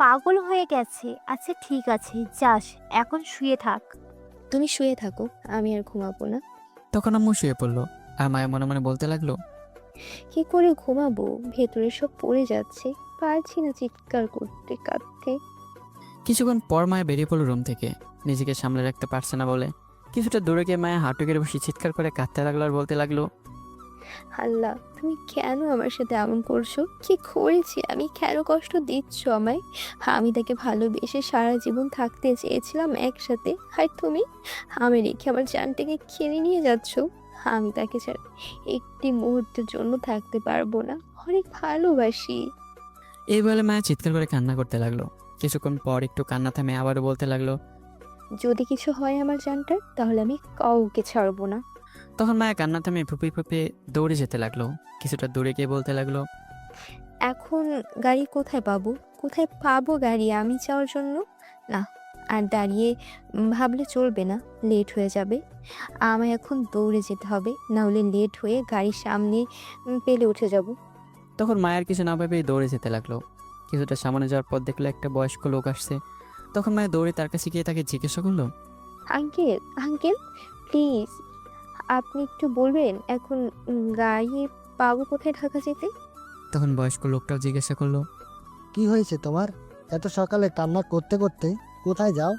পাগল হয়ে গেছে। আচ্ছা ঠিক আছে যাস, এখন শুয়ে থাক। তুমি শুয়ে থাকো, আমি আর ঘুমাবো না। তখন আম্মু শুয়ে পড়লো আর মায়া মনে মনে বলতে লাগলো, কি করে ঘুমাবো, ভেতরে সব পড়ে যাচ্ছে, পারছি না চিৎকার করতে কাঁদতে। কিছুক্ষণ পর মায়া বেরিয়ে পড়লো রুম থেকে। নিজেকে সামলে রাখতে পারছে না বলে কিছুটা দূরে গিয়ে মায়া হাঁটু গেড়ে বসে চিৎকার করে কাঁদতে লাগলো আর বলতে লাগলো, আল্লাহ তুমি কেন আমার সাথে এমন করছো? কি করেছি আমি, কেন কষ্ট দিচ্ছ আমায়? আমি তাকে ভালোবেসে সারা জীবন থাকতে চেয়েছিলাম একসাথে, আর তুমি আমি রেখে আমার জানটাকে খেয়ে নিয়ে যাচ্ছ। আমি তাকে ছাড়া একটি মুহূর্তের জন্য থাকতে পারবো না, অনেক ভালোবাসি। এই বলে মায়া চিৎকার করে কান্না করতে লাগলো। কিছুক্ষণ পর একটু কান্না থামে আবারও বলতে লাগলো, যদি কিছু হয় আমার জানটার, তাহলে আমি কাউকে ছাড়বো না। তখন মায়া কান্না থামে ফুপিয়ে ফুপিয়ে দৌড়ে যেতে লাগলো। কিছুটা দূরে গিয়ে বলতে লাগলো, এখন গাড়ি কোথায় পাবো? কোথায় পাবো গাড়ি আমি যাওয়ার জন্য? না, আর দাঁড়িয়ে ভাবলে চলবে না, লেট হয়ে যাবে। আমায় এখন দৌড়ে যেতে হবে, না হলে লেট হয়ে গাড়ির সামনে পেলে উঠে যাব। তখন মায়ের কিছু না ভেবেই দৌড়ে যেতে লাগলো। কিছুটা সামনে যাওয়ার পর দেখলো একটা বয়স্ক লোক আসছে। তখন মায়া দৌড়ে তার কাছে গিয়ে তাকে জিজ্ঞাসা করলো, আঙ্কেল আঙ্কেল প্লিজ আপনি একটু বলবেন এখন গাড়ি পাবো কোথায় ঢাকা যেতে? তখন বয়স্ক লোকটাও জিজ্ঞাসা করলো, কি হয়েছে তোমার? এত সকালে কান্না করতে করতে কোথায় যাও?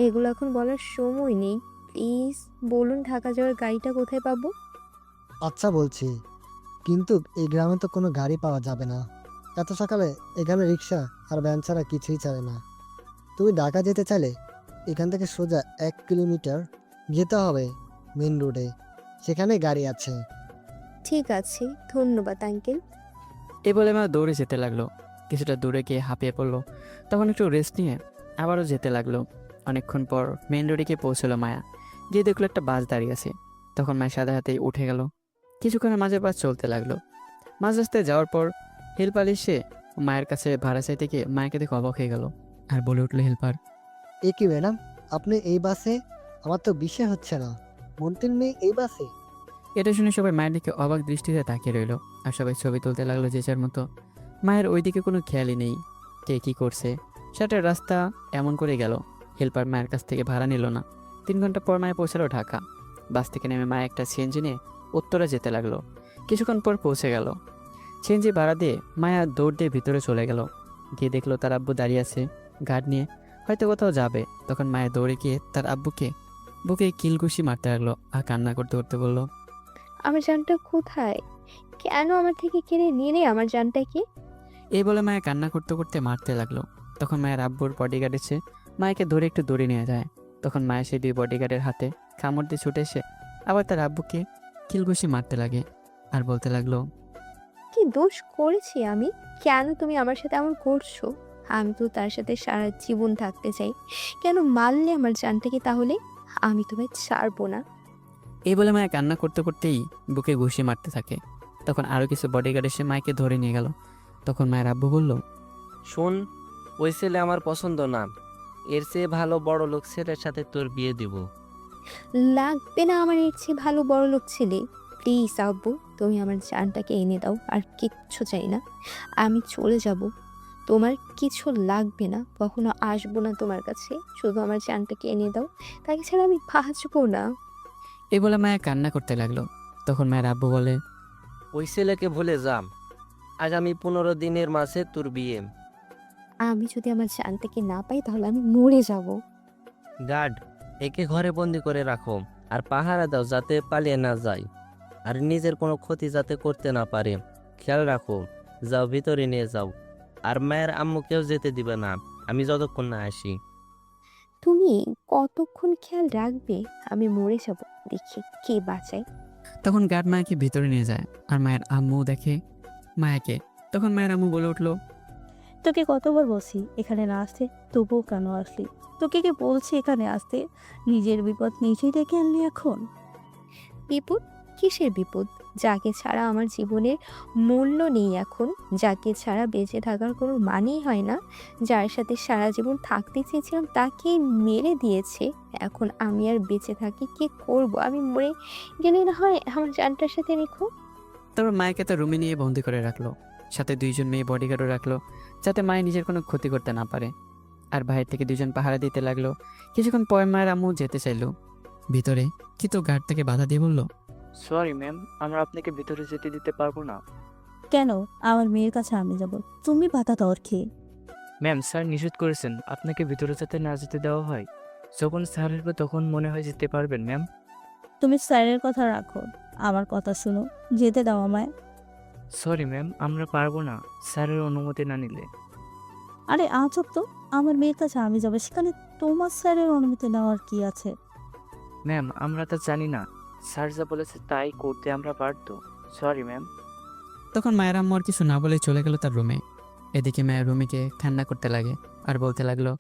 এগুলো এখন বলার সময় নেই, প্লিজ বলুন ঢাকা যাওয়ার গাড়িটা কোথায় পাবো? আচ্ছা বলছি, কিন্তু এই গ্রামে তো কোনো গাড়ি পাওয়া যাবে না। এত সকালে এখানে রিক্সা আর ভ্যান ছাড়া কিছুই চলে না। তুমি ঢাকা যেতে চাইলে এখান থেকে সোজা 1 কিলোমিটার যেতে হবে মেন রোডে, সেখানে গাড়ি আছে। ঠিক আছে, ধন্যবাদ আঙ্কেল। এ বলে মা দৌড়ে যেতে লাগলো। কিছুটা দূরে গিয়ে হাঁপিয়ে পড়লো। তখন একটু রেস্ট নিয়ে আবারও যেতে লাগলো। অনেকক্ষণ পর মেন রোডে গিয়ে পৌঁছলো মায়া। গিয়ে দেখলো একটা বাস দাঁড়িয়ে আছে। তখন মায়ের সাথে হাতেই উঠে গেল। কিছুক্ষণের মাঝে বাস চলতে লাগলো। মাঝ রাস্তায় যাওয়ার পর হেল্পার এসে মায়ের কাছে ভাড়া চাইতে গিয়ে মায়াকে দেখে অবাক হয়ে গেল আর বলে উঠলো হেল্পার, এ কি ম্যাডাম, আপনি এই বাসে? আমার তো বিশ্বাস হচ্ছে না, মন্ত্রীর মেয়ে এই বাসে? এটা শুনে সবাই মায়ের দিকে অবাক দৃষ্টিতে তাকিয়ে রইল। আর সবাই ছবি তুলতে লাগলো যে যার মতো। মায়ের ওইদিকে কোনো খেয়ালই নেই কে কী করছে। সেটা রাস্তা এমন করে গেল। হেল্পার মায়ের কাছ থেকে ভাড়া নিল না। 3 ঘন্টা পর মায়ে পৌঁছালো ঢাকা। বাস থেকে নেমে মায়ে একটা সিএনজি নিয়ে উত্তরা যেতে লাগলো। কিছুক্ষণ পর পৌঁছে গেল। সিএনজি ভাড়া দিয়ে মায়া দৌড় দিয়ে ভিতরে চলে গেল। গিয়ে দেখলো তার আব্বু দাঁড়িয়ে আছে গার্ড নিয়ে, হয়তো কোথাও যাবে। তখন মায়ের দৌড়ে গিয়ে তার আব্বুকে বুকে কিলঘুষি মারতে লাগলো আর কান্না করতে করতে বলল, আমার জানটা কোথায়? কেন আমার থেকে কেড়ে নিয়ে নেই আমার জানটাকে? এই বলে মায়া কান্না করতে করতে মারতে লাগলো। তখন মায়ের আব্বুর বডিগার্ড এসে মায়াকে ধরে একটু দৌড়ে নিয়ে যায়। তখন মায়া সেই 2 বডিগার্ডের হাতে কামড় দিয়ে ছুটে এসে আবার তার আব্বুকে কিলঘুষি মারতে লাগে আর বলতে লাগলো, কি দোষ করেছি আমি? কেন তুমি আমার সাথে এমন করছো? আমি তো তার সাথে সারা জীবন থাকতে চাই। কেন মারলে আমার জানটাকে তাহলে? আমি তোমায় ছাড়বো না। এই বলে মায়া কান্না করতে করতেই বুকে ঘুষি মারতে থাকে। তখন আরও কিছু বডিগার্ড এসে মায়াকে ধরে নিয়ে গেল। তখন মায়ের আব্বু বলল, শোন, ওই ছেলে আমার পছন্দ না। এর চেয়ে ভালো বড় লোক ছেলের সাথে তোর বিয়ে দিব। লাগবে না আমার এর চেয়ে ভালো বড় লোক ছেলে। প্লিজ আব্বু, তুমি আমার জানটাকে এনে দাও, আর কিচ্ছু চাই না। আমি চলে যাব, তোমার কিছু লাগবে না, কখনো আসবো না তোমার কাছে। শুধু আমার জানটাকে এনে দাও, তাকে ছাড়া আমি বাঁচবো না। এই বলে মায়া কান্না করতে লাগলো। তখন মায়ের আব্বু বলে, ওই ছেলেকে ভুলে যা। আগামী 15 দিনের মাঝে তোর বিয়ে। আমি যদি আমার জানটাকে না পাই তাহলে আমি মরে যাব। গার্ড, একে ঘরে বন্দি করে রাখো আর পাহারা দাও যাতে পালিয়ে না যায়, আর নিজের কোনো ক্ষতি যাতে করতে না পারে খেয়াল রাখো। যাও, ভিতরে নিয়ে যাও। আর মায়ের আম্মুকেও যেতে দিবে না আমি যতক্ষণ না আসি। তুমি কতক্ষণ খেয়াল রাখবে? আমি মরে যাব, দেখি কে বাঁচায়। তখন গার্ড মায়াকে ভিতরে নিয়ে যায় আর মায়ের আম্মু দেখে মায়াকে। তখন মায়ের আম্মু বলে উঠলো, তোকে কতবার বলছি এখানে না আসতে, তবুও কেন আসলি? তোকে কি বলছি এখানে আসতে? নিজের বিপদ নিজেই ডেকে আনলি এখন। বিপদ? কিসের বিপদ? যাকে ছাড়া আমার জীবনের মূল্য নেই এখন, যাকে ছাড়া বেঁচে থাকার কোনো মানেই হয় না, যার সাথে সারা জীবন থাকতে চেয়েছিলাম তাকে মেরে দিয়েছে। এখন আমি আর বেঁচে থাকি কি করব? আমি মরে গেলে না হয় আমার জানটার সাথে রেখো। তারপর মায়াকে তার রুমে নিয়ে বন্দি করে রাখলো। সাথে 2 জন মেয়ে বডিগার্ডও রাখলো, যাতে মায়ের নিজের কোনো ক্ষতি করতে না পারে। আর বাইরে থেকে 2 জন পাহারা দিতে লাগলো। কিছুক্ষণ পর মায়ের আম্মু যেতে চাইলো ভিতরে, কিন্তু গার্ড তাকে বাধা দিয়ে বলল, সরি ম্যাম, আমরা আপনাকে ভিতরে যেতে দিতে পারবো না। কেন? আমার মেয়ের কাছে আমি যাব, তুমি বাধা দর খেয়ে? ম্যাম, স্যার নিষেধ করেছেন আপনাকে ভিতরে যাতে না যেতে দেওয়া হয়। যখন স্যার আসবে তখন মনে হয় যেতে পারবেন ম্যাম। তুমি স্যারের কথা রাখো, আমার কথা শুনো, যেতে দাও আমায়। সরি ম্যাম, আমরা পারবো না স্যারের অনুমতি না নিলে। আরে আজব তো, আমার মেয়ের কাছে আমি যাবো, সেখানে তোমার স্যারের অনুমতি নেওয়ার কি আছে? ম্যাম, আমরা তা জানি না। স্যার যা বলেছে তাই করতে আমরা বাধ্য। Sorry ma'am. তখন মায়ের আম্মু আর কিছু না বলে চলে গেল তার রুমে। এদিকে মায়ের রুমিকে কান্না করতে লাগে আর বলতে লাগলো,